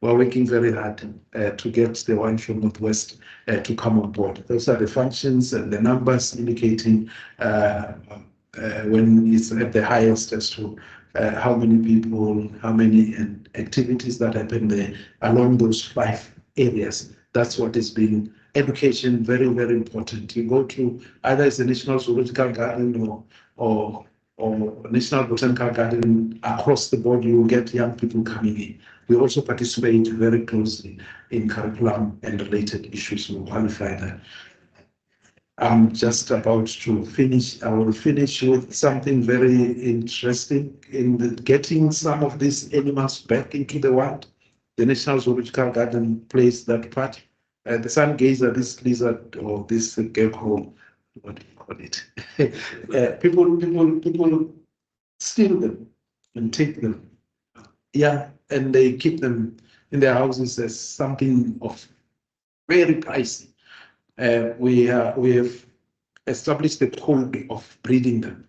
We're working very hard to get the one from Northwest to come on board. Those are the functions and the numbers indicating when it's at the highest as to how many people, how many activities that happen there along those 5 areas. That's what is being education, very, very important. You go to either it's a National Zoological Garden or National Botanical Garden, across the board, you will get young people coming in. We also participate very closely in curriculum and related issues. We qualify that. I'm just about to finish. I will finish with something very interesting in getting some of these animals back into the wild. The National Zoological Garden plays that part. The sun gazer, this lizard or this gecko, what do you call it? People steal them and take them. Yeah, and they keep them in their houses as something of very pricey. We have established the code of breeding them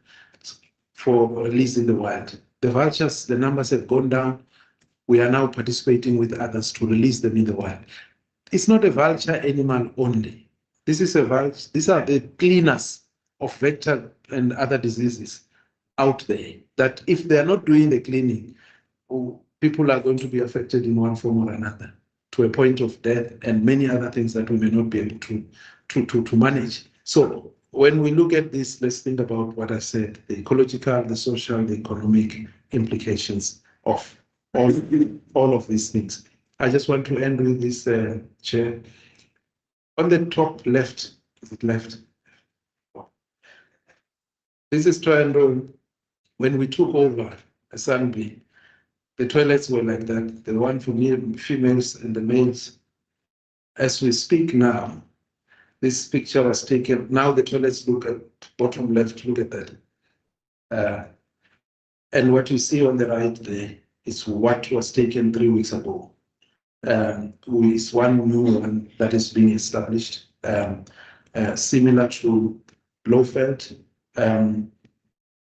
for release in the wild. The vultures, the numbers have gone down. We are now participating with others to release them in the wild. It's not a vulture animal only. This is a vulture. These are the cleaners of vector and other diseases out there, that if they are not doing the cleaning, people are going to be affected in one form or another to a point of death and many other things that we may not be able to manage. So when we look at this, let's think about what I said, the ecological, the social, the economic implications of all of these things. I just want to end with this, Chair. On the top left, is it left? This is Triangle. When we took over SANBI, the toilets were like that, the one for females and the males. As we speak now, this picture was taken. Now the toilets look at bottom left, look at that. And what you see on the right there is what was taken 3 weeks ago. Is one new one that is being established, similar to Blofeld.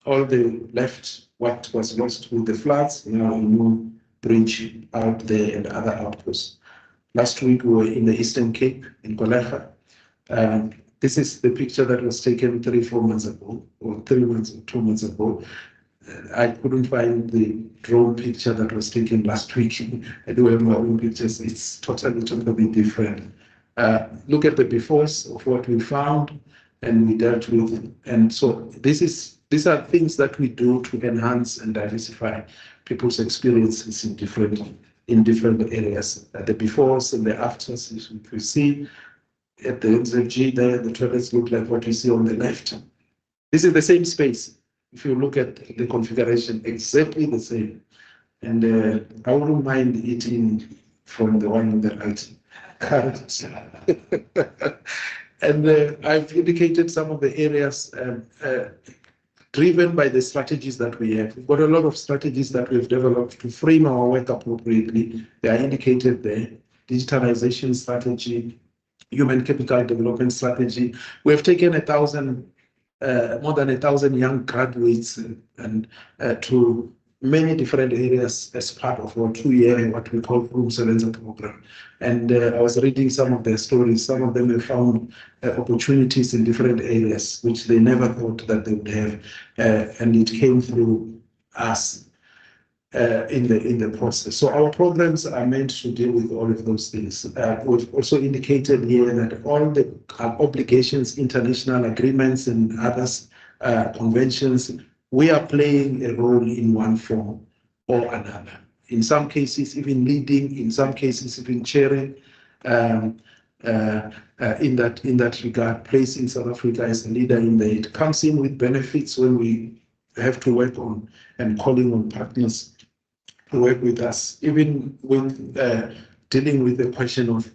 All the left, what was lost with the floods, now a new bridge out there and other outposts. Last week we were in the Eastern Cape in Kolecha. This is the picture that was taken 3-4 months ago, or 3 months or 2 months ago. I couldn't find the drone picture that was taken last week. I do have my own pictures. It's totally different. Look at the befores of what we found and we dealt with. And so these are things that we do to enhance and diversify people's experiences in different areas. The befores and the afters, if you see at the NZG there, the toilets look like what you see on the left. This is the same space. If you look at the configuration, exactly the same. And I wouldn't mind eating from the one on the right. And I've indicated some of the areas driven by the strategies that we have. We've got a lot of strategies that we've developed to frame our work appropriately. They are indicated there. Digitalization strategy, human capital development strategy. We have taken more than 1,000 young graduates and to many different areas as part of our 2-year, what we call Room Selenza program. And I was reading some of their stories. Some of them have found opportunities in different areas, which they never thought that they would have. And it came through us. in the process. So our programs are meant to deal with all of those things. We've also indicated here that all the obligations, international agreements and others, conventions, we are playing a role in one form or another. In some cases, even leading, in some cases, even chairing, in that regard, placing South Africa as a leader in there. It comes in with benefits when we have to work on and calling on partners to work with us, even with dealing with the question of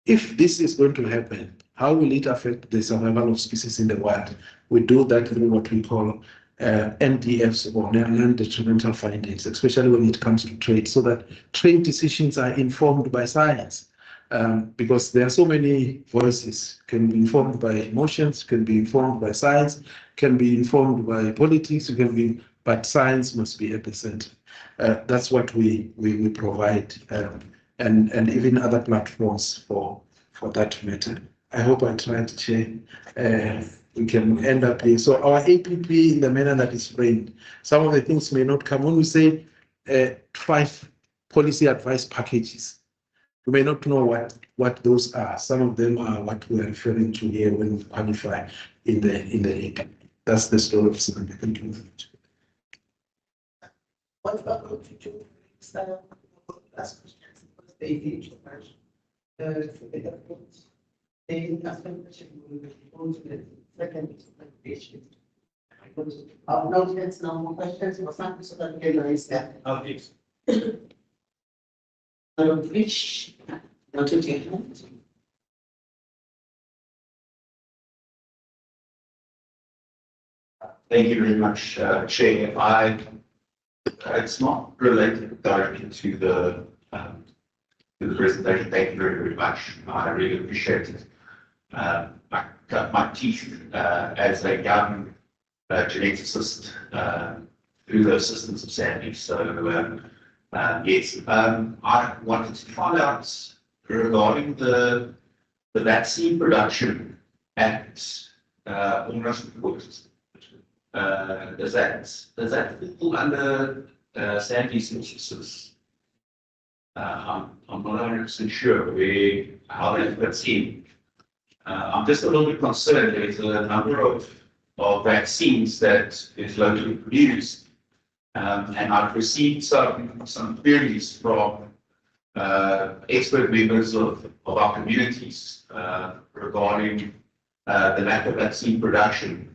if this is going to happen, how will it affect the survival of species in the wild? We do that through what we call NDFs or non-detrimental findings, especially when it comes to trade, so that trade decisions are informed by science. Because there are so many voices, can be informed by emotions, can be informed by science, can be informed by politics, but science must be at the center. That's what we provide, and even other platforms for that matter. I hope I tried to share. We can end up here. So our APP, in the manner that is framed, some of the things may not come. When we say 5 policy advice packages, you may not know what those are. Some of them are what we are referring to here when we qualify in the APP. That's the story of SANBI. Thank you. What about what you do? Last question, because they did the question will respond to the second presentation. No, that's no more questions for some, so that we can raise that. Okay. Which, not to take hand. Thank you very much, Chair. It's not related directly to the presentation. Thank you very, very much. I really appreciate it. I cut my teeth as a young geneticist through the assistance of SANBI. So yes, I wanted to find out regarding the vaccine production at almost does that fall under SANBI synthesis? I'm not 100% sure how that fits in. I'm just a little bit concerned. There's a number of vaccines that is locally produced, and I've received some queries from expert members of our communities regarding the lack of vaccine production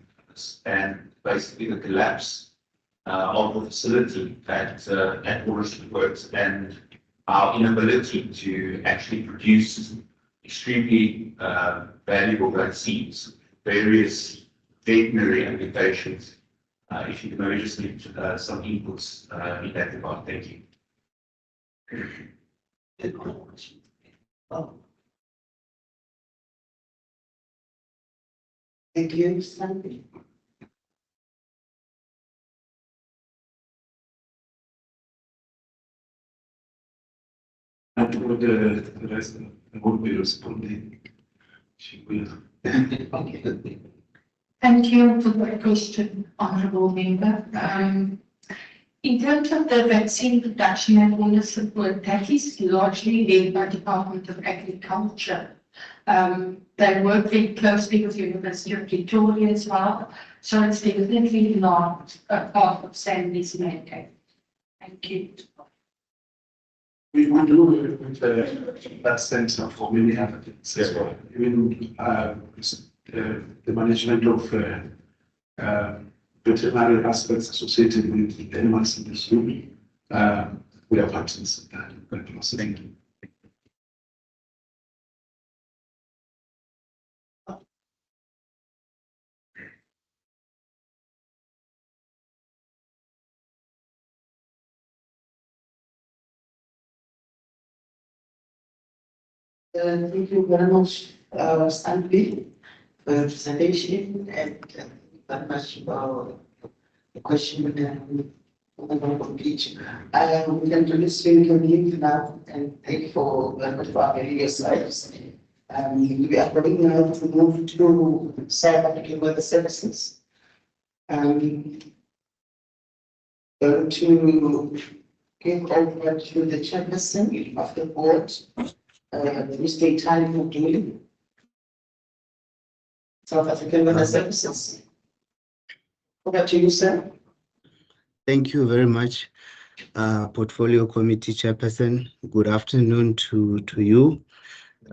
and basically the collapse of the facility at Forestry and our inability to actually produce extremely valuable vaccines, various veterinary applications. If you can maybe just give some inputs in that regard. Thank you. Thank you, SANBI. I told the rest I won't be responding. She will. Thank you for the question, Honourable Member. In terms of the vaccine production and all the support, that is largely led by Department of Agriculture. They work very closely with University of Pretoria as well, so it's definitely not a part of SANBI's mandate. Thank you. We do with that center for many other things as well. Even the management of veterinary aspects associated with animals in the zoo. We are partners in that process. Thank you. Thank you very much, SANBI, for the presentation and very much about the question on each. We can do this leave now and thank for our various slides. We are going now to move to South African Weather Services. Going to give over to the chairperson of the board, Mr. Tali Muduli, South African Weather Services. Over to you, sir. Thank you very much, Portfolio Committee Chairperson. Good afternoon to you.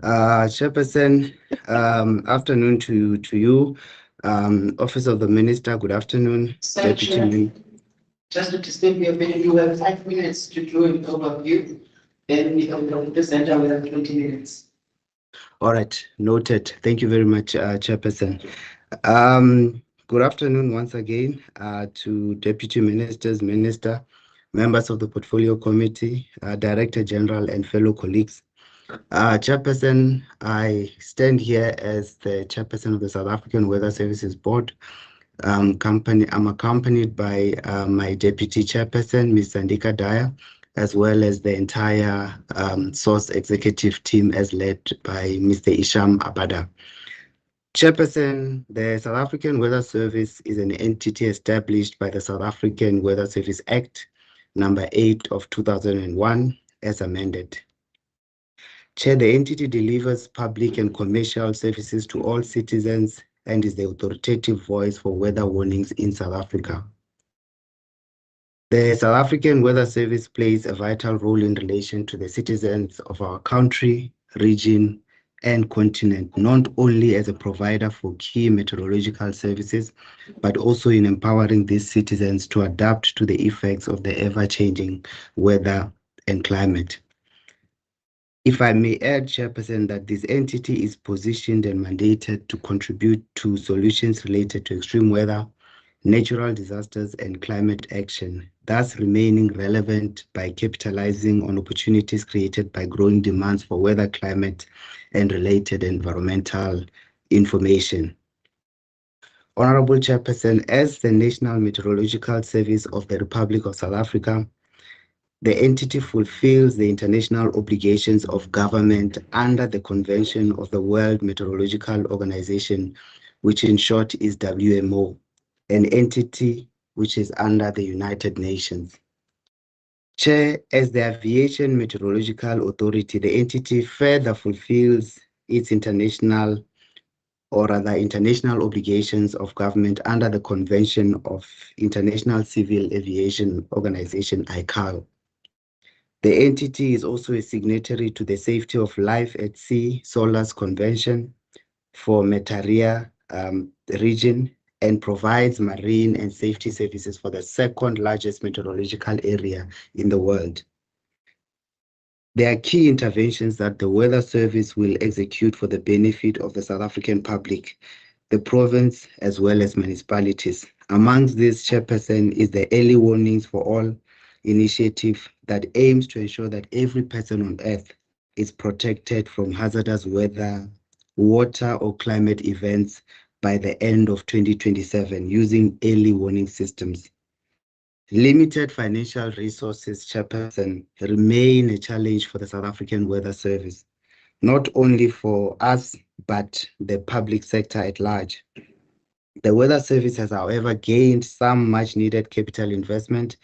Chairperson, afternoon to you. Office of the Minister, good afternoon. Sir, Chair, just to disturb you a bit, you have 5 minutes to do an overview. Then the presenter will have 20 minutes. All right, noted. Thank you very much, Chairperson. Good afternoon once again to Deputy Ministers, Minister, members of the Portfolio Committee, Director General, and fellow colleagues. Chairperson, I stand here as the Chairperson of the South African Weather Services Board. I'm accompanied by my Deputy Chairperson, Ms. Sandika Daya, as well as the entire SOurce executive team as led by Mr. Isham Abada. Chairperson, the South African Weather Service is an entity established by the South African Weather Service Act number 8 of 2001 as amended. Chair, the entity delivers public and commercial services to all citizens and is the authoritative voice for weather warnings in South Africa. The South African Weather Service plays a vital role in relation to the citizens of our country, region, and continent, not only as a provider for key meteorological services, but also in empowering these citizens to adapt to the effects of the ever-changing weather and climate. If I may add, Chairperson, that this entity is positioned and mandated to contribute to solutions related to extreme weather, natural disasters, and climate action, thus remaining relevant by capitalizing on opportunities created by growing demands for weather, climate, and related environmental information. Honorable Chairperson, as the National Meteorological Service of the Republic of South Africa, the entity fulfills the international obligations of government under the Convention of the World Meteorological Organization, which in short is WMO, an entity which is under the United Nations. Chair, as the Aviation Meteorological Authority, the entity further fulfills its international obligations of government under the Convention of International Civil Aviation Organization, ICAO. The entity is also a signatory to the Safety of Life at Sea SOLAS Convention for Metaria region and provides marine and safety services for the second largest meteorological area in the world. There are key interventions that the Weather Service will execute for the benefit of the South African public, the province, as well as municipalities. Amongst these, Chairperson, is the Early Warnings for All initiative that aims to ensure that every person on earth is protected from hazardous weather, water, or climate events by the end of 2027 using early warning systems. Limited financial resources, Chairperson, remain a challenge for the South African Weather Service, not only for us, but the public sector at large. The Weather Service has, however, gained some much needed capital investment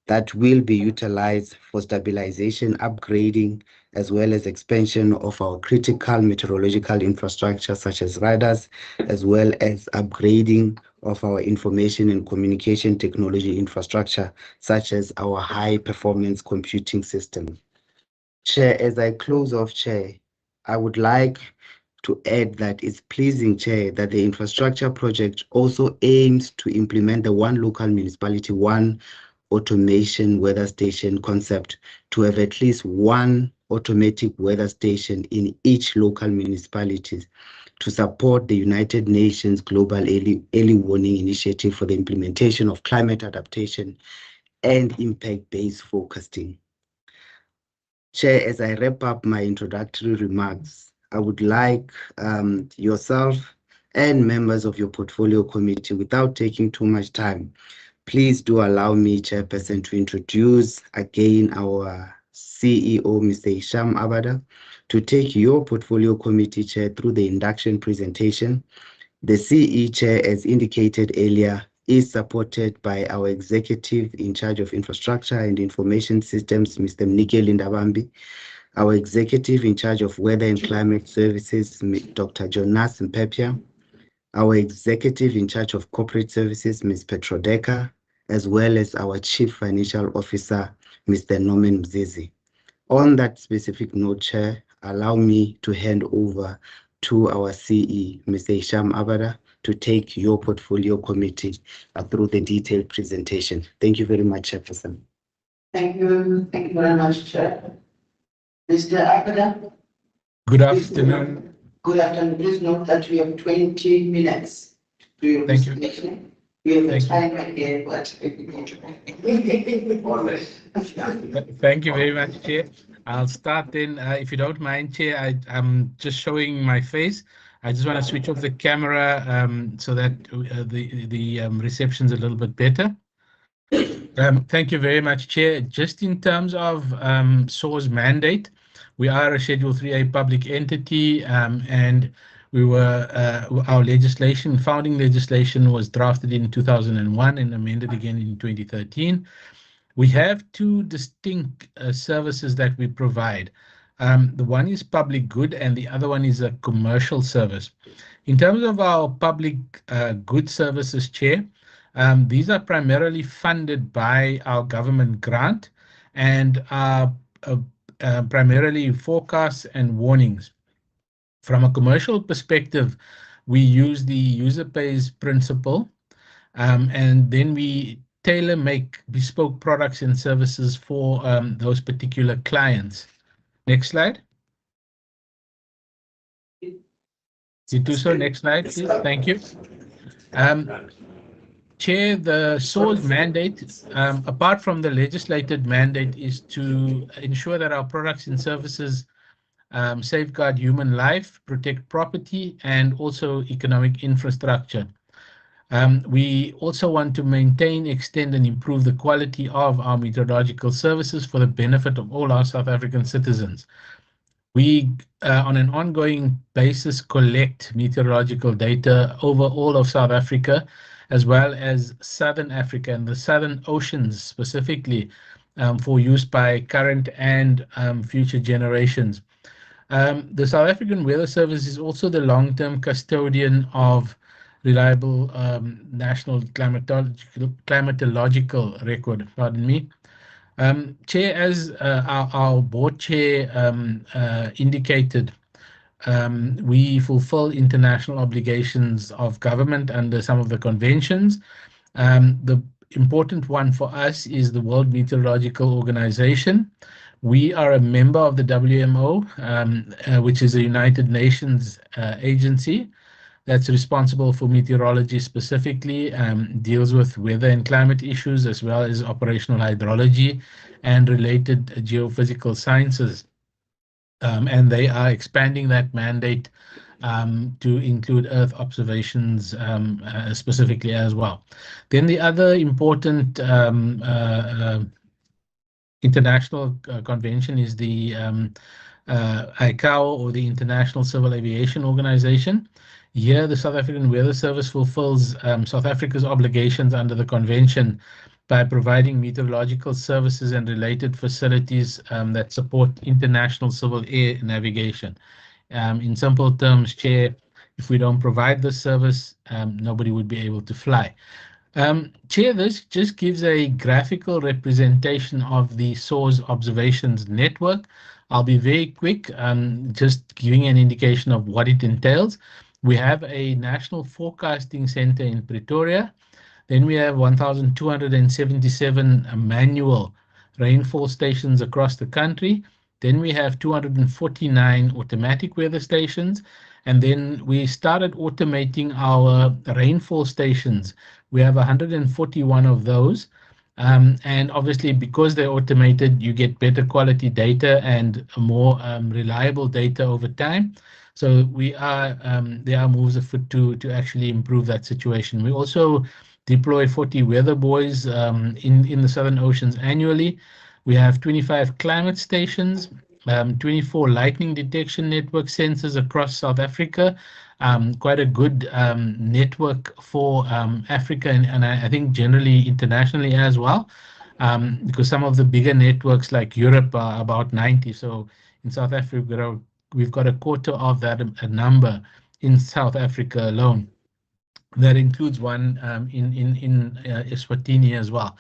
that will be utilized for stabilization, upgrading, as well as expansion of our critical meteorological infrastructure, such as radars, as well as upgrading of our information and communication technology infrastructure, such as our high-performance computing system. Chair, as I close off, Chair, I would like to add that it's pleasing, Chair, that the infrastructure project also aims to implement the one local municipality, one automation weather station concept to have at least one automatic weather station in each local municipality to support the United Nations Global Early Warning Initiative for the implementation of climate adaptation and impact-based forecasting. Chair, as I wrap up my introductory remarks, I would like yourself and members of your portfolio committee, without taking too much time, please do allow me, Chairperson, to introduce again our CEO, Mr. Isham Abada, to take your portfolio committee chair through the induction presentation. The CE chair, as indicated earlier, is supported by our executive in charge of infrastructure and information systems, Mr. Mnike Lindabambi, our executive in charge of weather and climate services, Dr. Jonas Mpepia, our executive in charge of corporate services, Ms. Petrodeka, as well as our chief financial officer, Mr. Norman Mzizi. On that specific note, Chair, allow me to hand over to our CE, Mr. Hisham Abada, to take your portfolio committee through the detailed presentation. Thank you very much, Chairperson. Thank you very much, Chair. Mr. Abada. Good afternoon. Good afternoon. Please note that we have 20 minutes to your presentation. We have a time here, but thank you very much, Chair. I'll start then. If you don't mind, Chair, I'm just showing my face. I just want to switch off the camera so that the reception's a little bit better. Thank you very much, Chair. Just in terms of SAW's mandate, we are a Schedule 3A public entity, and we were our legislation, founding legislation, was drafted in 2001 and amended again in 2013. We have two distinct services that we provide. The one is public good and the other one is a commercial service. In terms of our public good services, Chair, these are primarily funded by our government grant and are primarily forecasts and warnings. From a commercial perspective, we use the user pays principle, and then we tailor make bespoke products and services for those particular clients. Next slide. You do so. Next slide, please. Thank you. Chair, the SAW's mandate, apart from the legislated mandate, is to ensure that our products and services safeguard human life, protect property, and also economic infrastructure. We also want to maintain, extend, and improve the quality of our meteorological services for the benefit of all our South African citizens. We, on an ongoing basis, collect meteorological data over all of South Africa, as well as Southern Africa and the Southern Oceans specifically, for use by current and future generations. The South African Weather Service is also the long-term custodian of reliable national climatological record. Pardon me. Chair, as our board chair indicated, we fulfill international obligations of government under some of the conventions. The important one for us is the World Meteorological Organization. We are a member of the WMO, which is a United Nations agency that's responsible for meteorology specifically, deals with weather and climate issues, as well as operational hydrology and related geophysical sciences. And they are expanding that mandate to include Earth observations specifically as well. Then the other important international convention is the ICAO, or the International Civil Aviation Organization. Here, the South African Weather Service fulfills South Africa's obligations under the convention by providing meteorological services and related facilities that support international civil air navigation. In simple terms, Chair, if we don't provide this service, nobody would be able to fly. Chair, this just gives a graphical representation of the SAW's observations network. I'll be very quick, just giving an indication of what it entails. We have a national forecasting center in Pretoria. Then we have 1,277 manual rainfall stations across the country. Then we have 249 automatic weather stations. And then we started automating our rainfall stations. We have 141 of those. And obviously, because they're automated, you get better quality data and more reliable data over time. So we are there are moves afoot to actually improve that situation. We also deploy 40 weather buoys in the Southern Oceans annually. We have 25 climate stations, 24 lightning detection network sensors across South Africa, quite a good network for Africa and I think generally internationally as well, because some of the bigger networks like Europe are about 90. So in South Africa, we've got a quarter of that number in South Africa alone. That includes one in Eswatini as well.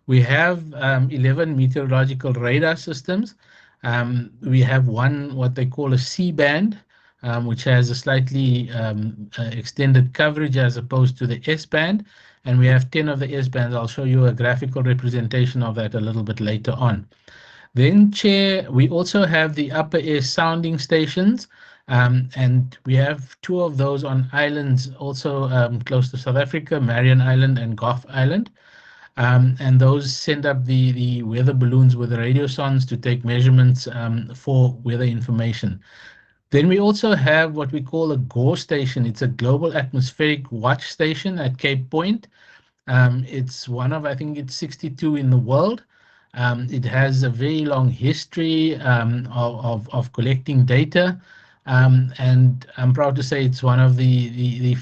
We have 11 meteorological radar systems. We have one, what they call a C-band, which has a slightly extended coverage as opposed to the S-band. And we have 10 of the S-bands. I'll show you a graphical representation of that a little bit later on. Then, Chair, we also have the upper air sounding stations, and we have 2 of those on islands also close to South Africa, Marion Island and Gough Island. And those send up the weather balloons with the radiosondes to take measurements for weather information. Then we also have what we call a GAW station. It's a Global Atmospheric Watch Station at Cape Point. It's one of, I think it's 62 in the world. It has a very long history of collecting data, and I'm proud to say it's one of the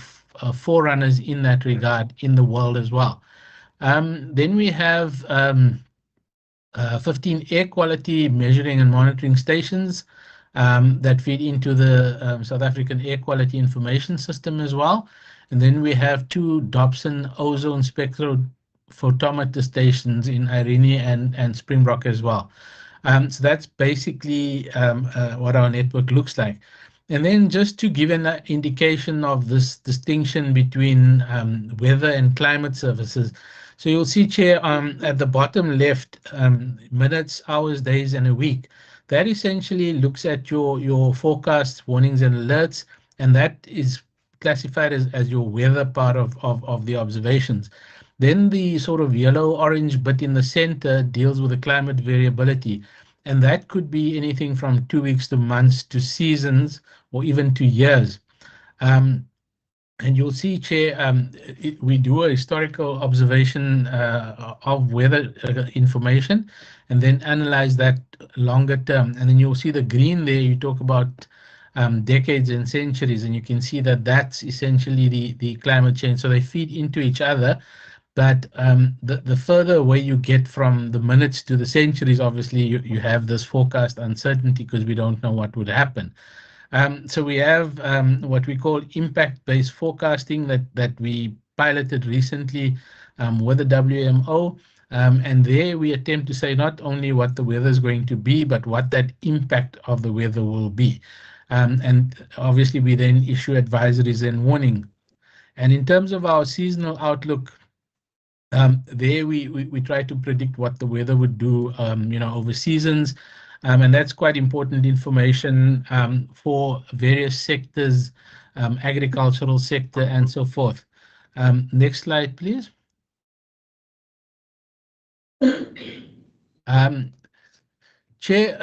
forerunners in that regard in the world as well. Then we have 15 air quality measuring and monitoring stations that feed into the South African Air Quality Information System as well. And then we have 2 Dobson ozone spectrophotometer stations in Irene and Springbok as well. So that's basically what our network looks like. And then just to give an indication of this distinction between weather and climate services. So you'll see, Chair, at the bottom left, minutes, hours, days, and a week. That essentially looks at your forecasts, warnings, and alerts, and that is classified as your weather part of the observations. Then the sort of yellow-orange bit in the center deals with the climate variability, and that could be anything from 2 weeks to months to seasons or even to years. And you'll see, Chair, we do a historical observation of weather information and then analyze that longer term. And then you'll see the green there, you talk about decades and centuries, and you can see that that's essentially the climate change. So they feed into each other. But the further away you get from the minutes to the centuries, obviously you have this forecast uncertainty because we don't know what would happen. So we have what we call impact-based forecasting that we piloted recently with the WMO. And there we attempt to say not only what the weather is going to be, but what that impact of the weather will be. And obviously we then issue advisories and warning. And in terms of our seasonal outlook, there we try to predict what the weather would do, over seasons. And that's quite important information for various sectors, agricultural sector and so forth. Next slide, please. Chair,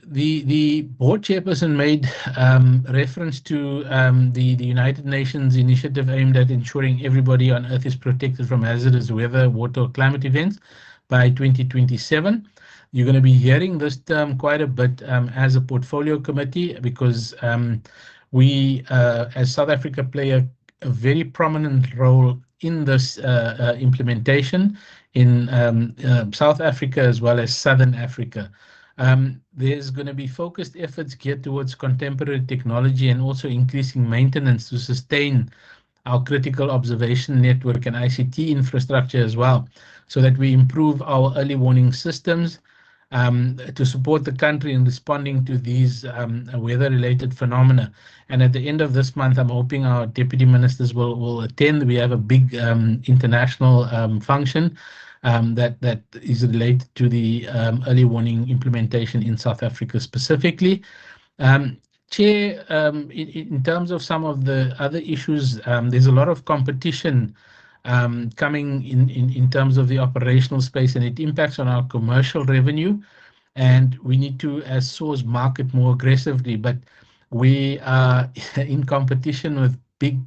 the board chairperson made reference to the United Nations initiative aimed at ensuring everybody on Earth is protected from hazardous weather, water, or climate events by 2027. You're going to be hearing this term quite a bit as a portfolio committee because we, as South Africa, play a very prominent role in this implementation in South Africa as well as Southern Africa. There's going to be focused efforts geared towards contemporary technology and also increasing maintenance to sustain our critical observation network and ICT infrastructure as well, so that we improve our early warning systems to support the country in responding to these weather-related phenomena. And at the end of this month, I'm hoping our deputy ministers will attend. We have a big international function that is related to the early warning implementation in South Africa specifically. Chair, in terms of some of the other issues, there's a lot of competition coming in terms of the operational space, and it impacts on our commercial revenue. And we need to, as SOARS, market more aggressively. But we are in competition with big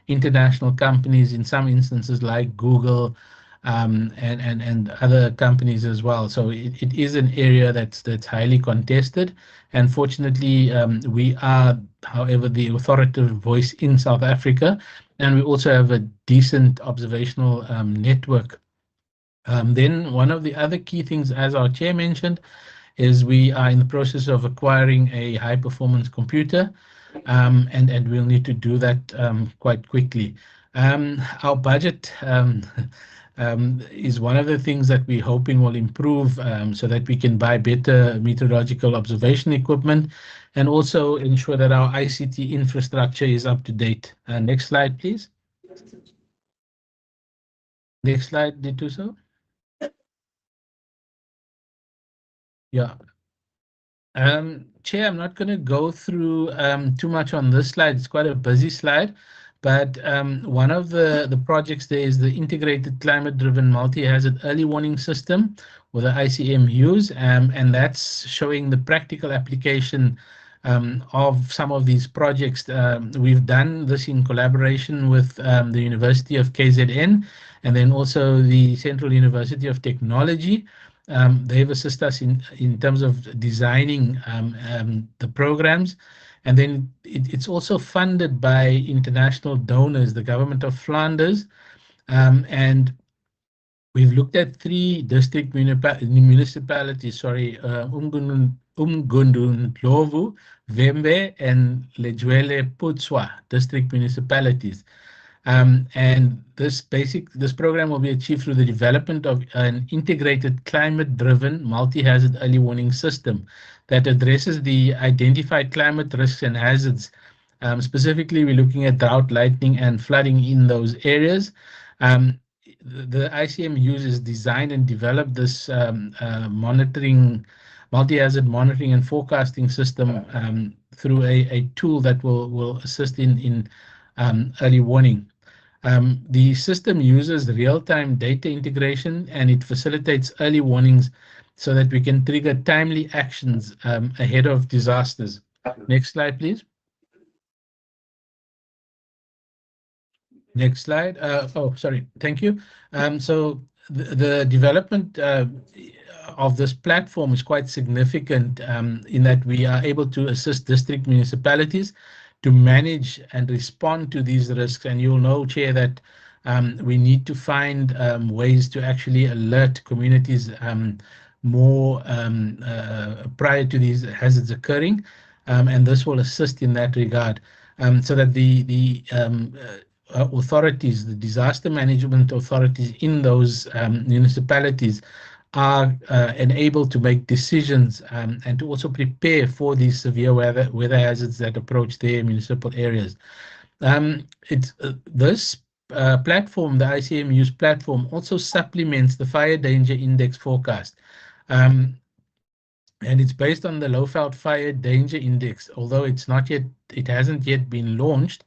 international companies, in some instances like Google, and other companies as well. So it is an area that's highly contested. And fortunately, we are, however, the authoritative voice in South Africa, and we also have a decent observational network. Then one of the other key things, as our chair mentioned, is we are in the process of acquiring a high performance computer, and we'll need to do that quite quickly. Our budget is one of the things that we're hoping will improve, so that we can buy better meteorological observation equipment and also ensure that our ICT infrastructure is up to date. Next slide, please. Next slide, Dituso. Yeah. Chair, I'm not going to go through too much on this slide. It's quite a busy slide, but one of the projects there is the integrated climate-driven multi-hazard early warning system, or the ICMUs, and that's showing the practical application of some of these projects. We've done this in collaboration with the University of KZN and then also the Central University of Technology. They've assisted us in terms of designing the programs, and then it's also funded by international donors, the government of Flanders, and we've looked at 3 district municipalities, Umgundundlovu, Vembe, and Lejwele Putswa district municipalities. And this program will be achieved through the development of an integrated climate-driven multi-hazard early warning system that addresses the identified climate risks and hazards. Specifically, we're looking at drought, lightning, and flooding in those areas. The ICM uses design and develop this multi-hazard monitoring and forecasting system through a tool that will assist in early warning. The system uses real-time data integration, and it facilitates early warnings so that we can trigger timely actions ahead of disasters. Next slide, please. Next slide. Oh, sorry. Thank you. So the development of this platform is quite significant in that we are able to assist district municipalities to manage and respond to these risks. And you'll know, Chair, that we need to find ways to actually alert communities more prior to these hazards occurring, and this will assist in that regard, so that the authorities, the disaster management authorities in those municipalities are enabled to make decisions and to also prepare for these severe weather hazards that approach their municipal areas. This platform, the ICMU's platform, also supplements the Fire Danger Index forecast. And it's based on the Lowveld Fire Danger Index, although it hasn't yet been launched.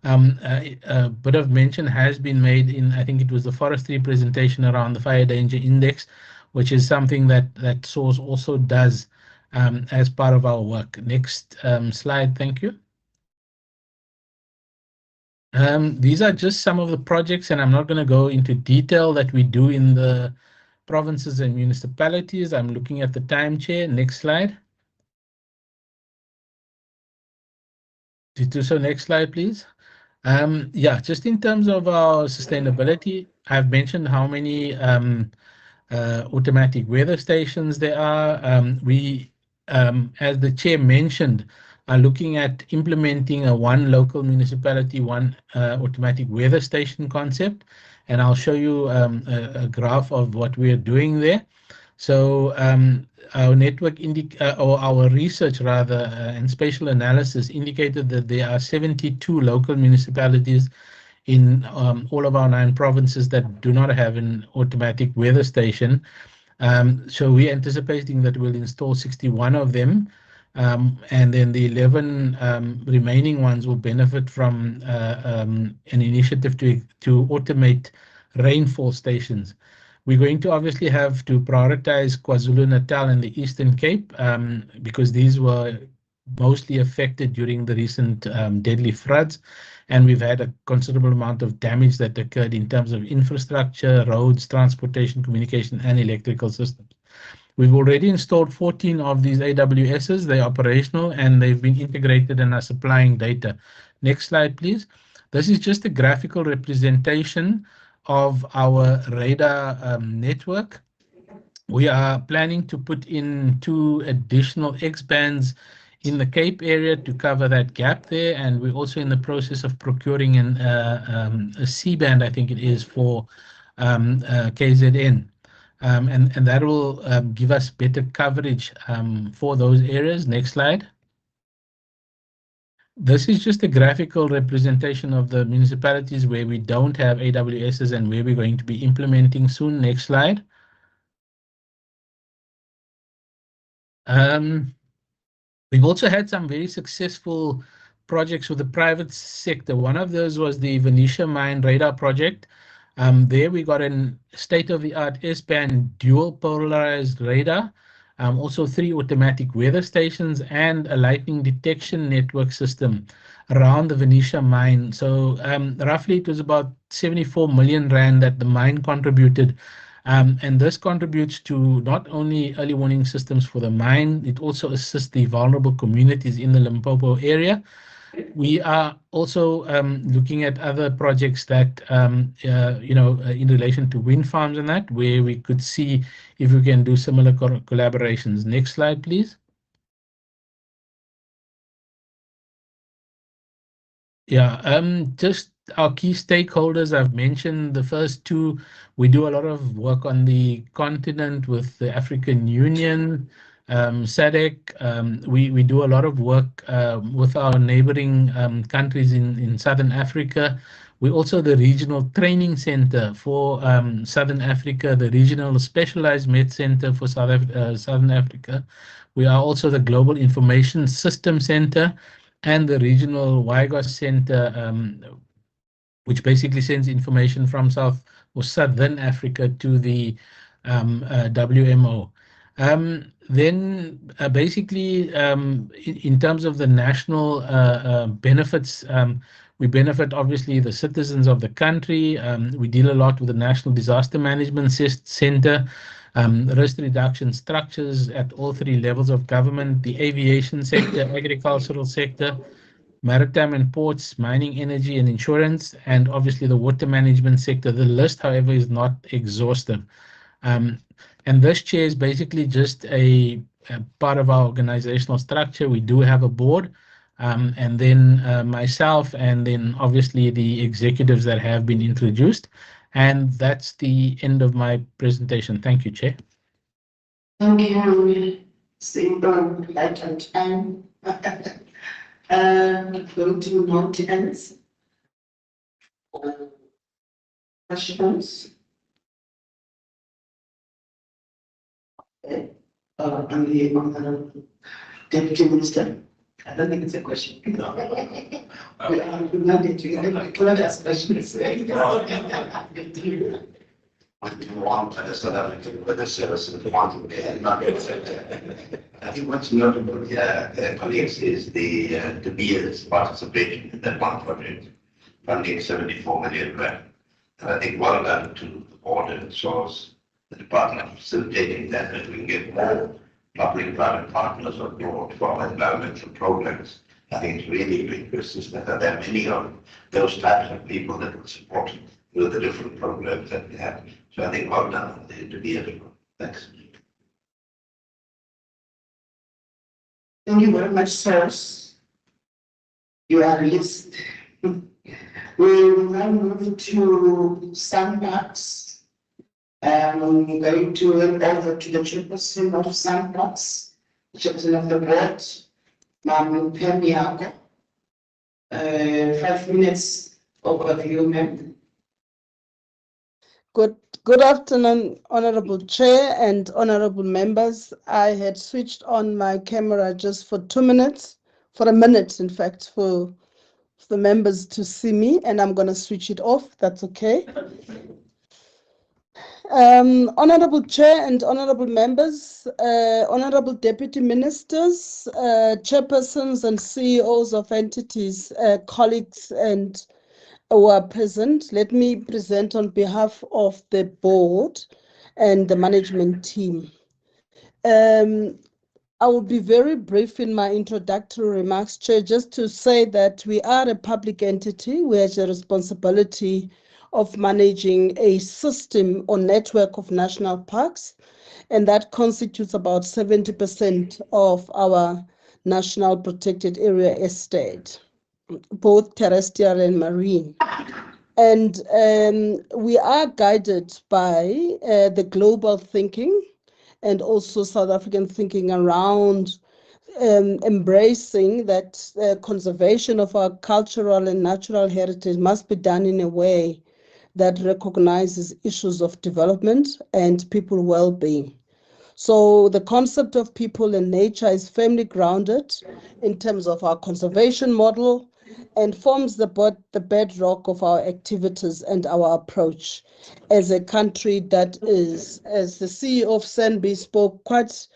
A bit of mention has been made in, I think it was the Forestry presentation around the Fire Danger Index, which is something that SOARS also does as part of our work. Next slide, thank you. These are just some of the projects, and I'm not going to go into detail that we do in the provinces and municipalities. I'm looking at the time, Chair. Next slide. So next slide, please. Yeah, just in terms of our sustainability, I've mentioned how many automatic weather stations there are. We, as the Chair mentioned, are looking at implementing a one local municipality, one automatic weather station concept. And I'll show you a graph of what we are doing there. So our network or our research rather, and spatial analysis indicated that there are 72 local municipalities in all of our 9 provinces that do not have an automatic weather station. So we're anticipating that we'll install 61 of them, and then the 11 remaining ones will benefit from an initiative to automate rainfall stations. We're going to obviously have to prioritize KwaZulu-Natal and the Eastern Cape because these were mostly affected during the recent deadly floods. And we've had a considerable amount of damage that occurred in terms of infrastructure, roads, transportation, communication, and electrical systems. We've already installed 14 of these AWSs. They're operational and they've been integrated and are supplying data. Next slide, please. This is just a graphical representation of our radar network. We are planning to put in 2 additional X-bands in the Cape area to cover that gap there, and we're also in the process of procuring a C-band, I think it is, for KZN. And that will give us better coverage for those areas. Next slide. This is just a graphical representation of the municipalities where we don't have AWSs and where we're going to be implementing soon. Next slide. We've also had some very successful projects with the private sector. One of those was the Venetia Mine radar project. There we got a state-of-the-art S-band dual polarized radar, also 3 automatic weather stations and a lightning detection network system around the Venetia mine. So roughly it was about 74 million rand that the mine contributed. And this contributes to not only early warning systems for the mine, it also assists the vulnerable communities in the Limpopo area. We are also looking at other projects that, in relation to wind farms and that, where we could see if we can do similar collaborations. Next slide, please. Yeah, just our key stakeholders, I've mentioned the first 2. We do a lot of work on the continent with the African Union, SADC. We do a lot of work with our neighboring countries in Southern Africa. We're also the regional training center for Southern Africa, the regional specialized med center for Southern Africa. We are also the global information system center and the regional WIGOS center, which basically sends information from South or Southern Africa to the WMO. Then basically, in terms of the national benefits, we benefit obviously the citizens of the country. We deal a lot with the National Disaster Management Center, risk reduction structures at all 3 levels of government, the aviation sector, agricultural sector, maritime and ports, mining, energy and insurance, and obviously the water management sector. The list, however, is not exhaustive. And this chair is basically just a part of our organizational structure. We do have a board, and then myself, and then obviously the executives that have been introduced. And that's the end of my presentation. Thank you, Chair. Thank you. Simple, light on time. Go to non-tenants. Questions? On the Deputy Minister. I don't think it's a question. No. We cannot ask questions. Want South African weather service and want I think what's notable here, colleagues, is the BIA's participation in that one project, funding 74 million rand. And I think well done to the board and SOURCE, the department facilitating that we can get more public-private partners on board for environmental programs. I think it's really good business that there are many of those types of people that will support the different programs that we have. So I think well done to be able. Thanks. Thank you very much, sirs. You are released. We will now move to SANBI. I'm going to hand over to the chairperson of SANBI, chairperson of the board, Ma'am Pemiako. 5 minutes overview, ma'am. Good afternoon, Honorable Chair and honorable members. I had switched on my camera just for 2 minutes, for a minute, in fact, for the members to see me, and I'm going to switch it off. That's okay. Honorable Chair and honorable members, honorable deputy ministers, chairpersons and CEOs of entities, colleagues and who are present, let me present on behalf of the board and the management team. I will be very brief in my introductory remarks, Chair, just to say that we are a public entity. We have a responsibility of managing a system or network of national parks, and that constitutes about 70% of our national protected area estate, both terrestrial and marine. And we are guided by the global thinking and also South African thinking around embracing that conservation of our cultural and natural heritage must be done in a way that recognizes issues of development and people well-being. So the concept of people and nature is firmly grounded in terms of our conservation model and forms the bedrock of our activities and our approach as a country that is, as the CEO of SANBI spoke quite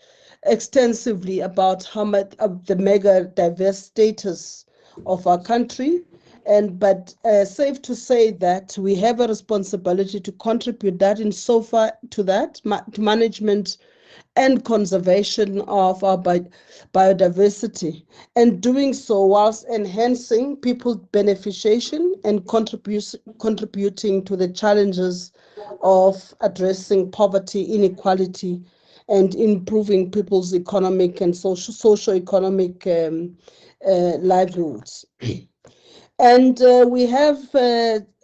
extensively about how much of the mega diverse status of our country. But safe to say that we have a responsibility to contribute that in so far to that to management and conservation of our biodiversity, and doing so whilst enhancing people's beneficiation and contributing to the challenges of addressing poverty, inequality, and improving people's economic and socio-economic livelihoods. And we have,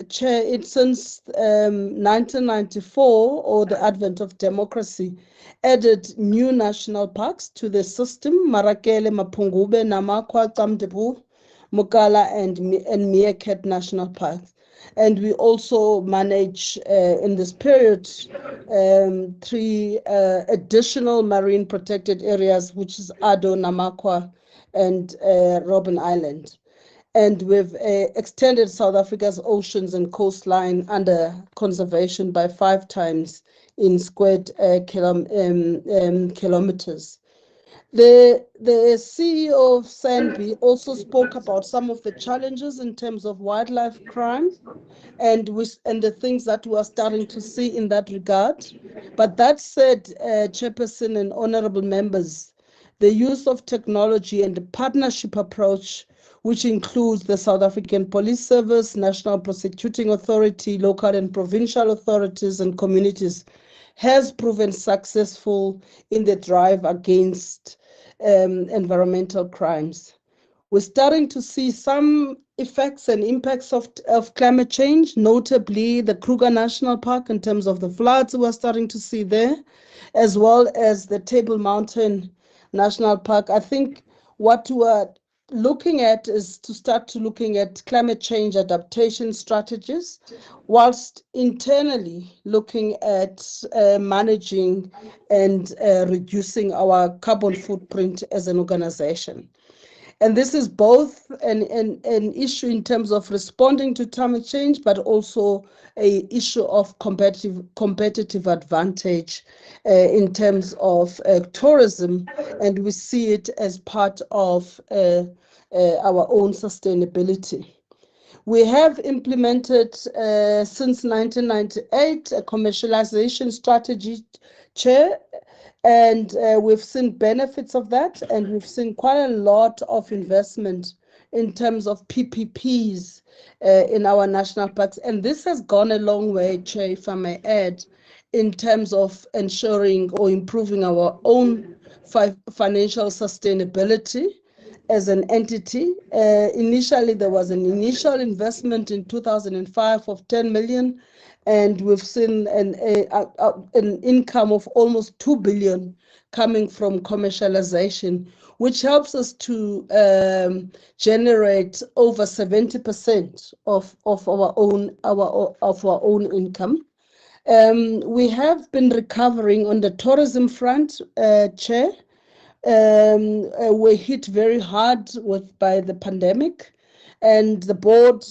Chair, since 1994, or the advent of democracy, added new national parks to the system, Marakele, Mapungube, Namakwa, Tsamdebu, Mukala, and Meerkat National Parks. And we also manage, in this period, 3 additional marine protected areas, which is Ado, Namakwa, and Robben Island. And we've extended South Africa's oceans and coastline under conservation by 5 times in squared kilometers. The CEO of SANBI also spoke about some of the challenges in terms of wildlife crime and the things that we are starting to see in that regard. But that said, Chairperson and honorable members, the use of technology and the partnership approach, which includes the South African Police Service, National Prosecuting Authority, local and provincial authorities and communities, has proven successful in the drive against environmental crimes. We're starting to see some effects and impacts of climate change, notably the Kruger National Park in terms of the floods we're starting to see there, as well as the Table Mountain National Park. I think what we're looking at is to start looking at climate change adaptation strategies, whilst internally looking at managing and reducing our carbon footprint as an organization. And this is both an issue in terms of responding to climate change, but also an issue of competitive advantage in terms of tourism. And we see it as part of our own sustainability. We have implemented since 1998 a commercialization strategy, Chair, and we've seen benefits of that, and we've seen quite a lot of investment in terms of PPPs in our national parks. And this has gone a long way, Chair, if I may add, in terms of ensuring or improving our own financial sustainability as an entity. Initially, there was an initial investment in 2005 of 10 million, and we've seen an income of almost 2 billion coming from commercialization, which helps us to generate over 70% of our own income. We have been recovering on the tourism front, Chair. We're hit very hard by the pandemic, and the board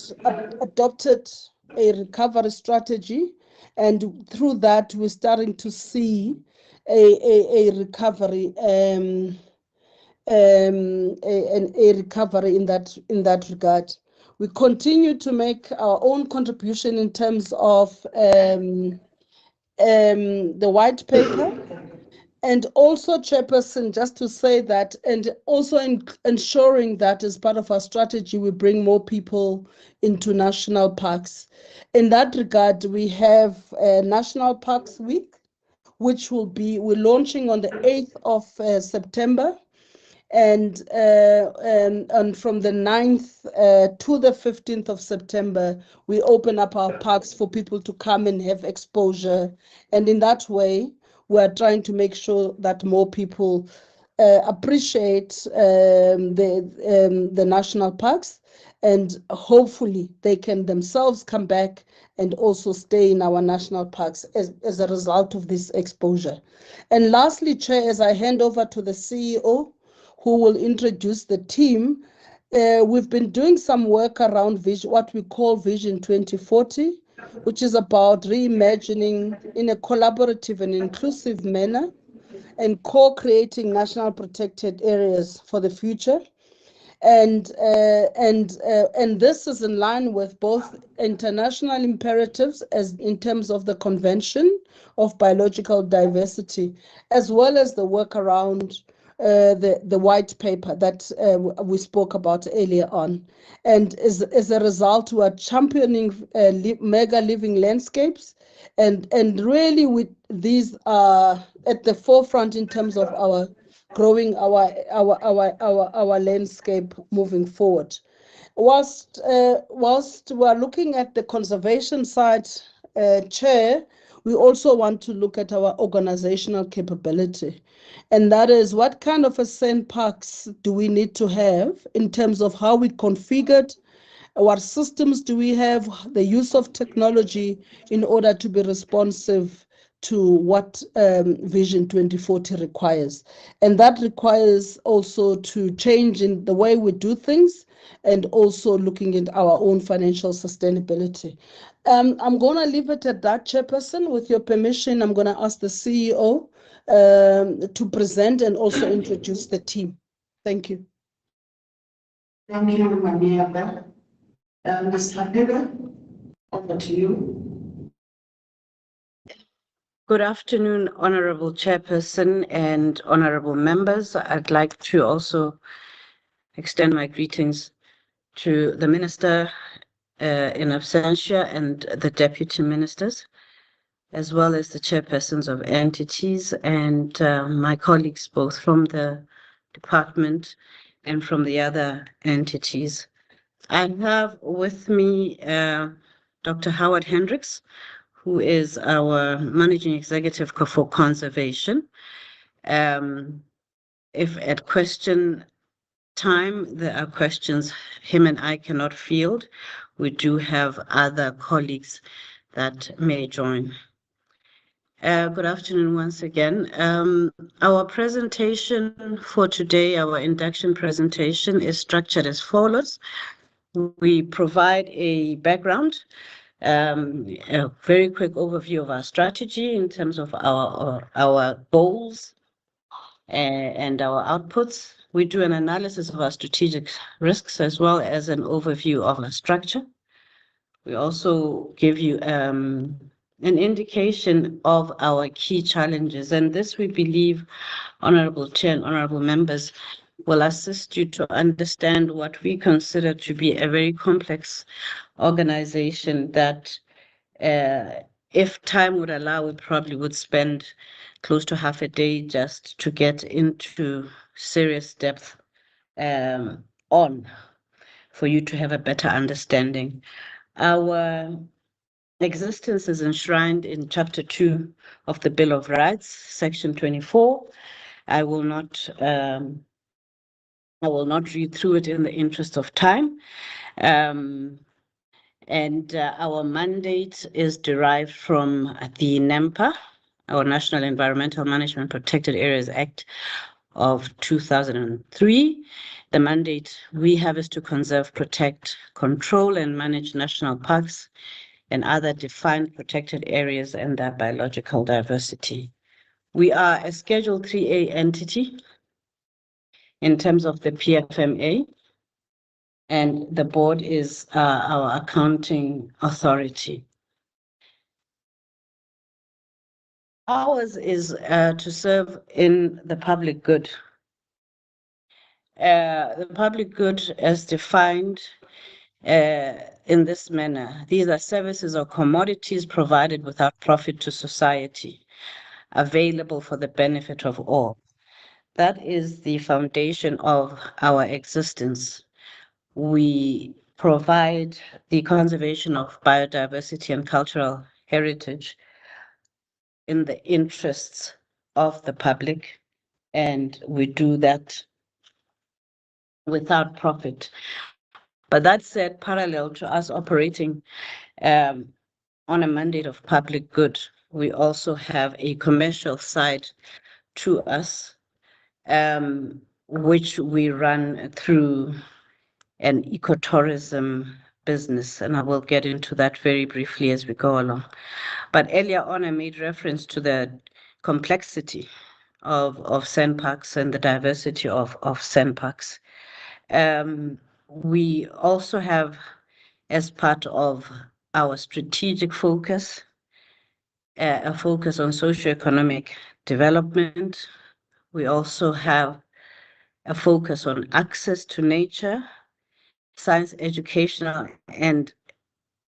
adopted a recovery strategy And through that, we're starting to see a recovery, a recovery in that regard. We continue to make our own contribution in terms of the white paper. And also, Chairperson, just to say that, and also ensuring that as part of our strategy, we bring more people into national parks. In that regard, we have National Parks Week, which we're launching on the 8th of September. And from the 9th to the 15th of September, we open up our parks for people to come and have exposure. And in that way, we are trying to make sure that more people appreciate the national parks, and hopefully they can themselves come back and also stay in our national parks as a result of this exposure. And lastly, Chair, as I hand over to the CEO, who will introduce the team, we've been doing some work around what we call Vision 2040, which is about reimagining in a collaborative and inclusive manner and co-creating national protected areas for the future. And this is in line with both international imperatives as in terms of the Convention of Biological Diversity, as well as the work around the white paper that we spoke about earlier on. And as a result, we are championing mega living landscapes, and really these are at the forefront in terms of our growing our landscape moving forward. Whilst we are looking at the conservation side, Chair, we also want to look at our organizational capability. And that is, what kind of a SANParks do we need to have in terms of how we configured, what systems do we have, the use of technology in order to be responsive to what Vision 2040 requires. And that requires also to change in the way we do things and also looking at our own financial sustainability. I'm going to leave it at that, Chairperson. With your permission, I'm going to ask the CEO to present and also introduce the team. Thank you. Thank you, Maniaba. Ms. Hadira, over to you. Good afternoon, Honorable Chairperson and honorable members. I'd like to also extend my greetings to the Minister in absentia and the Deputy Ministers, as well as the chairpersons of entities and my colleagues both from the department and from the other entities. I have with me Dr. Howard Hendricks, who is our Managing Executive for Conservation. If at question time there are questions him and I cannot field, we do have other colleagues that may join. Good afternoon once again. Our presentation for today, our induction presentation, is structured as follows. We provide a background, a very quick overview of our strategy in terms of our goals and our outputs. We do an analysis of our strategic risks as well as an overview of our structure. We also give you an indication of our key challenges, and this, we believe, Honorable Chair and honorable members, will assist you to understand what we consider to be a very complex organization that, if time would allow, we probably would spend close to half a day just to get into serious depth on, for you to have a better understanding. Our existence is enshrined in Chapter 2 of the Bill of Rights, Section 24. I will not read through it in the interest of time. And our mandate is derived from the NEMPA, our National Environmental Management Protected Areas Act of 2003. The mandate we have is to conserve, protect, control, and manage national parks and other defined protected areas and their biological diversity. We are a Schedule 3A entity in terms of the PFMA, and the board is our accounting authority. Ours is to serve in the public good. The public good as defined in this manner. These are services or commodities provided without profit to society, available for the benefit of all. That is the foundation of our existence. We provide the conservation of biodiversity and cultural heritage in the interests of the public, and we do that without profit. But that said, parallel to us operating on a mandate of public good, we also have a commercial side to us, which we run through an ecotourism business, and I will get into that very briefly as we go along. But earlier on, I made reference to the complexity of SANParks and the diversity of SANParks. We also have, as part of our strategic focus, a focus on socioeconomic development. We also have a focus on access to nature, science, educational, and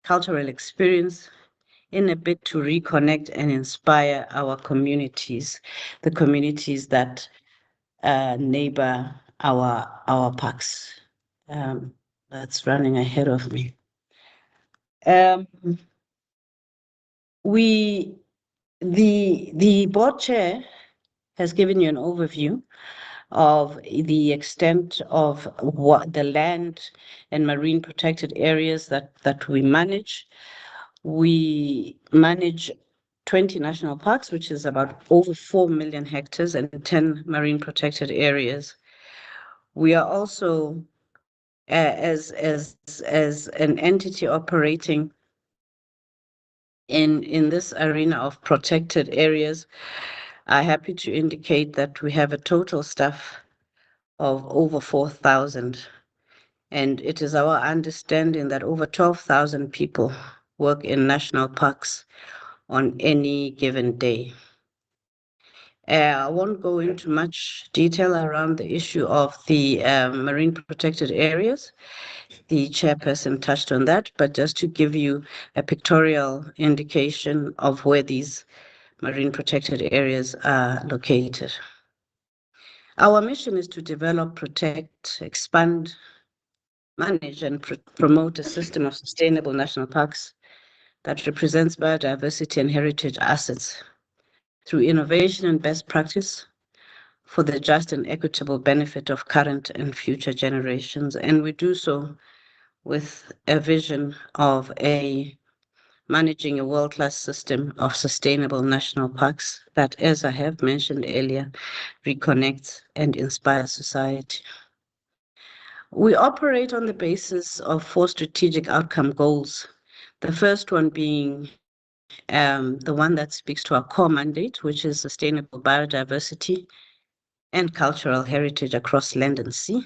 cultural experience in a bid to reconnect and inspire our communities, the communities that neighbor our parks. That's running ahead of me. The board chair has given you an overview of the extent of what the land and marine protected areas that we manage. We manage 20 national parks, which is about over 4 million hectares, and 10 marine protected areas. We are also, as an entity operating in this arena of protected areas, I'm happy to indicate that we have a total staff of over 4,000. And it is our understanding that over 12,000 people work in national parks on any given day. I won't go into much detail around the issue of the marine protected areas. The chairperson touched on that, but just to give you a pictorial indication of where these marine protected areas are located. Our mission is to develop, protect, expand, manage, and promote a system of sustainable national parks that represents biodiversity and heritage assets through innovation and best practice for the just and equitable benefit of current and future generations. And we do so with a vision of managing a world-class system of sustainable national parks that, as I have mentioned earlier, reconnects and inspires society. We operate on the basis of 4 strategic outcome goals. The first one being the one that speaks to our core mandate, which is sustainable biodiversity and cultural heritage across land and sea.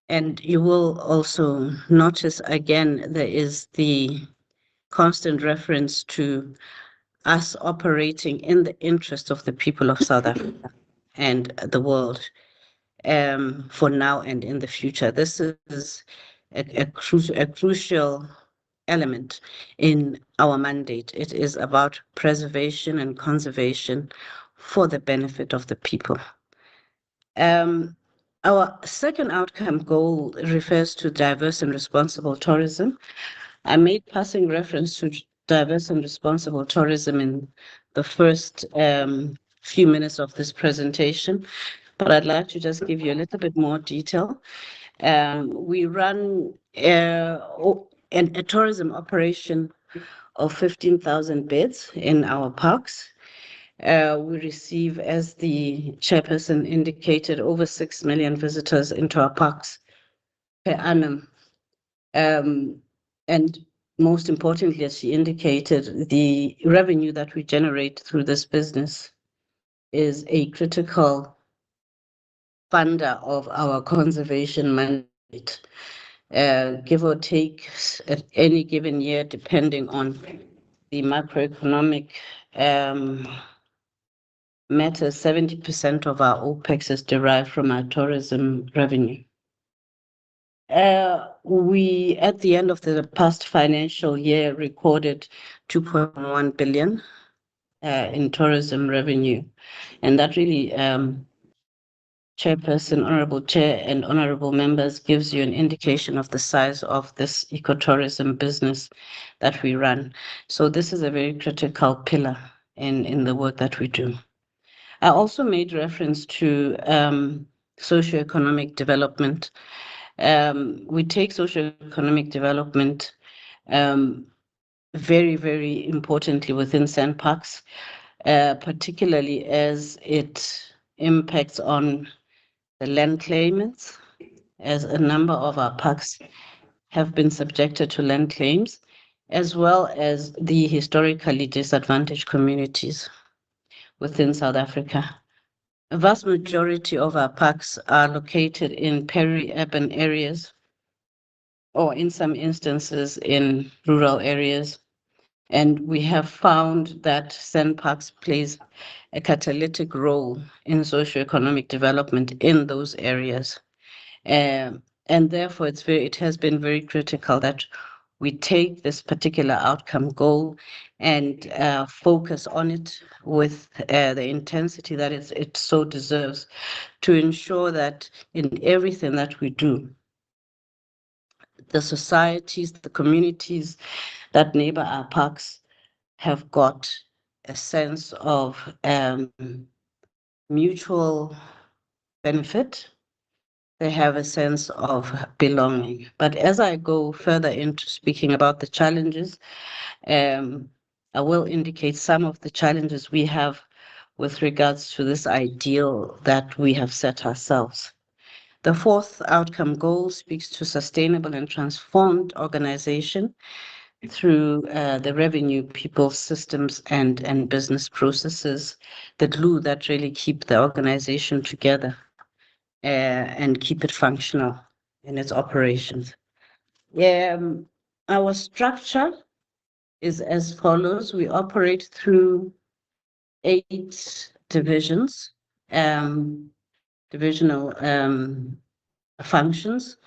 And you will also notice again, there is the constant reference to us operating in the interest of the people of South Africa and the world for now and in the future. This is a crucial element in our mandate. It is about preservation and conservation for the benefit of the people. Our second outcome goal refers to diverse and responsible tourism. I made passing reference to diverse and responsible tourism in the first few minutes of this presentation, but I'd like to just give you a little bit more detail. We run a tourism operation of 15,000 beds in our parks. We receive, as the chairperson indicated, over 6 million visitors into our parks per annum. And most importantly, as she indicated, the revenue that we generate through this business is a critical funder of our conservation mandate. Give or take at any given year, depending on the macroeconomic matters, 70% of our OPEX is derived from our tourism revenue. We, at the end of the past financial year, recorded 2.1 billion in tourism revenue. And that really, Chairperson, Honorable Chair, and Honorable Members, gives you an indication of the size of this ecotourism business that we run. So this is a very critical pillar in the work that we do. I also made reference to socioeconomic development. We take socioeconomic development very, very importantly within SANParks, particularly as it impacts on the land claimants, as a number of our parks have been subjected to land claims, as well as the historically disadvantaged communities within South Africa. A vast majority of our parks are located in peri-urban areas, or in some instances in rural areas. And we have found that SANParks plays a catalytic role in socioeconomic development in those areas. And therefore, it has been very critical that we take this particular outcome goal and focus on it with the intensity that it so deserves, to ensure that in everything that we do, the societies, the communities that neighbor our parks have got a sense of mutual benefit. They have a sense of belonging. But as I go further into speaking about the challenges, I will indicate some of the challenges we have with regards to this ideal that we have set ourselves. The fourth outcome goal speaks to sustainable and transformed organization through the revenue, people, systems, and business processes, the glue that really keep the organization together and keep it functional in its operations. Our structure is as follows. We operate through 8 divisions, divisional functions.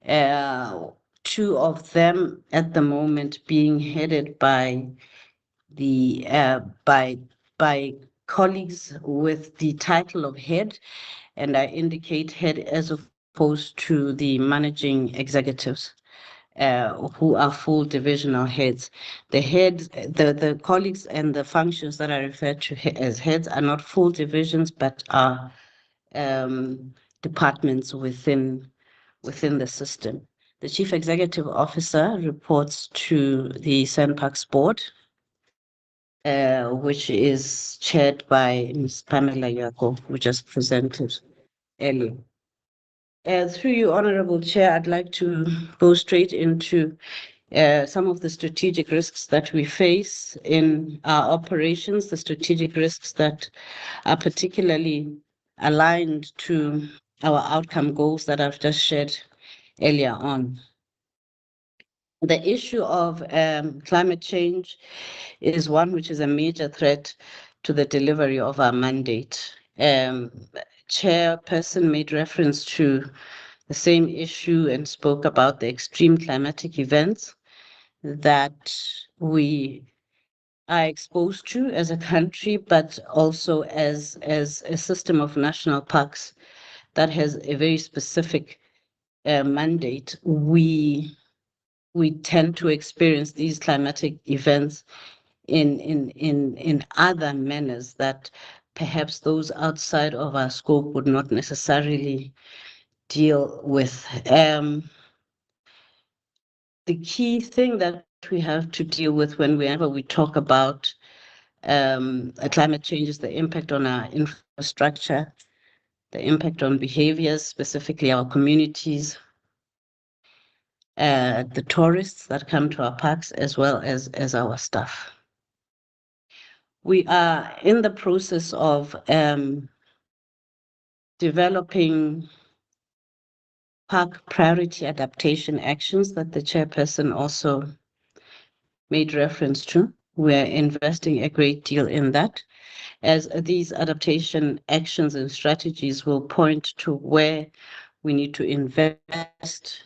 2 of them at the moment being headed by the by colleagues with the title of head, and I indicate head as opposed to the managing executives, who are full divisional heads. The colleagues and the functions that are referred to as heads are not full divisions, but are departments within the system. The Chief Executive Officer reports to the SANParks Board, which is chaired by Ms. Pamela Yako, who just presented earlier. Through you, Honorable Chair, I'd like to go straight into some of the strategic risks that we face in our operations, the strategic risks that are particularly aligned to our outcome goals that I've just shared earlier on. The issue of climate change is one which is a major threat to the delivery of our mandate. Chairperson made reference to the same issue and spoke about the extreme climatic events that we are exposed to as a country, but also as a system of national parks that has a very specific mandate. We tend to experience these climatic events in other manners that perhaps those outside of our scope would not necessarily deal with. The key thing that we have to deal with whenever we talk about climate change is the impact on our infrastructure, the impact on behaviors, specifically our communities, the tourists that come to our parks, as well as our staff. We are in the process of developing park priority adaptation actions that the chairperson also made reference to. We're investing a great deal in that, as these adaptation actions and strategies will point to where we need to invest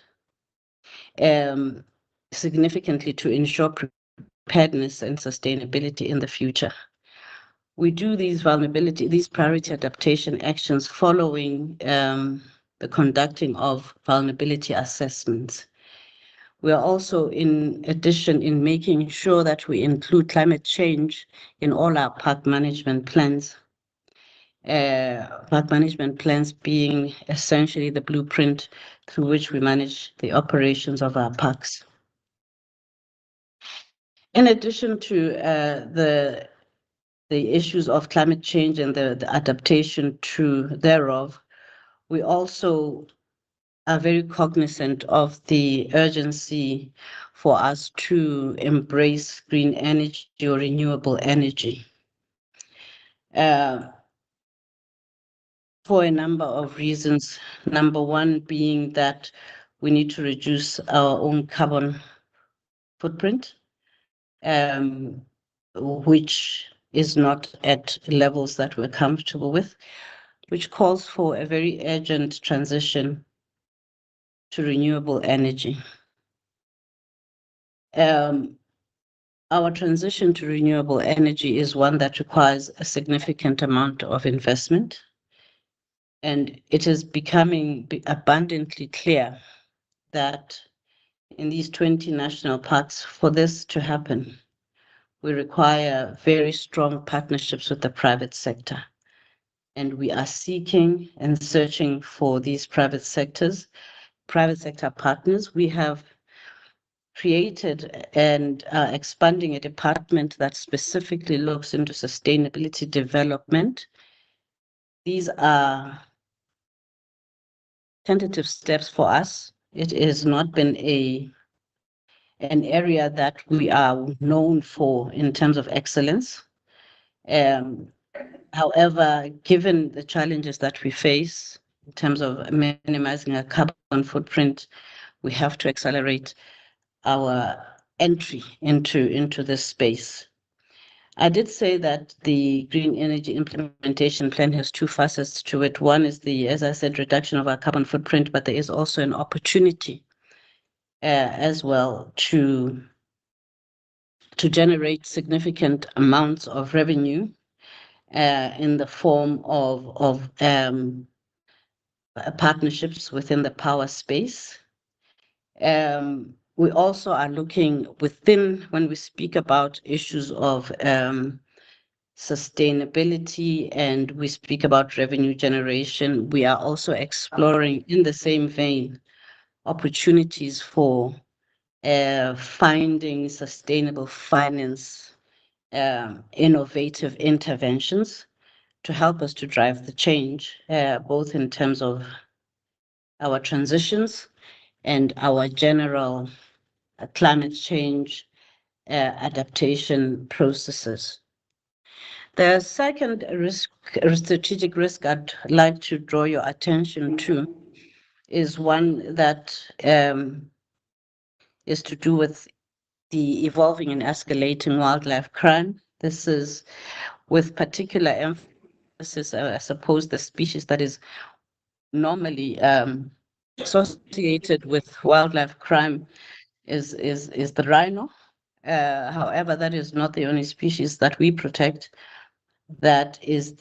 significantly to ensure preparedness and sustainability in the future. We do these priority adaptation actions following the conducting of vulnerability assessments. We are also, in addition, in making sure that we include climate change in all our park management plans. Park management plans being essentially the blueprint through which we manage the operations of our parks. In addition to the issues of climate change and the adaptation thereof, we also are very cognizant of the urgency for us to embrace green energy or renewable energy. For a number of reasons. Number one being that we need to reduce our own carbon footprint, which is not at levels that we're comfortable with, which calls for a very urgent transition to renewable energy. Our transition to renewable energy is one that requires a significant amount of investment. And it is becoming abundantly clear that in these 20 national parks, for this to happen, we require very strong partnerships with the private sector. And we are seeking and searching for these private sector partners. We have created and expanding a department that specifically looks into sustainability development. These are tentative steps for us. It has not been an area that we are known for in terms of excellence. However, given the challenges that we face in terms of minimizing our carbon footprint, we have to accelerate our entry into this space. I did say that the Green Energy Implementation Plan has two facets to it. One is the, as I said, reduction of our carbon footprint, but there is also an opportunity as well to generate significant amounts of revenue in the form of partnerships within the power space. We also are looking within, when we speak about issues of sustainability and we speak about revenue generation, we are also exploring in the same vein opportunities for finding sustainable finance, innovative interventions to help us to drive the change, both in terms of our transitions and our general climate change adaptation processes. The second strategic risk I'd like to draw your attention to is one that is to do with the evolving and escalating wildlife crime. This is with particular emphasis, I suppose, the species that is normally associated with wildlife crime is the rhino. However, that is not the only species that we protect. That is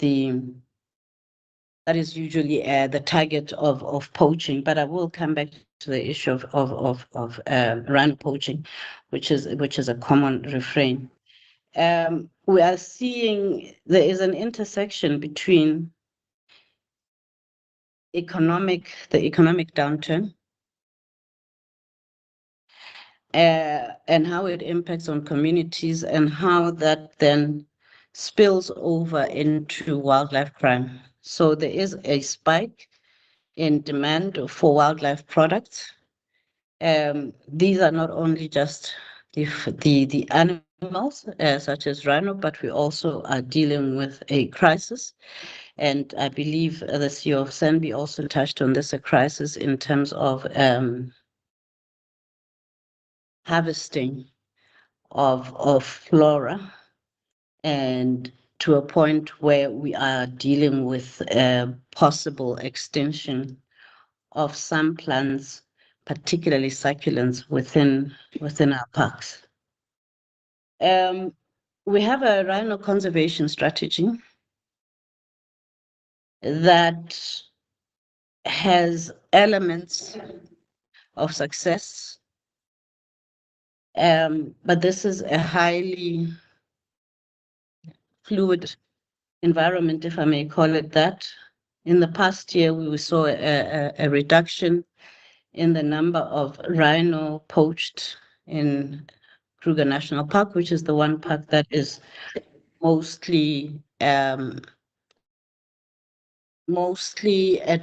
usually the target of poaching. But I will come back to the issue of rhino poaching, which is a common refrain. We are seeing there is an intersection between the economic downturn and how it impacts on communities and how that then spills over into wildlife crime. So there is a spike in demand for wildlife products, These are not only just the animals such as rhino, but we also are dealing with a crisis. And I believe the CEO of SANBI also touched on this, a crisis in terms of harvesting of flora, and to a point where we are dealing with possible extinction of some plants, particularly succulents within our parks. We have a rhino conservation strategy that has elements of success, but this is a highly fluid environment, if I may call it that. In the past year, we saw a reduction in the number of rhino poached in Kruger National Park, which is the one park that is mostly at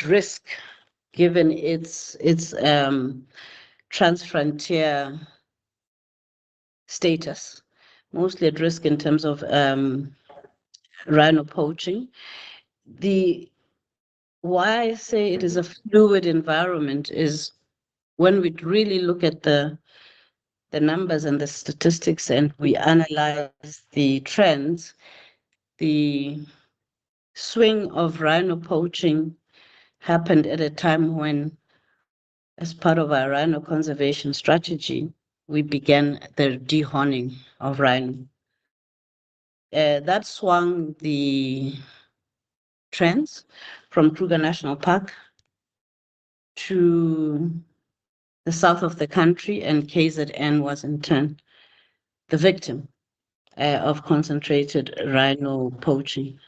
risk, given its transfrontier status, mostly at risk in terms of rhino poaching. Why I say it is a fluid environment is when we really look at the numbers and the statistics and we analyze the trends, the swing of rhino poaching happened at a time when, as part of our rhino conservation strategy, we began the dehorning of rhino. That swung the trends from Kruger National Park to the south of the country, and KZN was in turn the victim of concentrated rhino poaching.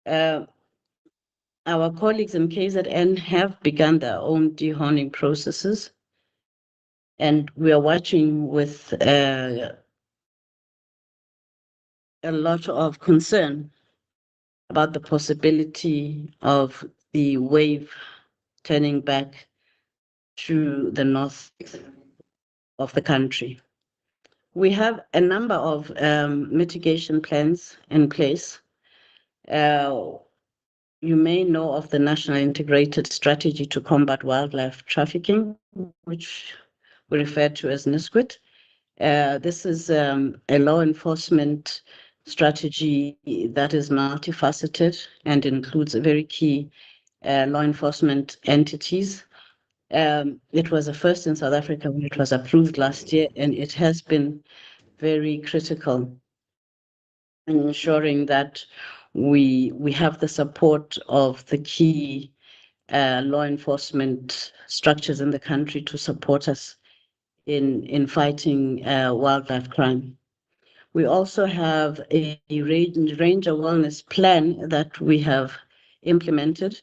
Our colleagues in KZN have begun their own dehorning processes, and we are watching with a lot of concern about the possibility of the wave turning back to the north of the country. We have a number of mitigation plans in place. You may know of the National Integrated Strategy to Combat Wildlife Trafficking, which we refer to as NISQUIT. This is a law enforcement strategy that is multifaceted and includes very key law enforcement entities. It was a first in South Africa when it was approved last year, and it has been very critical in ensuring that we have the support of the key law enforcement structures in the country to support us in fighting wildlife crime. We also have a ranger wellness plan that we have implemented,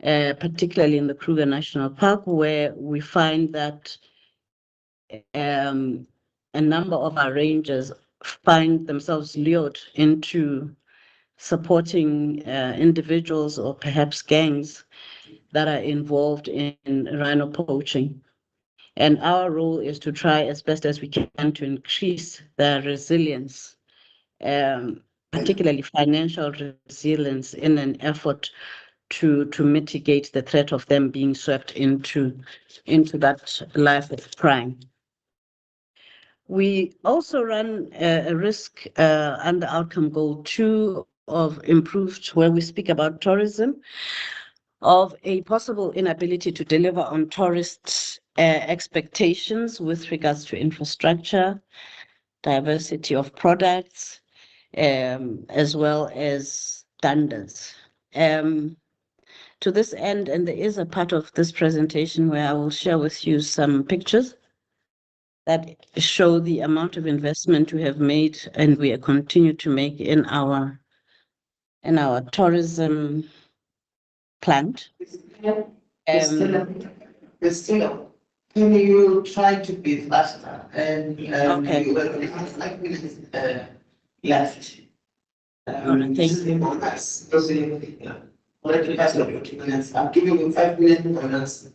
particularly in the Kruger National Park, where we find that a number of our rangers find themselves lured into supporting individuals or perhaps gangs that are involved in rhino poaching. And our role is to try as best as we can to increase their resilience, particularly financial resilience, in an effort to mitigate the threat of them being swept into that life of crime. We also run a risk under outcome goal 2 of improved, where we speak about tourism, of a possible inability to deliver on tourist expectations with regards to infrastructure, diversity of products, as well as standards. To this end, and there is a part of this presentation where I will share with you some pictures that show the amount of investment we have made and we continue to make in our tourism plant. Still, can you try to be faster? And okay. You have 5 minutes left. Thank you. Already past the 40 minutes. I'm giving you 5 minutes bonus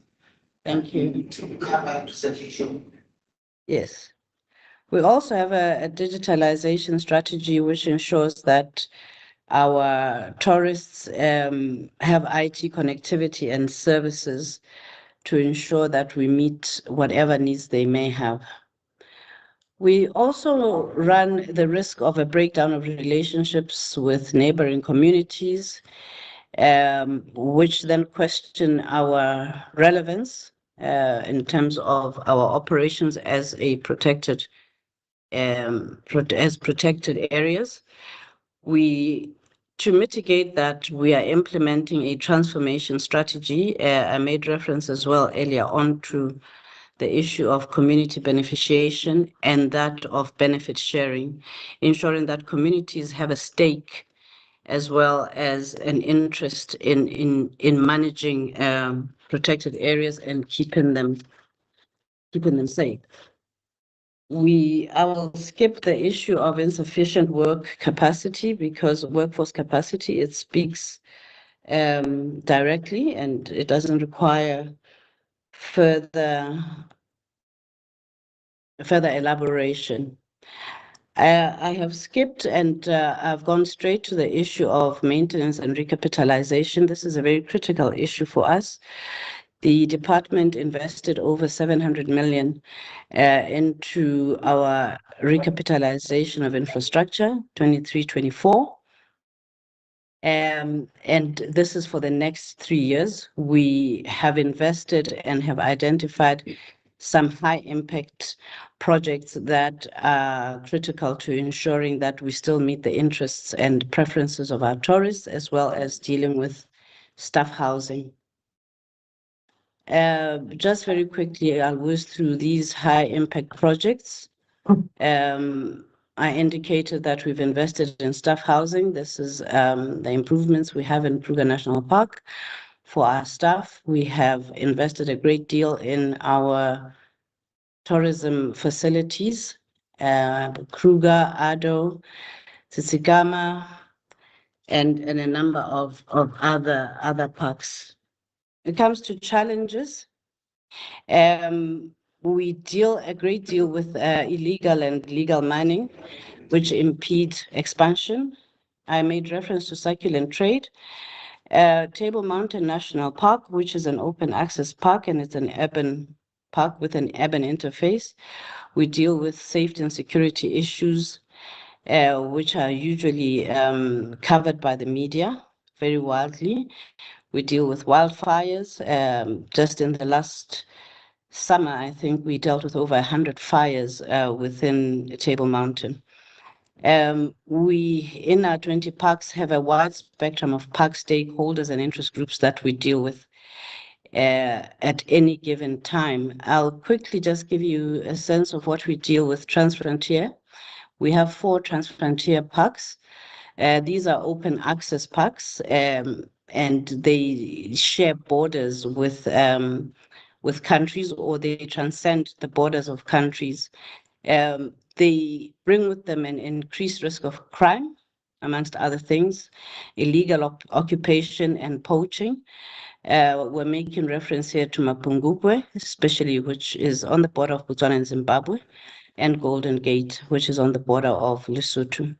Thank you. To cover that issue. Yes. We also have a digitalization strategy which ensures that our tourists have IT connectivity and services to ensure that we meet whatever needs they may have. We also run the risk of a breakdown of relationships with neighboring communities, which then question our relevance in terms of our operations as a protected as protected areas. To mitigate that, we are implementing a transformation strategy. I made reference as well earlier on to the issue of community beneficiation and that of benefit sharing, ensuring that communities have a stake as well as an interest in managing protected areas and keeping them safe. I will skip the issue of insufficient work capacity because workforce capacity, it speaks directly and it doesn't require further elaboration. I have skipped and I've gone straight to the issue of maintenance and recapitalization. This is a very critical issue for us. The department invested over 700 million into our recapitalization of infrastructure, 23-24. And this is for the next 3 years. We have invested and have identified some high impact projects that are critical to ensuring that we still meet the interests and preferences of our tourists, as well as dealing with staff housing. Just very quickly, I'll whiz through these high impact projects. I indicated that we've invested in staff housing. This is the improvements we have in Kruger National Park for our staff. We have invested a great deal in our tourism facilities, Kruger, Ado, Tsitsikamma, and a number of other parks. When it comes to challenges, we deal a great deal with illegal and legal mining, which impede expansion. I made reference to succulent trade. Table Mountain National Park, which is an open access park and it's an urban park with an urban interface. We deal with safety and security issues, which are usually covered by the media very widely. We deal with wildfires. Just in the last summer, I think we dealt with over 100 fires within Table Mountain. We, in our 20 parks, have a wide spectrum of park stakeholders and interest groups that we deal with at any given time. I'll quickly just give you a sense of what we deal with Transfrontier. We have 4 Transfrontier parks. These are open access parks, and they share borders with countries, or they transcend the borders of countries. They bring with them an increased risk of crime, amongst other things, illegal occupation and poaching. We're making reference here to Mapungubwe, especially, which is on the border of Botswana and Zimbabwe, and Golden Gate, which is on the border of Lesotho.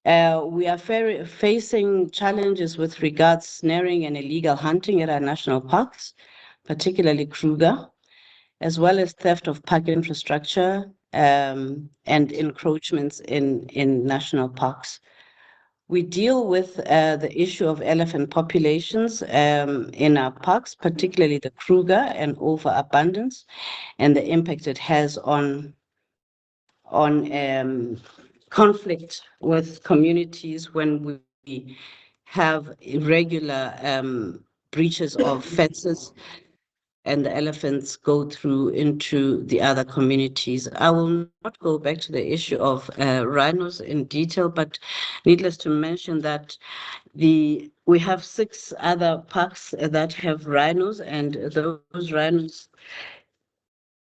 We are facing challenges with regards snaring and illegal hunting at our national parks, particularly Kruger, as well as theft of park infrastructure and encroachments in national parks. We deal with the issue of elephant populations in our parks, particularly the Kruger and overabundance, and the impact it has on conflict with communities when we have irregular breaches of fences and the elephants go through into the other communities. I will not go back to the issue of rhinos in detail, but needless to mention that we have 6 other parks that have rhinos, and those rhinos,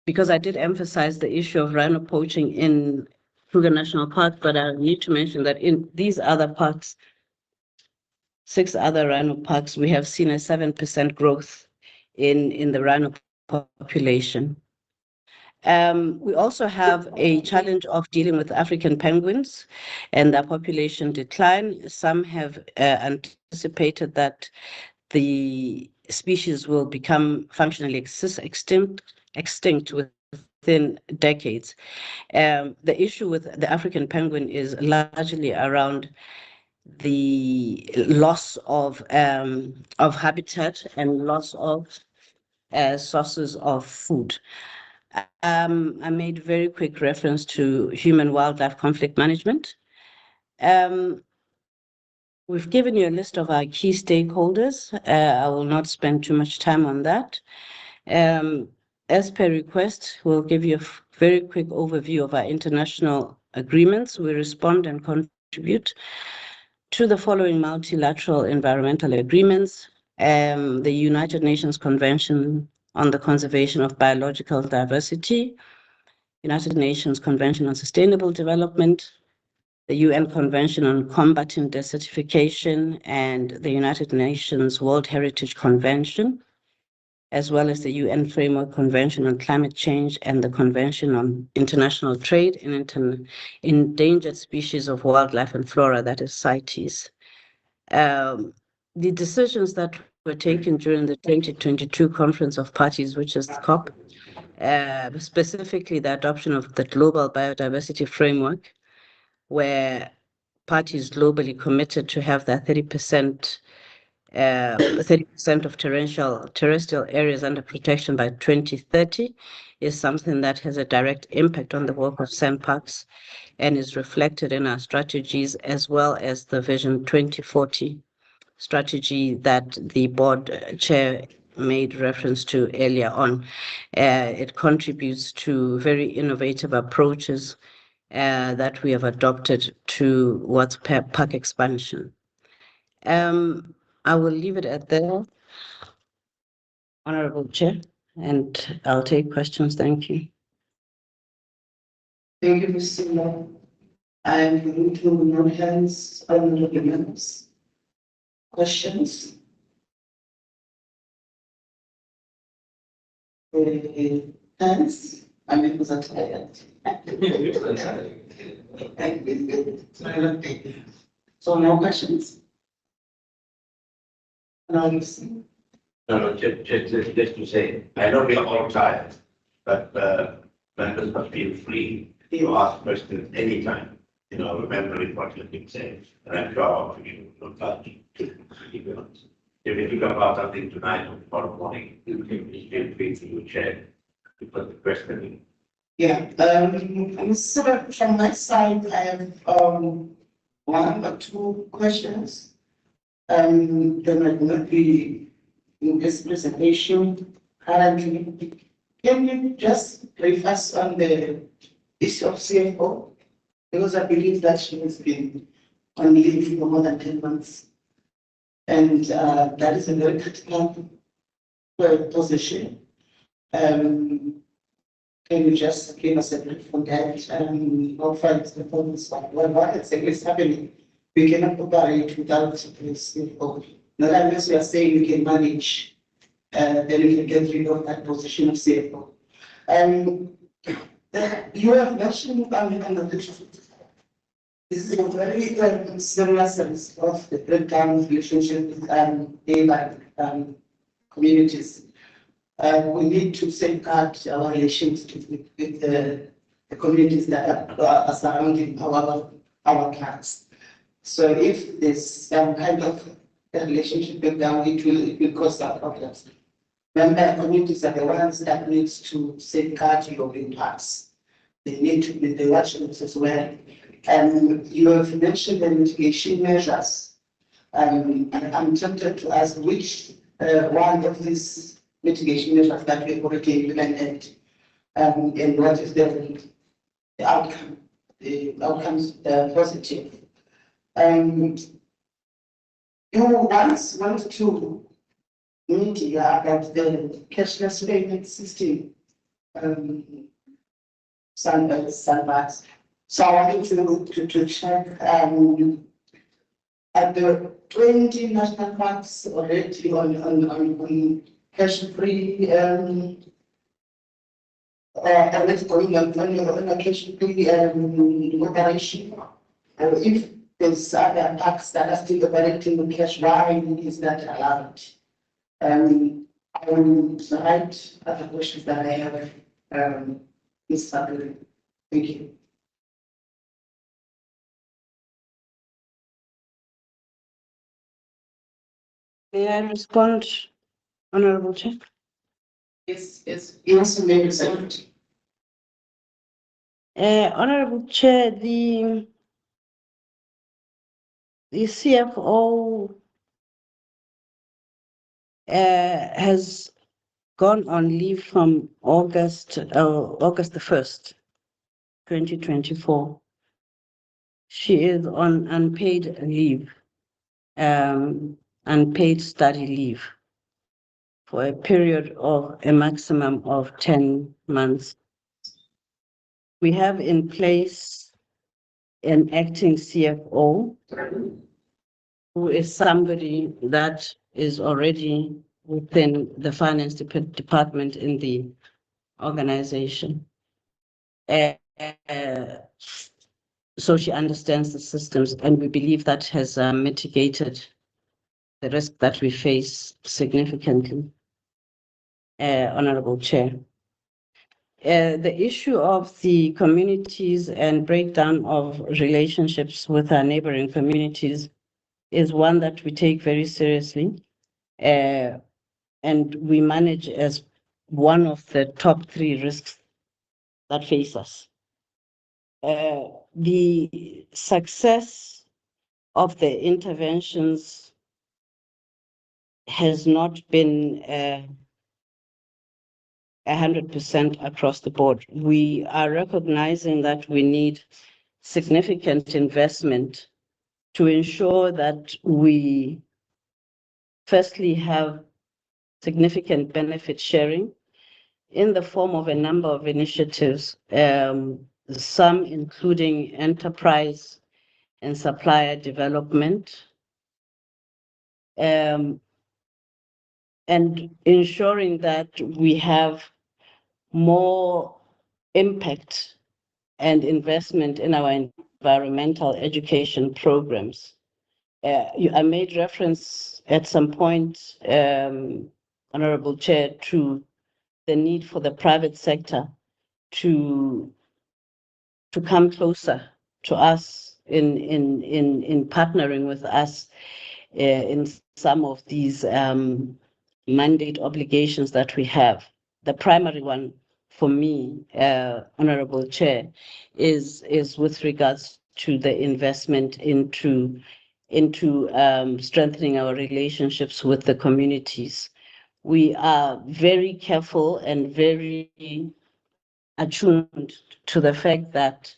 because I did emphasize the issue of rhino poaching in Kruger National Park, but I need to mention that in these other parks, 6 other rhino parks, we have seen a 7% growth in the rhino population. We also have a challenge of dealing with African penguins and their population decline. Some have anticipated that the species will become functionally extinct within decades. The issue with the African penguin is largely around the loss of habitat and loss of sources of food. I made very quick reference to human-wildlife conflict management. We've given you a list of our key stakeholders. I will not spend too much time on that. As per request, we'll give you a very quick overview of our international agreements. We respond and contribute to the following multilateral environmental agreements: the United Nations Convention on the Conservation of Biological Diversity, United Nations Convention on Sustainable Development, the UN Convention on Combating Desertification, and the United Nations World Heritage Convention, as well as the UN Framework Convention on Climate Change and the Convention on International Trade in Endangered Species of Wildlife and Flora, that is CITES. The decisions that were taken during the 2022 Conference of Parties, which is the COP, specifically the adoption of the Global Biodiversity Framework, where parties globally committed to have that 30% of terrestrial areas under protection by 2030, is something that has a direct impact on the work of SANParks and is reflected in our strategies, as well as the Vision 2040 strategy that the board chair made reference to earlier on. It contributes to very innovative approaches that we have adopted towards park expansion. I will leave it at there, Honorable Chair, and I'll take questions. Thank you. Thank you, Mr. Law. I am going to no hands on the members. Questions? Hands? I mean, was that tired? So no questions? No, just to say, I know we are all tired, but members must feel free to ask questions anytime, remembering what you've been saying. And I'm sure all of you would love to keep it on. If you think about something tonight or tomorrow morning, you can feel free to share to put the question in. Yeah, from my side, I have one or two questions. There might not be in this presentation currently. Can you just brief us on the issue of CFO? Because I believe that she has been on leave for more than 10 months. And that is a very critical position. Can you just give us a brief on that? How far is the performance? What exactly is happening? We cannot operate without CFO. Not unless we are saying we can manage, then we can get rid of that position of CFO. You have mentioned about analytics. This is a very serious sense of the breakdown of relationship with daylight communities. We need to safeguard our relationship with the communities that are surrounding our plants. So if there's some kind of relationship breakdown, it will cause our problems. Member communities are the ones that needs to safeguard your impacts. They need to be the watchers as well. And you have mentioned the mitigation measures. I'm tempted to ask which one of these mitigation measures that we already implemented, and what is the outcome? The outcomes positive. You once want to media about the cashless payment system. SANBI. So I wanted to check at the 20 national parks already on cash-free and let's go in on occasionally operation. If there's other parks that are still operating with cash, why is that allowed? I will write other questions that I have this Saturday. Thank you. May I respond, Honorable Chair? Yes, maybe so. Honorable Chair, the CFO has gone on leave from August the 1st, 2024. She is on unpaid leave, unpaid study leave for a period of a maximum of 10 months. We have in place an acting CFO who is somebody that is already within the finance department in the organization. So she understands the systems, and we believe that has mitigated the risk that we face significantly, Honorable Chair. The issue of the communities and breakdown of relationships with our neighboring communities is one that we take very seriously, and we manage as one of the top 3 risks that face us. The success of the interventions has not been 100% across the board. We are recognizing that we need significant investment to ensure that we firstly have significant benefit sharing in the form of a number of initiatives, some including enterprise and supplier development, and ensuring that we have more impact and investment in our environmental education programs. I made reference at some point, Honorable Chair, to the need for the private sector to come closer to us in partnering with us in some of these mandate obligations that we have. The primary one for me, Honorable Chair, is with regards to the investment into strengthening our relationships with the communities. We are very careful and very attuned to the fact that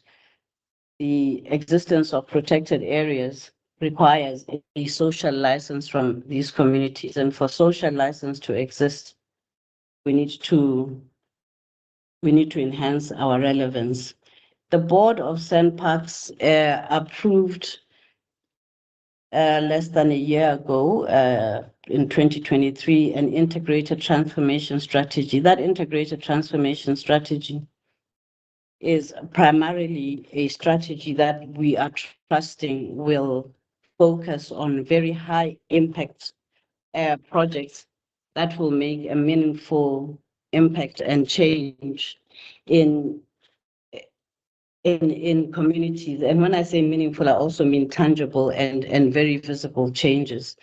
the existence of protected areas requires a social license from these communities. And for social license to exist, we need to enhance our relevance. The board of SANParks approved less than a year ago, in 2023, an integrated transformation strategy. That integrated transformation strategy is primarily a strategy that we are trusting will focus on very high impact projects that will make a meaningful impact and change in communities. And when I say meaningful, I also mean tangible and very visible changes.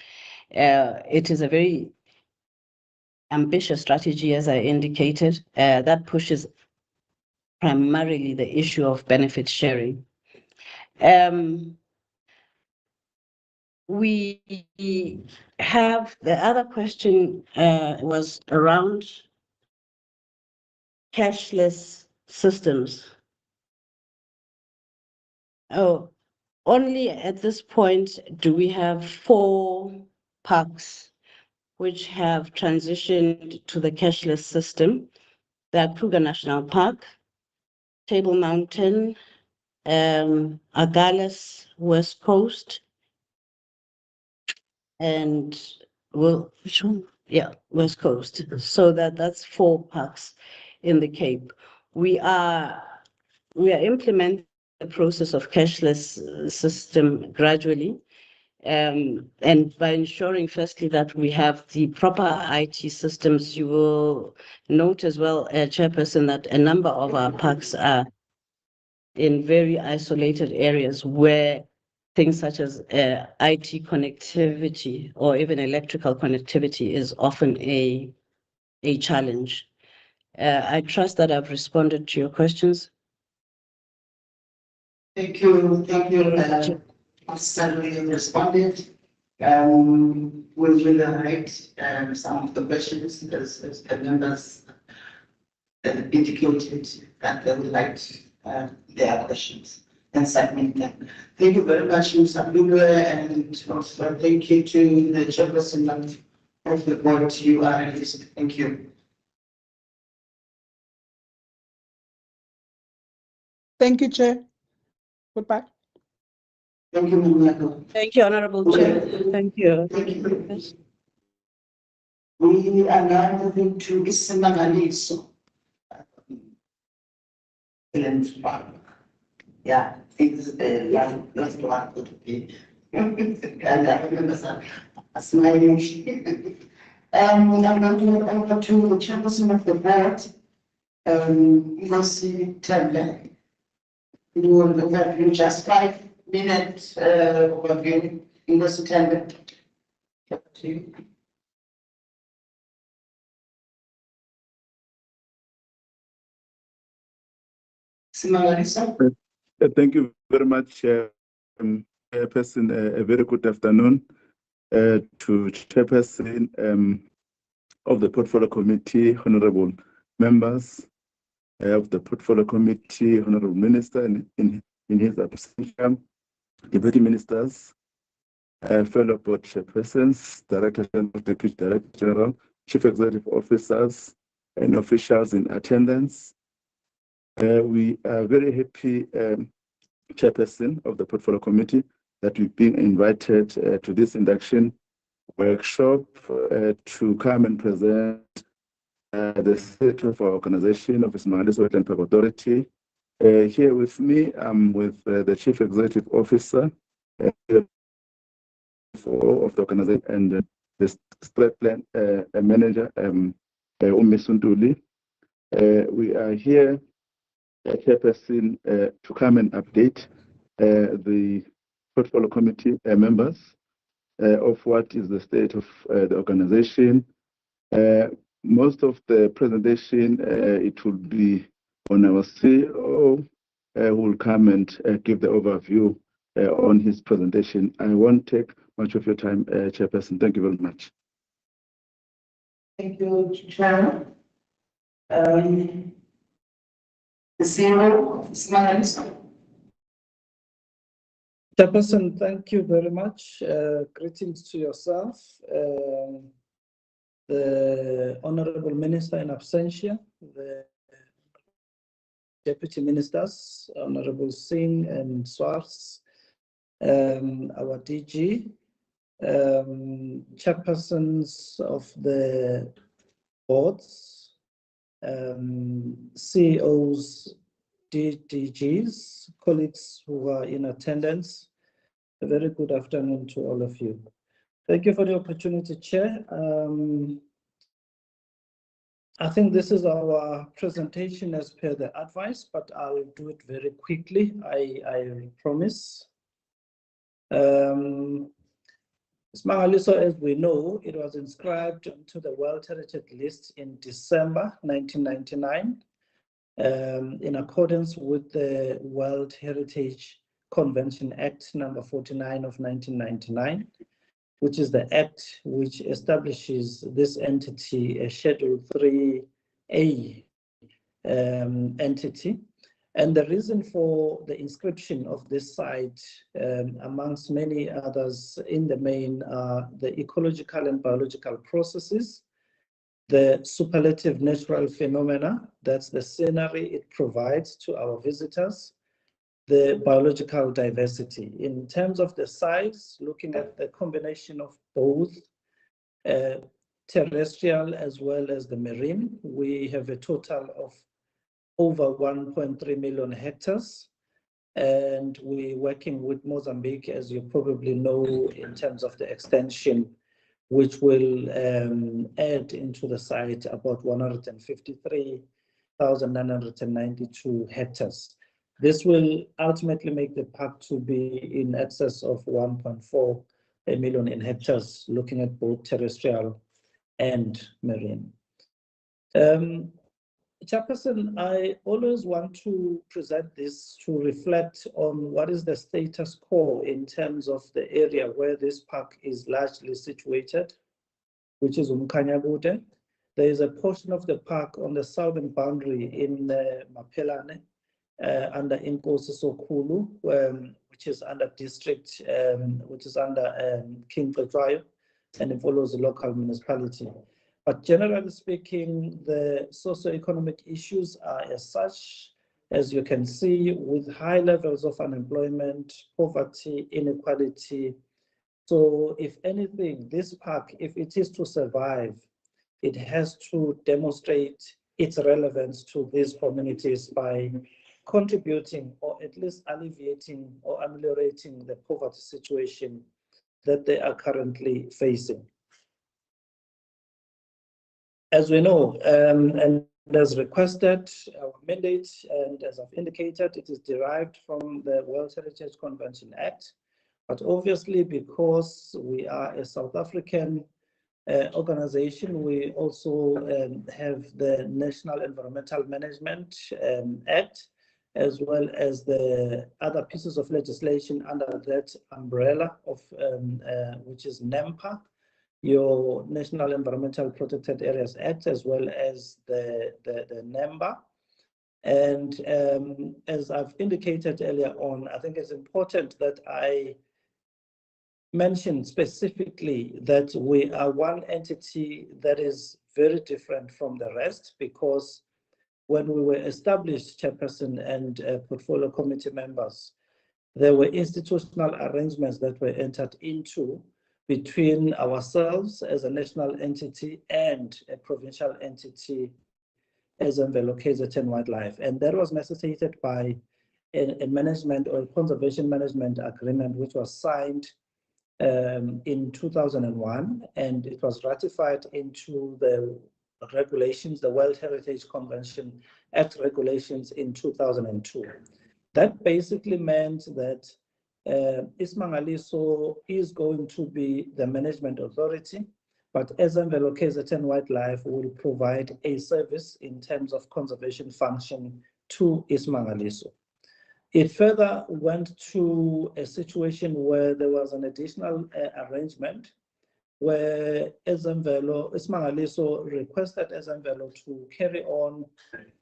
It is a very ambitious strategy, as I indicated, that pushes primarily the issue of benefit sharing. We have the other question was around cashless systems. Oh, only at this point do we have 4 parks which have transitioned to the cashless system. The Kruger National Park, Table Mountain, Agulhas, West Coast, and which one? Yeah, West Coast. So that's 4 parks in the Cape. We are implementing the process of cashless system gradually, and by ensuring firstly that we have the proper IT systems. You will note as well, Chairperson, that a number of our parks are in very isolated areas where things such as IT connectivity or even electrical connectivity is often a challenge. I trust that I've responded to your questions. Thank you, Officer, you responded. We will write some of the questions as the members indicated that they would like their questions and submit them. Thank you very much, Mr. Lulu, and also thank you to the chairperson of the board. You are released. Thank you. Thank you, Chair. Goodbye. Thank you, Mr. Thank you, Honorable Chair. Thank you. Thank you. We are now moving to iSimangaliso. Wetland Park. Yeah, this is the last one to be. And I remember smiling. I'm going to hand over to the chairperson of the board, Ngozi Tembe. We will overview just 5 minutes overview. Ngozi Tembe. To you. Thank you very much, Chairperson. A very good afternoon to Chairperson of the Portfolio Committee, honorable members of the Portfolio Committee, honorable Minister in his absence, Deputy Ministers, fellow board chairpersons, Director General, Deputy Director General, Chief Executive Officers, and officials in attendance. We are very happy, Chairperson of the Portfolio Committee, that we've been invited to this induction workshop to come and present the state of our organization of iSimangaliso Wetland Park Authority. Here with me, I'm with the Chief Executive Officer of the organization and the state plan manager, Suntuli. We are here, Chairperson, to come and update the Portfolio Committee members of what is the state of the organization. Most of the presentation, it will be on our CEO, who will come and give the overview on his presentation. I won't take much of your time, Chairperson. Thank you very much. Thank you, Chair. The CEO of iSimangaliso. Chairperson, thank you very much. Greetings to yourself, the Honorable Minister in absentia, the Deputy Ministers, Honorable Singh and Swars, our DG, chairpersons of the boards, CEOs, DGs, colleagues who are in attendance. A very good afternoon to all of you. Thank you for the opportunity, Chair. I think this is our presentation as per the advice, but I'll do it very quickly, I promise. iSimangaliso, as we know, it was inscribed into the World Heritage List in December 1999, in accordance with the World Heritage Convention Act number 49 of 1999, which is the act which establishes this entity, a Schedule 3A entity. And the reason for the inscription of this site, amongst many others in the main, are the ecological and biological processes, the superlative natural phenomena, that's the scenery it provides to our visitors, the biological diversity. In terms of the sites, looking at the combination of both terrestrial as well as the marine, we have a total of over 1.3 million hectares. And we're working with Mozambique, as you probably know, in terms of the extension, which will add into the site about 153,992 hectares. This will ultimately make the park to be in excess of 1.4 million in hectares, looking at both terrestrial and marine. Chairperson, I always want to present this to reflect on what is the status quo in terms of the area where this park is largely situated, which is Umkhanyabude. There is a portion of the park on the southern boundary in Mapelane, under Inkosi Sokulu, which is under district, which is under King Cetshwayo, and it follows the local municipality. But generally speaking, the socio-economic issues are as such, as you can see, with high levels of unemployment, poverty, inequality. So if anything, this park, if it is to survive, it has to demonstrate its relevance to these communities by contributing or at least alleviating or ameliorating the poverty situation that they are currently facing. As we know, and as requested, our mandate, and as I've indicated, it is derived from the World Heritage Convention Act. But obviously, because we are a South African organization, we also have the National Environmental Management Act, as well as the other pieces of legislation under that umbrella of which is NEMPA, your National Environmental Protected Areas Act, as well as the NEMBA. And as I've indicated earlier on, I think it's important that I mention specifically that we are one entity that is very different from the rest, because when we were established, Chairperson and portfolio committee members, there were institutional arrangements that were entered into between ourselves as a national entity and a provincial entity as Mvelo KZN Wildlife. And that was necessitated by a management or a conservation management agreement, which was signed in 2001, and it was ratified into the regulations, the World Heritage Convention Act regulations in 2002. That basically meant that iSimangaliso is going to be the management authority, but as Mvelo KZN Wildlife will provide a service in terms of conservation function to iSimangaliso. It further went to a situation where there was an additional arrangement where iSimangaliso requested Mvelo to carry on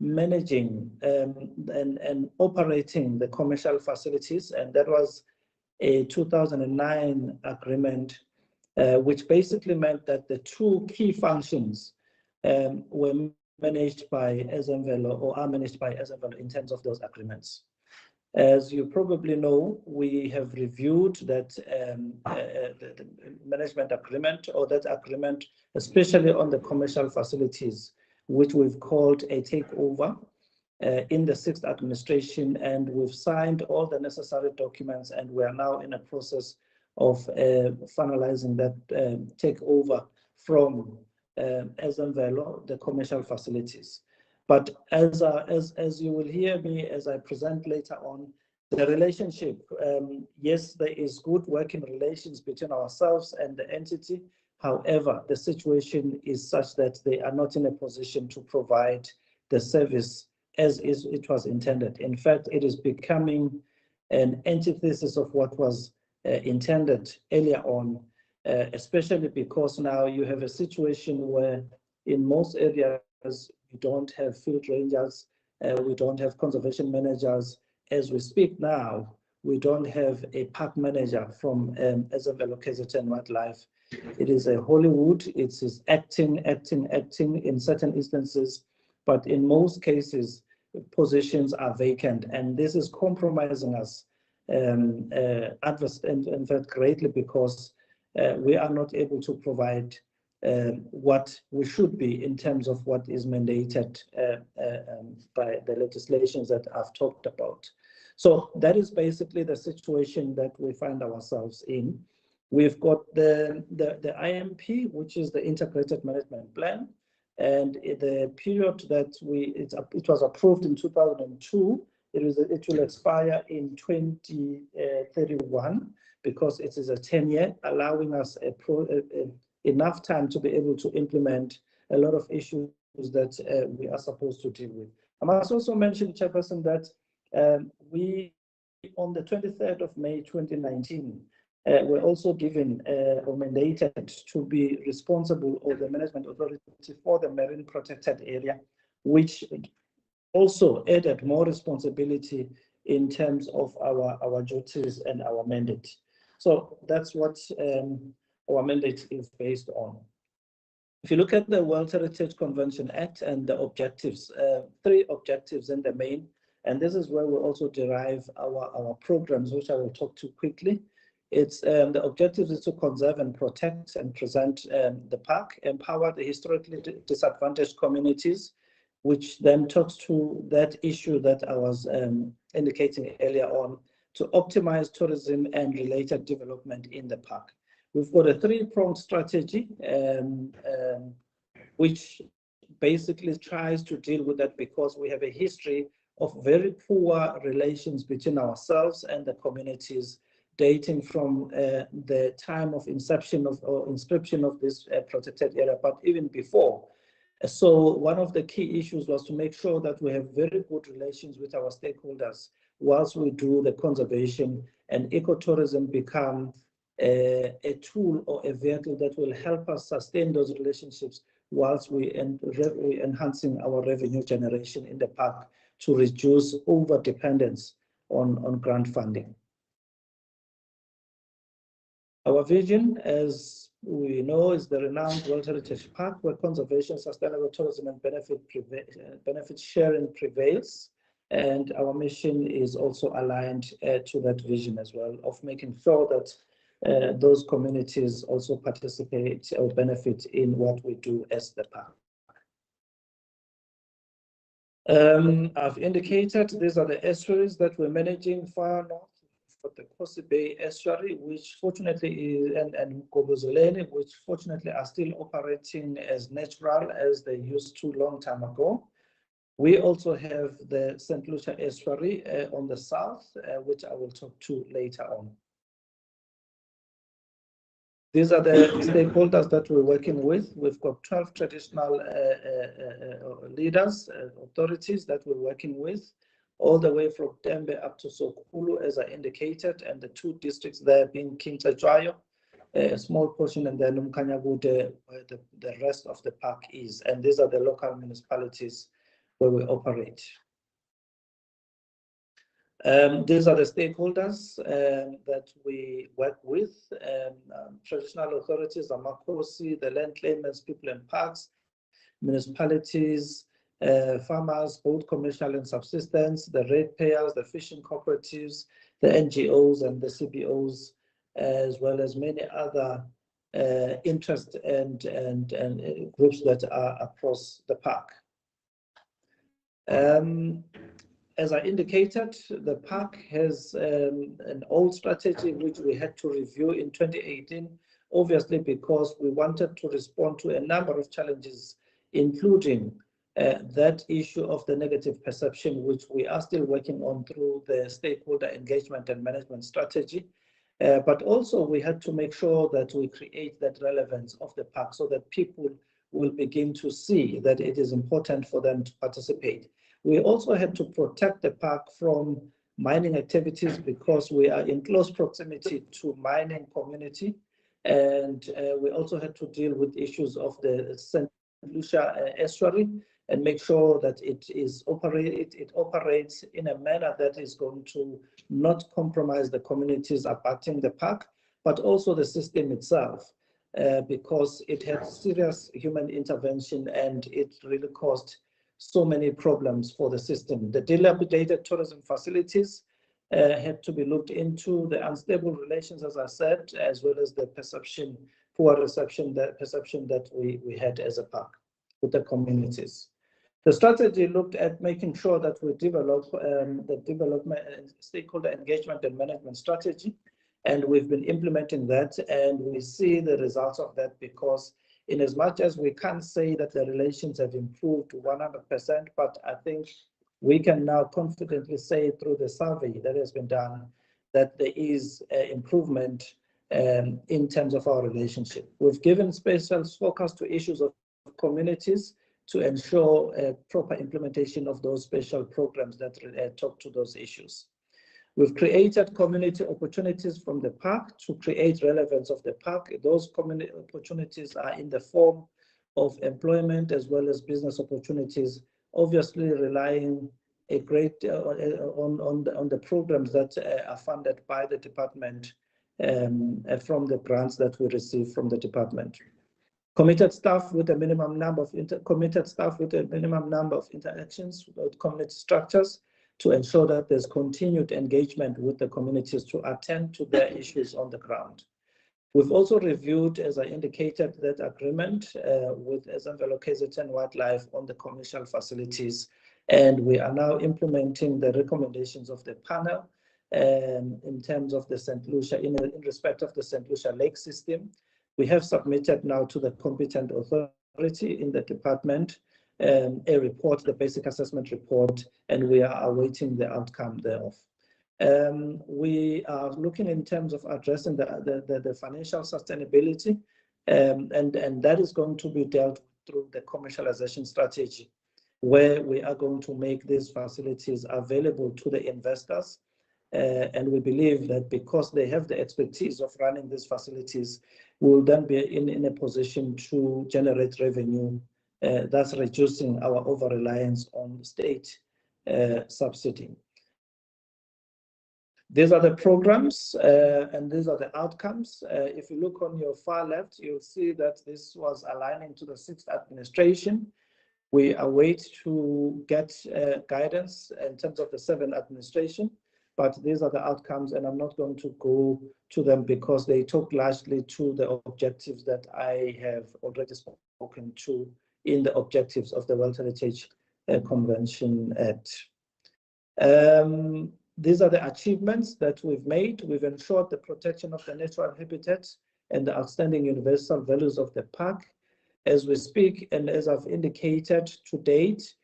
managing and operating the commercial facilities, and that was a 2009 agreement, which basically meant that the two key functions were managed by Mvelo, or are managed by Mvelo in terms of those agreements. As you probably know, we have reviewed that the management agreement, or that agreement, especially on the commercial facilities, which we've called a takeover in the 6th administration, and we've signed all the necessary documents, and we are now in a process of finalizing that takeover from Mvelo, the commercial facilities. But as you will hear me as I present later on, the relationship, yes, there is good working relations between ourselves and the entity. However, the situation is such that they are not in a position to provide the service as it was intended. In fact, it is becoming an antithesis of what was intended earlier on, especially because now you have a situation where in most areas, we don't have field rangers, we don't have conservation managers. As we speak now, we don't have a park manager from Mvelo KZN Wildlife. It is a Hollywood, it is acting in certain instances, but in most cases, positions are vacant, and this is compromising us in fact greatly, because we are not able to provide what we should be in terms of what is mandated by the legislations that I've talked about. So that is basically the situation that we find ourselves in. We've got the IMP, which is the Integrated Management Plan, and the period that it was approved in 2002. It will expire in 2031 because it is a 10-year, allowing us enough time to be able to implement a lot of issues that we are supposed to deal with. I must also mention, Chairperson, that we, on the 23rd of May 2019, were also given or mandated to be responsible, or the management authority for the marine protected area, which also added more responsibility in terms of our duties and our mandate. So that's what our mandate is based on. If you look at the World Heritage Convention Act and the objectives, 3 objectives in the main, and this is where we also derive our programs, which I will talk to quickly. It's the objective is to conserve and protect and present the park, empower the historically disadvantaged communities, which then talks to that issue that I was indicating earlier on, to optimize tourism and related development in the park. We've got a 3-pronged strategy, which basically tries to deal with that, because we have a history of very poor relations between ourselves and the communities, dating from the time of inception of or inscription of this protected area, but even before. So one of the key issues was to make sure that we have very good relations with our stakeholders whilst we do the conservation, and ecotourism become a tool or a vehicle that will help us sustain those relationships whilst we enhancing our revenue generation in the park to reduce over-dependence on grant funding. Our vision, as we know, is the renowned World Heritage Park, where conservation, sustainable tourism, and benefit sharing prevails. And our mission is also aligned to that vision as well, of making sure that those communities also participate or benefit in what we do as the park. I've indicated these are the estuaries that we're managing far north. For the Kosi Bay estuary, which fortunately is, and Gobozoleni, which fortunately are still operating as natural as they used to long time ago. We also have the St. Lucia estuary on the south, which I will talk to later on. These are the stakeholders that we're working with. We've got 12 traditional leaders, authorities that we're working with, all the way from Tembe up to Sokulu, as I indicated, and the 2 districts there being Kinchajwayo, a small portion, and then Umkanyagude, where the rest of the park is. And these are the local municipalities where we operate. These are the stakeholders that we work with. Traditional authorities, Amakosi, the land claimants, people in parks, municipalities, farmers, both commercial and subsistence, the ratepayers, the fishing cooperatives, the NGOs and the CBOs, as well as many other interest and groups that are across the park. As I indicated, the park has an old strategy which we had to review in 2018, obviously because we wanted to respond to a number of challenges, including that issue of the negative perception, which we are still working on through the stakeholder engagement and management strategy. But also we had to make sure that we create that relevance of the park so that people will begin to see that it is important for them to participate. We also had to protect the park from mining activities because we are in close proximity to mining community. And we also had to deal with issues of the St. Lucia estuary and make sure that it operates in a manner that is going to not compromise the communities abutting the park, but also the system itself, because it had serious human intervention and it really caused so many problems for the system. The dilapidated tourism facilities had to be looked into, the unstable relations, as I said, as well as the perception poor perception that we had as a park with the communities. The strategy looked at making sure that we develop the development stakeholder engagement and management strategy, and we've been implementing that, and we see the results of that, because in as much as we can't say that the relations have improved to 100%, but I think we can now confidently say through the survey that has been done that there is improvement in terms of our relationship. We've given special focus to issues of communities to ensure proper implementation of those special programs that talk to those issues. We've created community opportunities from the park to create relevance of the park. Those community opportunities are in the form of employment as well as business opportunities, obviously relying a great on the programs that are funded by the department from the grants that we receive from the department. Committed staff with a minimum number of interactions with community structures to ensure that there's continued engagement with the communities to attend to their issues on the ground. We've also reviewed, as I indicated, that agreement with SANBI KZN Wildlife on the commercial facilities, and we are now implementing the recommendations of the panel in terms of the St. Lucia, in respect of the St. Lucia Lake system. We have submitted now to the competent authority in the department a report, the basic assessment report, and we are awaiting the outcome thereof. We are looking in terms of addressing the financial sustainability, and that is going to be dealt through the commercialization strategy, where we are going to make these facilities available to the investors. And we believe that because they have the expertise of running these facilities, we will then be in a position to generate revenue, thus reducing our over-reliance on state subsidy. These are the programs and these are the outcomes. If you look on your far left, you'll see that this was aligning to the 6th administration. We await to get guidance in terms of the 7th administration, but these are the outcomes, and I'm not going to go to them because they talk largely to the objectives that I have already spoken to in the objectives of the World Heritage Convention Act. These are the achievements that we've made. We've ensured the protection of the natural habitat and the outstanding universal values of the park. As we speak, and as I've indicated to date,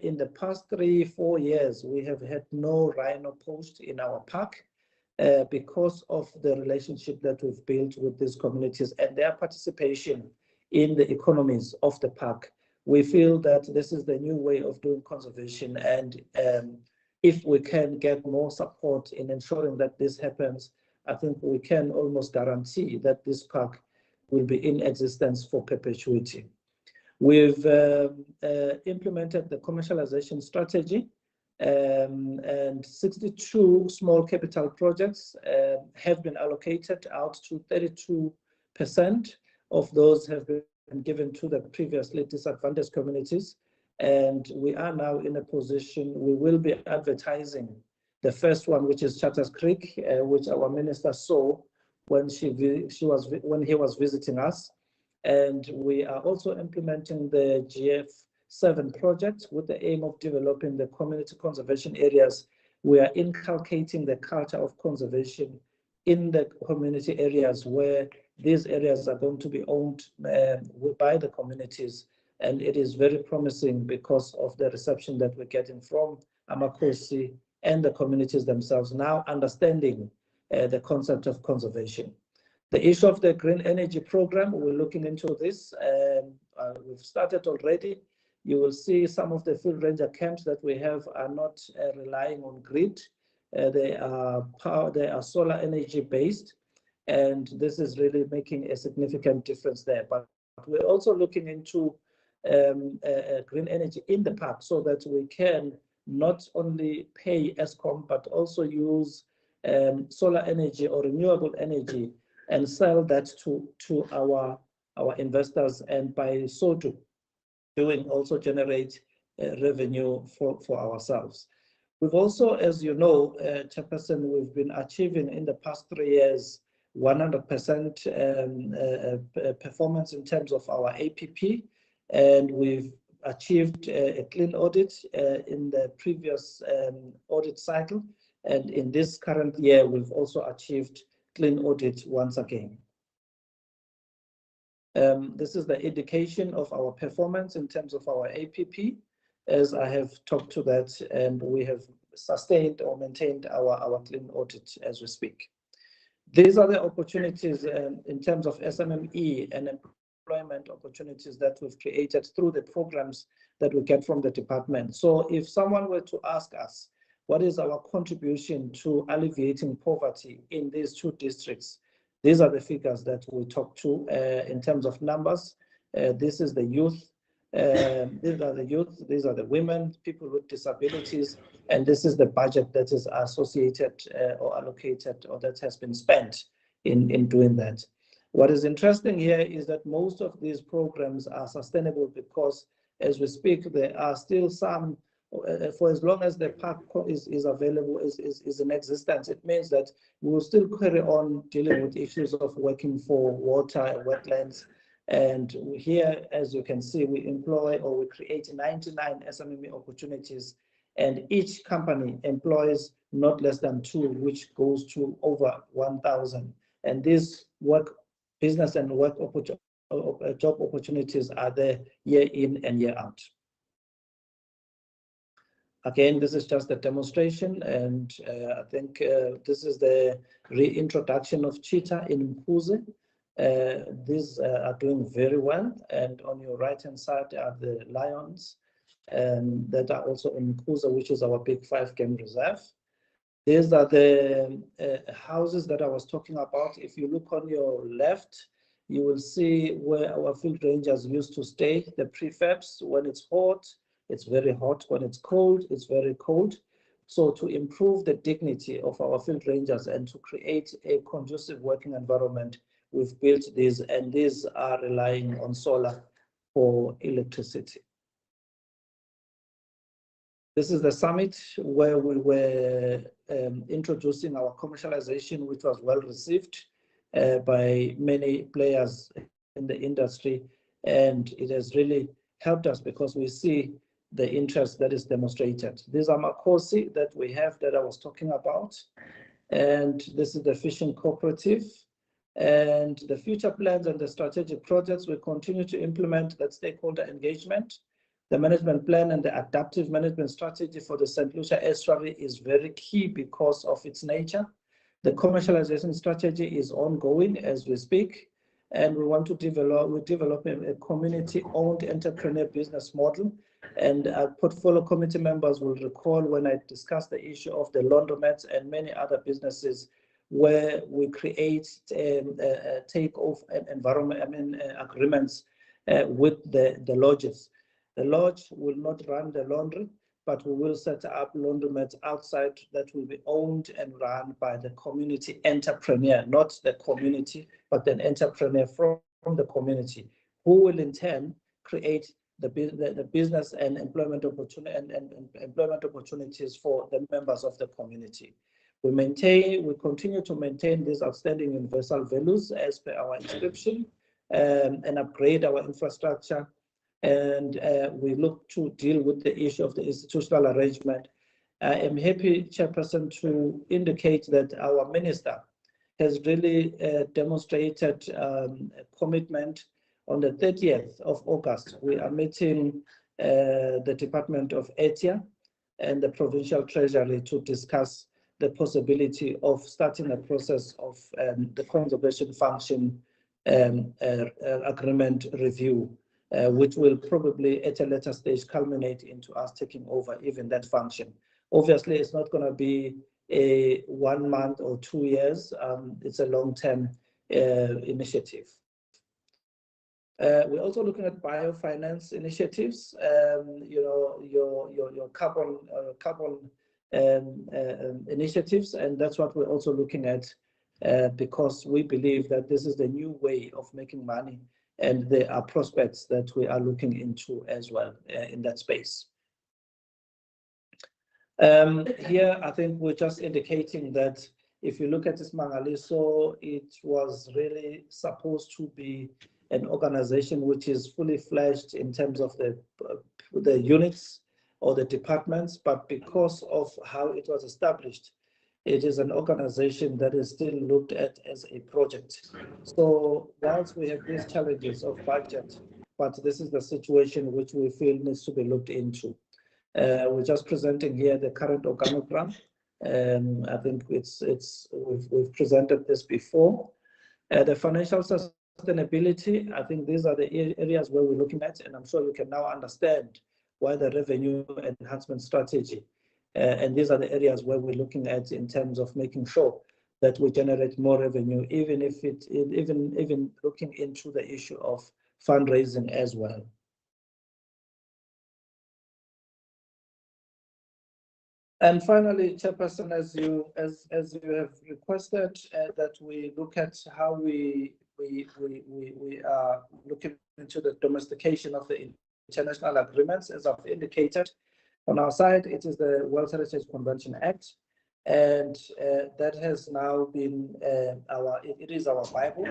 in the past 3-4 years, we have had no rhino poached in our park because of the relationship that we've built with these communities and their participation in the economies of the park. We feel that this is the new way of doing conservation, and if we can get more support in ensuring that this happens, I think we can almost guarantee that this park will be in existence for perpetuity. We've implemented the commercialization strategy, and 62 small capital projects have been allocated out to 32% of those have been given to the previously disadvantaged communities. And we are now in a position, we will be advertising the first one, which is Charters Creek, which our minister saw when he was visiting us. And we are also implementing the GF7 project with the aim of developing the community conservation areas. We are inculcating the culture of conservation in the community areas where these areas are going to be owned by the communities. And it is very promising because of the reception that we're getting from Amakosi and the communities themselves now understanding the concept of conservation. The issue of the green energy program, we're looking into this. We've started already. You will see some of the field ranger camps that we have are not relying on grid. They are solar energy based, and this is really making a significant difference there. But we're also looking into green energy in the park so that we can not only pay Eskom, but also use solar energy or renewable energy and sell that to our investors, and by so doing also generate revenue for ourselves. We've also, as you know, Chairperson, we've been achieving in the past 3 years 100% performance in terms of our APP, and we've achieved a clean audit in the previous audit cycle, and in this current year we've also achieved clean audit once again. This is the indication of our performance in terms of our APP, as I have talked to that, and we have sustained or maintained our clean audit as we speak. These are the opportunities in terms of SMME and employment opportunities that we've created through the programs that we get from the department. So if someone were to ask us, what is our contribution to alleviating poverty in these two districts? These are the figures that we talk to in terms of numbers. This is the youth. These are the youth, these are the women, people with disabilities, and this is the budget that is associated or allocated or that has been spent in doing that. What is interesting here is that most of these programs are sustainable because as we speak, there are still some, for as long as the park is available, is in existence, it means that we will still carry on dealing with issues of working for water and wetlands. And here, as you can see, we employ or we create 99 SMME opportunities, and each company employs not less than 2, which goes to over 1,000. And these business and job opportunities are there year in and year out. Again, this is just a demonstration, and I think this is the reintroduction of cheetah in Mkuze. These are doing very well, and on your right hand side are the lions that are also in Mkuze, which is our big 5 game reserve. These are the houses that I was talking about. If you look on your left, you will see where our field rangers used to stay, the prefabs. When it's hot, it's very hot. When it's cold, it's very cold. So to improve the dignity of our field rangers and to create a conducive working environment, we've built these, and these are relying on solar for electricity. This is the summit where we were introducing our commercialization, which was well received by many players in the industry, and it has really helped us because we see the interest that is demonstrated. These are Makosi that we have that I was talking about, and this is the fishing cooperative. And the future plans and the strategic projects will continue to implement that stakeholder engagement. The management plan and the adaptive management strategy for the St. Lucia estuary is very key because of its nature. The commercialization strategy is ongoing as we speak, and we want to develop a community-owned entrepreneur business model. And our portfolio committee members will recall when I discussed the issue of the laundromats and many other businesses where we create takeoff and environment, agreements with the lodges. The lodge will not run the laundry, but we will set up laundromats outside that will be owned and run by the community entrepreneur, not the community, but an entrepreneur from the community, who will in turn create the business and employment opportunities for the members of the community. We continue to maintain these outstanding universal values as per our inscription, and upgrade our infrastructure. And we look to deal with the issue of the institutional arrangement. I am happy, Chairperson, to indicate that our minister has really demonstrated a commitment. On the 30th of August, we are meeting the Department of ETIA and the Provincial Treasury to discuss the possibility of starting a process of the conservation function agreement review, which will probably at a later stage culminate into us taking over even that function. Obviously, it's not going to be a 1 month or 2 years. It's a long-term initiative. We're also looking at biofinance initiatives. Your carbon initiatives, and that's what we're also looking at because we believe that this is the new way of making money, and there are prospects that we are looking into as well in that space. Here, I think we're just indicating that If you look at iSimangaliso, it was really supposed to be an organization which is fully fledged in terms of the units or the departments, but because of how it was established, it is an organization that is still looked at as a project. So whilst we have these challenges of budget, but this is the situation which we feel needs to be looked into. We're just presenting here the current organogram. I think we've presented this before. The financial sustainability, I think these are the areas where we're looking at, and I'm sure you can now understand why the revenue enhancement strategy. And these are the areas where we're looking at in terms of making sure that we generate more revenue, even looking into the issue of fundraising as well. And finally, Chairperson, as you have requested, that we look at how we are looking into the domestication of the international agreements. As I've indicated, on our side, it is the World Heritage Convention Act, and that has now been it is our Bible,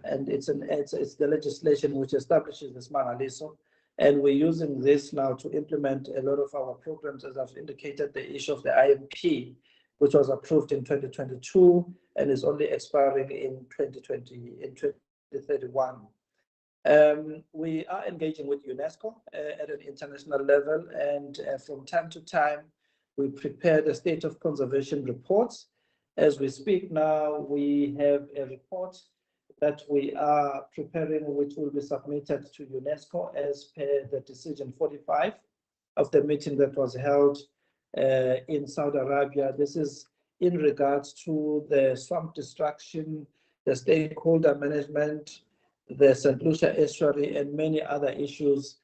and it's the legislation which establishes the iSimangaliso. And we're using this now to implement a lot of our programs, as I've indicated, the issue of the IMP, which was approved in 2022 and is only expiring in 2031. We are engaging with UNESCO at an international level, and from time to time, we prepare the state of conservation reports. As we speak now, we have a report that we are preparing, which will be submitted to UNESCO as per the decision 45 of the meeting that was held in Saudi Arabia. This is in regards to the swamp destruction, the stakeholder management, the St. Lucia estuary, and many other issues,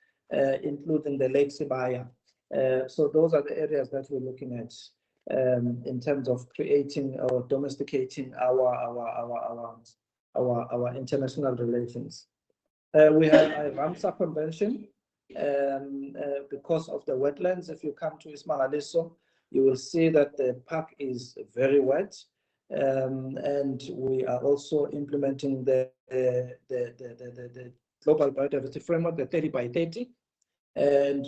including the Lake Sibaya. So those are the areas that we're looking at in terms of creating or domesticating our international relations. We have a Ramsar Convention because of the wetlands. If you come to iSimangaliso, you will see that the park is very wet, and we are also implementing the Global Biodiversity Framework, the 30 by 30, and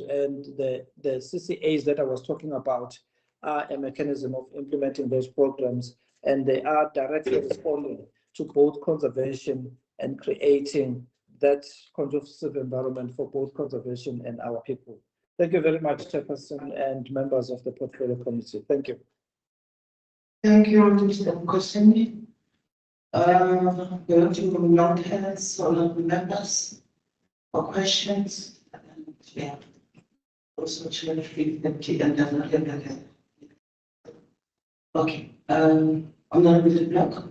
the CCAs that I was talking about are a mechanism of implementing those programs, and they are directly responding to both conservation and creating that conducive environment for both conservation and our people. Thank you very much, Chairperson and members of the Portfolio Committee. Thank you. Thank you, Mr. Nkosini. Going to long hands, all of the members for questions. And yeah, also Chair Frequency and then okay. Honorable De Block.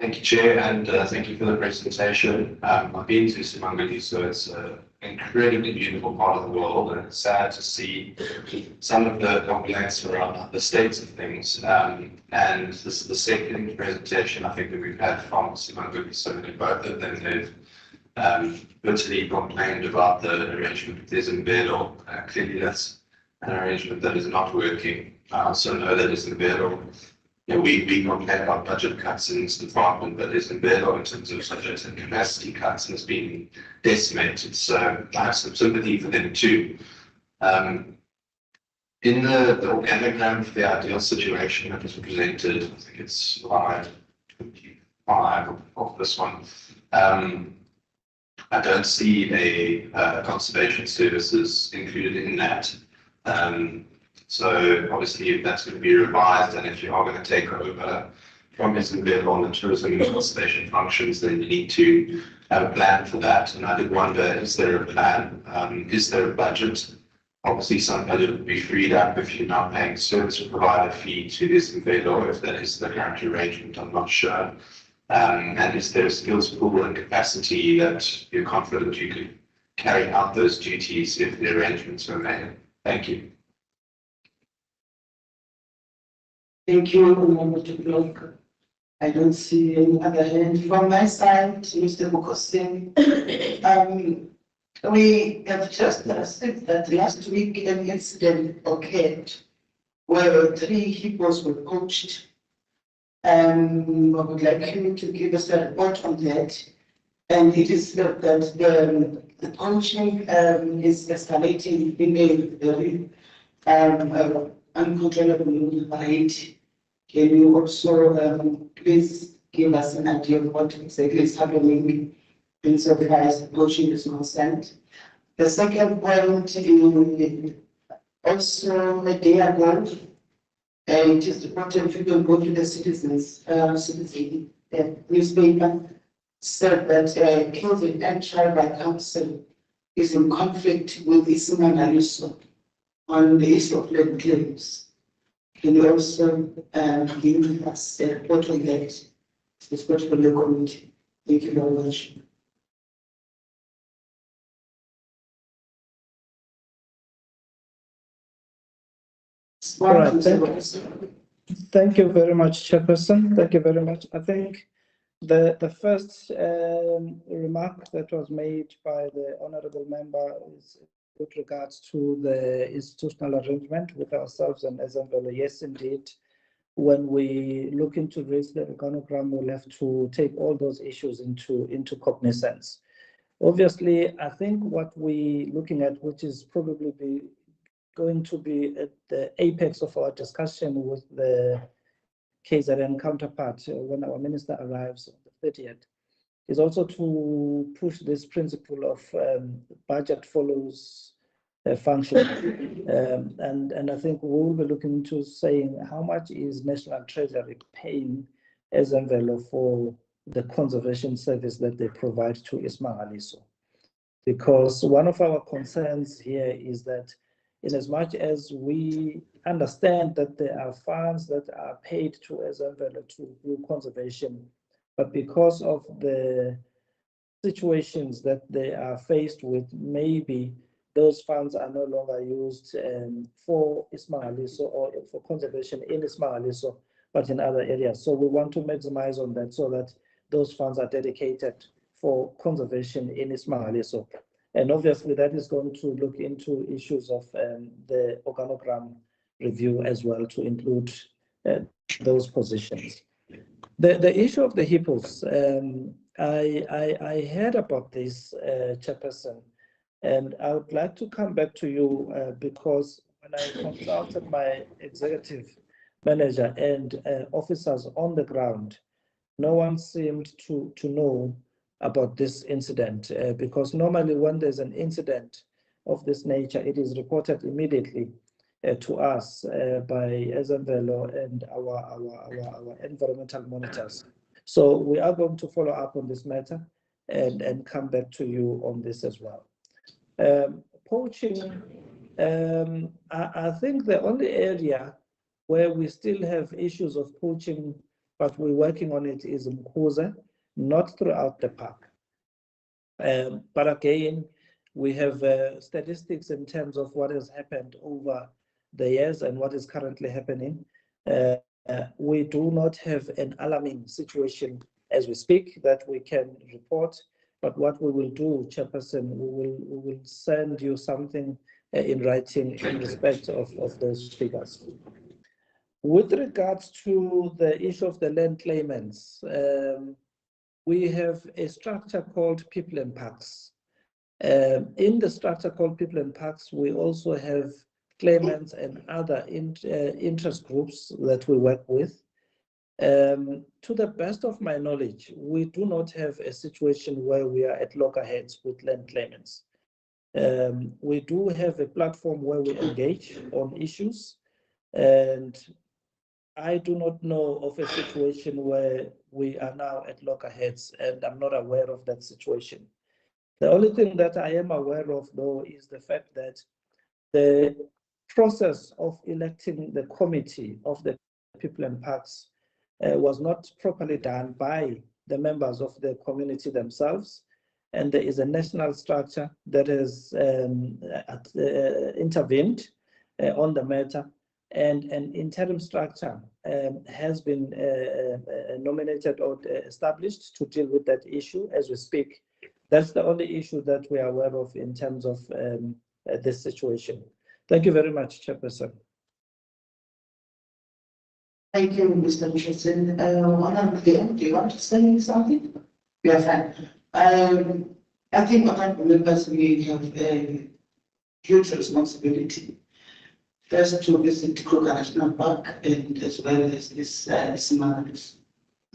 Thank you, Chair, and thank you for the presentation. I've been to iSimangaliso. It's an incredibly beautiful part of the world, and it's sad to see some of the complaints around the states of things. And this is the second presentation I think that we've had from iSimangaliso, and both of them they've bitterly complained about the arrangement with Isimangaliso. Clearly, that's an arrangement that is not working. I also know that Isimangaliso. Yeah, we complain about budget cuts in this department, but Isimangaliso in terms of budget and capacity cuts has been decimated. So I have some sympathy for them too. In the organogram for the ideal situation that was presented, I think it's slide 25 of this one. I don't see a conservation services included in that. So obviously, if that's going to be revised, and if you are going to take over from Isimangaliso on the tourism and conservation functions, then you need to have a plan for that. And I did wonder, is there a plan? Is there a budget? Obviously, some budget would be freed up if you're not paying service provider fee to Isimangaliso, if that is the current arrangement, I'm not sure. And is there a skills pool and capacity that you're confident you could carry out those duties if the arrangements are made? Thank you. Thank you, Honorable De Block. I don't see any other hand from my side, Mr. Nkosini. We have just received that last week an incident occurred where 3 hippos were poached. I would like you to give us a report on that. And it is that the poaching is escalating in a very uncontrollable rate. Can you also please give us an idea of what exactly is happening insofar as poaching is concerned? The second point is also a day ago, it is important if you can go to the citizen newspaper, said that Kelvin and Tribal Council is in conflict with iSimangaliso on the issue of land claims. Can you also give us a report on that, especially for the community? Thank you very much. All right, thank you very much, Chairperson. Thank you very much. I think the first remark that was made by the honourable member is with regards to the institutional arrangement with ourselves and SANBI. Yes, indeed. When we look into this, the organogram will have to take all those issues into cognizance. Obviously, I think what we're looking at, which is probably going to be at the apex of our discussion with the KZN counterpart when our minister arrives on the 30th, is also to push this principle of budget follows function. And I think we will be looking into saying how much is National Treasury paying as envelope for the conservation service that they provide to iSimangaliso. Because one of our concerns here is that in as much as we understand that there are funds that are paid to SANBI to do conservation, but because of the situations that they are faced with, maybe those funds are no longer used for iSimangaliso or for conservation in iSimangaliso, but in other areas. So we want to maximize on that so that those funds are dedicated for conservation in iSimangaliso. And obviously that is going to look into issues of the organogram review as well to include those positions. The issue of the hippos, I heard about this, Chairperson, and I would like to come back to you because when I consulted my executive manager and officers on the ground, no one seemed to know about this incident because normally when there's an incident of this nature, it is reported immediately to us by SANBI and our environmental monitors. So we are going to follow up on this matter and come back to you on this as well. Poaching, I think the only area where we still have issues of poaching, but we're working on it, is in Mkhuze, not throughout the park. But again, we have statistics in terms of what has happened over the years and what is currently happening. We do not have an alarming situation as we speak that we can report, but what we will do, Chairperson, we will send you something in writing in respect of those figures. With regards to the issue of the land claimants, we have a structure called People and Parks. In the structure called People and Parks, we also have claimants and other interest groups that we work with. To the best of my knowledge, we do not have a situation where we are at loggerheads with land claimants. We do have a platform where we engage on issues, and I do not know of a situation where we are now at loggerheads, and I'm not aware of that situation. The only thing that I am aware of, though, is the fact that the process of electing the committee of the People and Parks was not properly done by the members of the community themselves, and there is a national structure that has intervened on the matter, and an interim structure has been nominated or established to deal with that issue as we speak. That's the only issue that we are aware of in terms of this situation. Thank you very much, Chairperson. Thank you, Mr. Richardson. Honorable DM, do you want to say something? Yeah, fine. I think honorable members, we have a huge responsibility. First, to visit Kruger National Park and as well as this SANBI.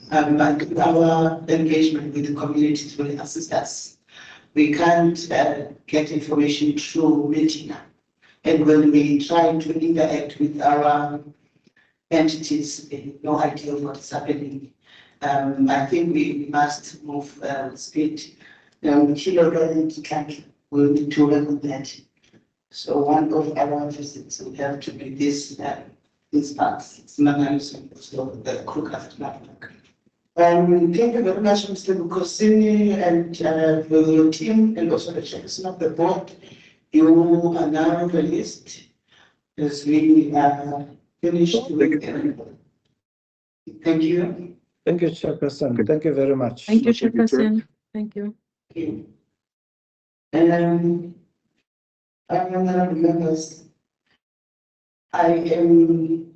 But our engagement with the communities will assist us. We can't get information through media. And when we try to interact with our entities, no idea of what is happening. I think we must move speed. Children will need to work on that. So one of our visits will have to be this parts, SANBI, so the Kruger National Park. Thank you very much, Mr. Bukosini, and your team, and also the chairperson of the board. You are now released as we finished with everybody. Thank you. Thank you, Chairperson. Thank you very much. Thank you, Chairperson. Thank you. Honourable members, I am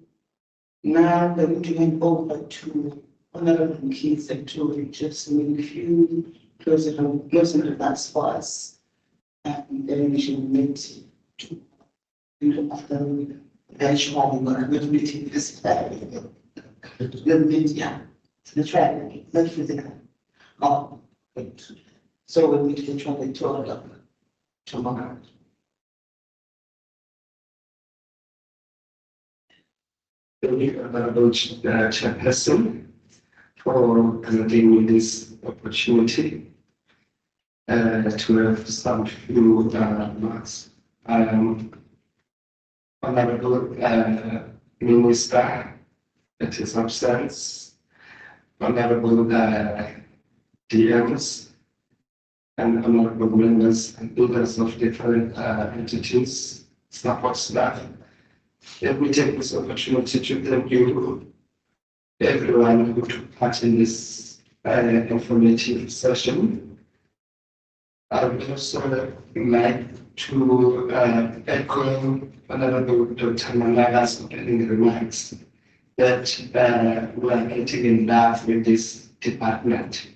now going to hand over to Honourable Keith and to just make a few closing remarks for us. And then we should meet after eventually we're going to meet this yeah. That's right. That's physical. Oh, wait. So we'll meet the 22 tomorrow. Thank you, Honourable Chairperson, for giving me this opportunity to have some few remarks. Honourable Minister, at his absence, Honourable DMs, and Honourable members and leaders of different entities, support staff. Let me take this opportunity to thank you, everyone who took part in this informative session. I would also like to echo Honourable Dr. Managa's opening remarks that we are getting in love with this department.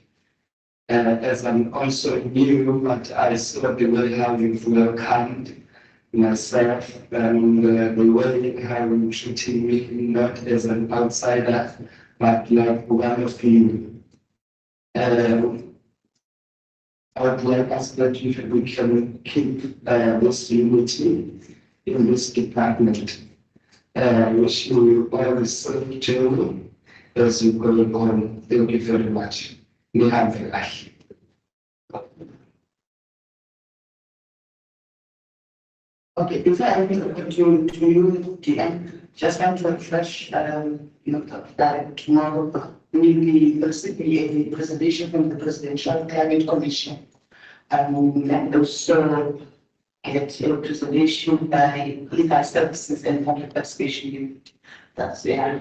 As I'm also new, but I saw the way how you've welcomed myself and the way how you're treating me, not as an outsider, but like one of you. I would like us that we can keep this unity in this department. Wish you all the same journey as you go on. Thank you very much. We have a life. Okay, before I give the opportunity to you, DM, just want to refresh, that tomorrow will be a presentation from the Presidential Climate Commission. And also get a presentation by legal services and public participation unit. That's this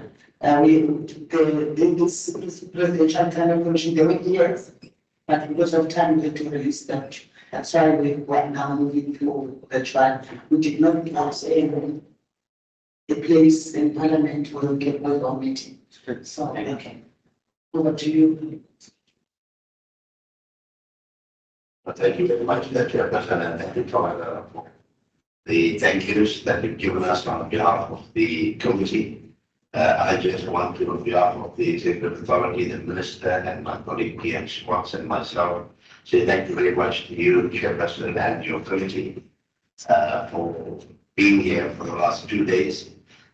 Presidential Climate Commission, they were here, but because of time, we had to release that. That's why we right now moving to the trial. We did not say the place in Parliament will get with our meeting. So, okay. Over to you. Well, thank you very much, Chairperson, and thank you for the thank yous that you've given us on behalf of the committee. I just want to, on behalf of the Executive Authority, the Minister, and my colleague PM Schwartz and myself, say thank you very much to you, Chairperson, and your committee for being here for the last 2 days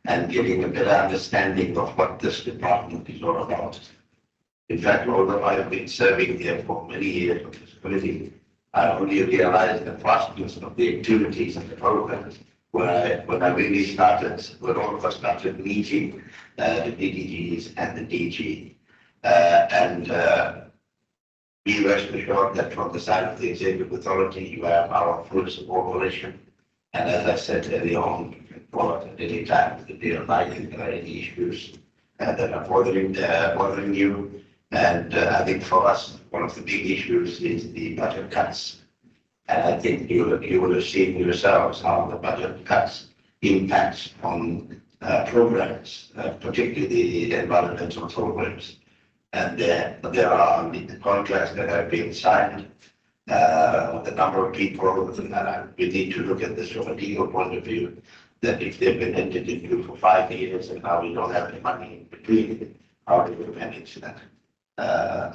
and getting a better understanding of what this department is all about. In fact, although I've been serving here for many years with this committee, I only realized the vastness of the activities and the programs when I really started, when all of us started meeting the DDGs and the DG. Be rest assured that from the side of the Executive Authority, you have our full support. And as I said earlier on, you can call us at any time of the day or night if there are any issues that are bothering you. And I think for us, one of the big issues is the budget cuts. And I think you will have seen yourselves how the budget cuts impact on programs, particularly the environmental programs. And there are the contracts that have been signed, the number of people, we need to look at this from a legal point of view, that if they've been entered into for 5 years and now we don't have any money in between, how do we manage that?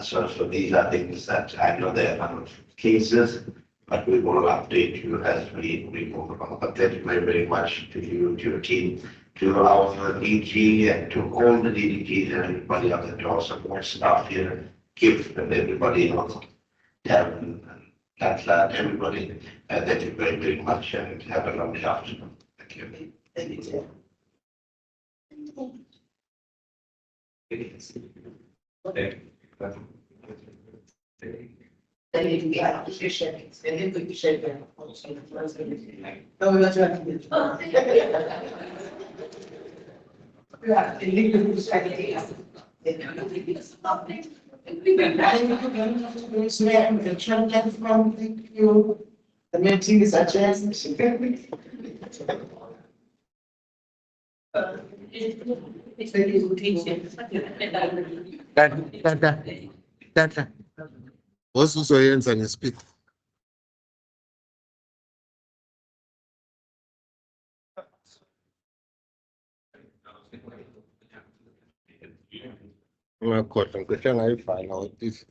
So these are things that I know there are a number of cases, but we will update you as we move along. But thank you very, very much to you, to your team, to our DG, and to all the DDGs and everybody else that also support staff here, Gift and everybody else. And everybody, thank you very, very much, and have a lovely afternoon. Thank you. Thank you. We are appreciating, very good sharing. No, we're not trying to do. We are illegal strategy. Thank you. The meeting is adjourned. Tata. Wasuzoyenza ngespeed. Ngakhohlwa ngisho ngayibhala ukuthi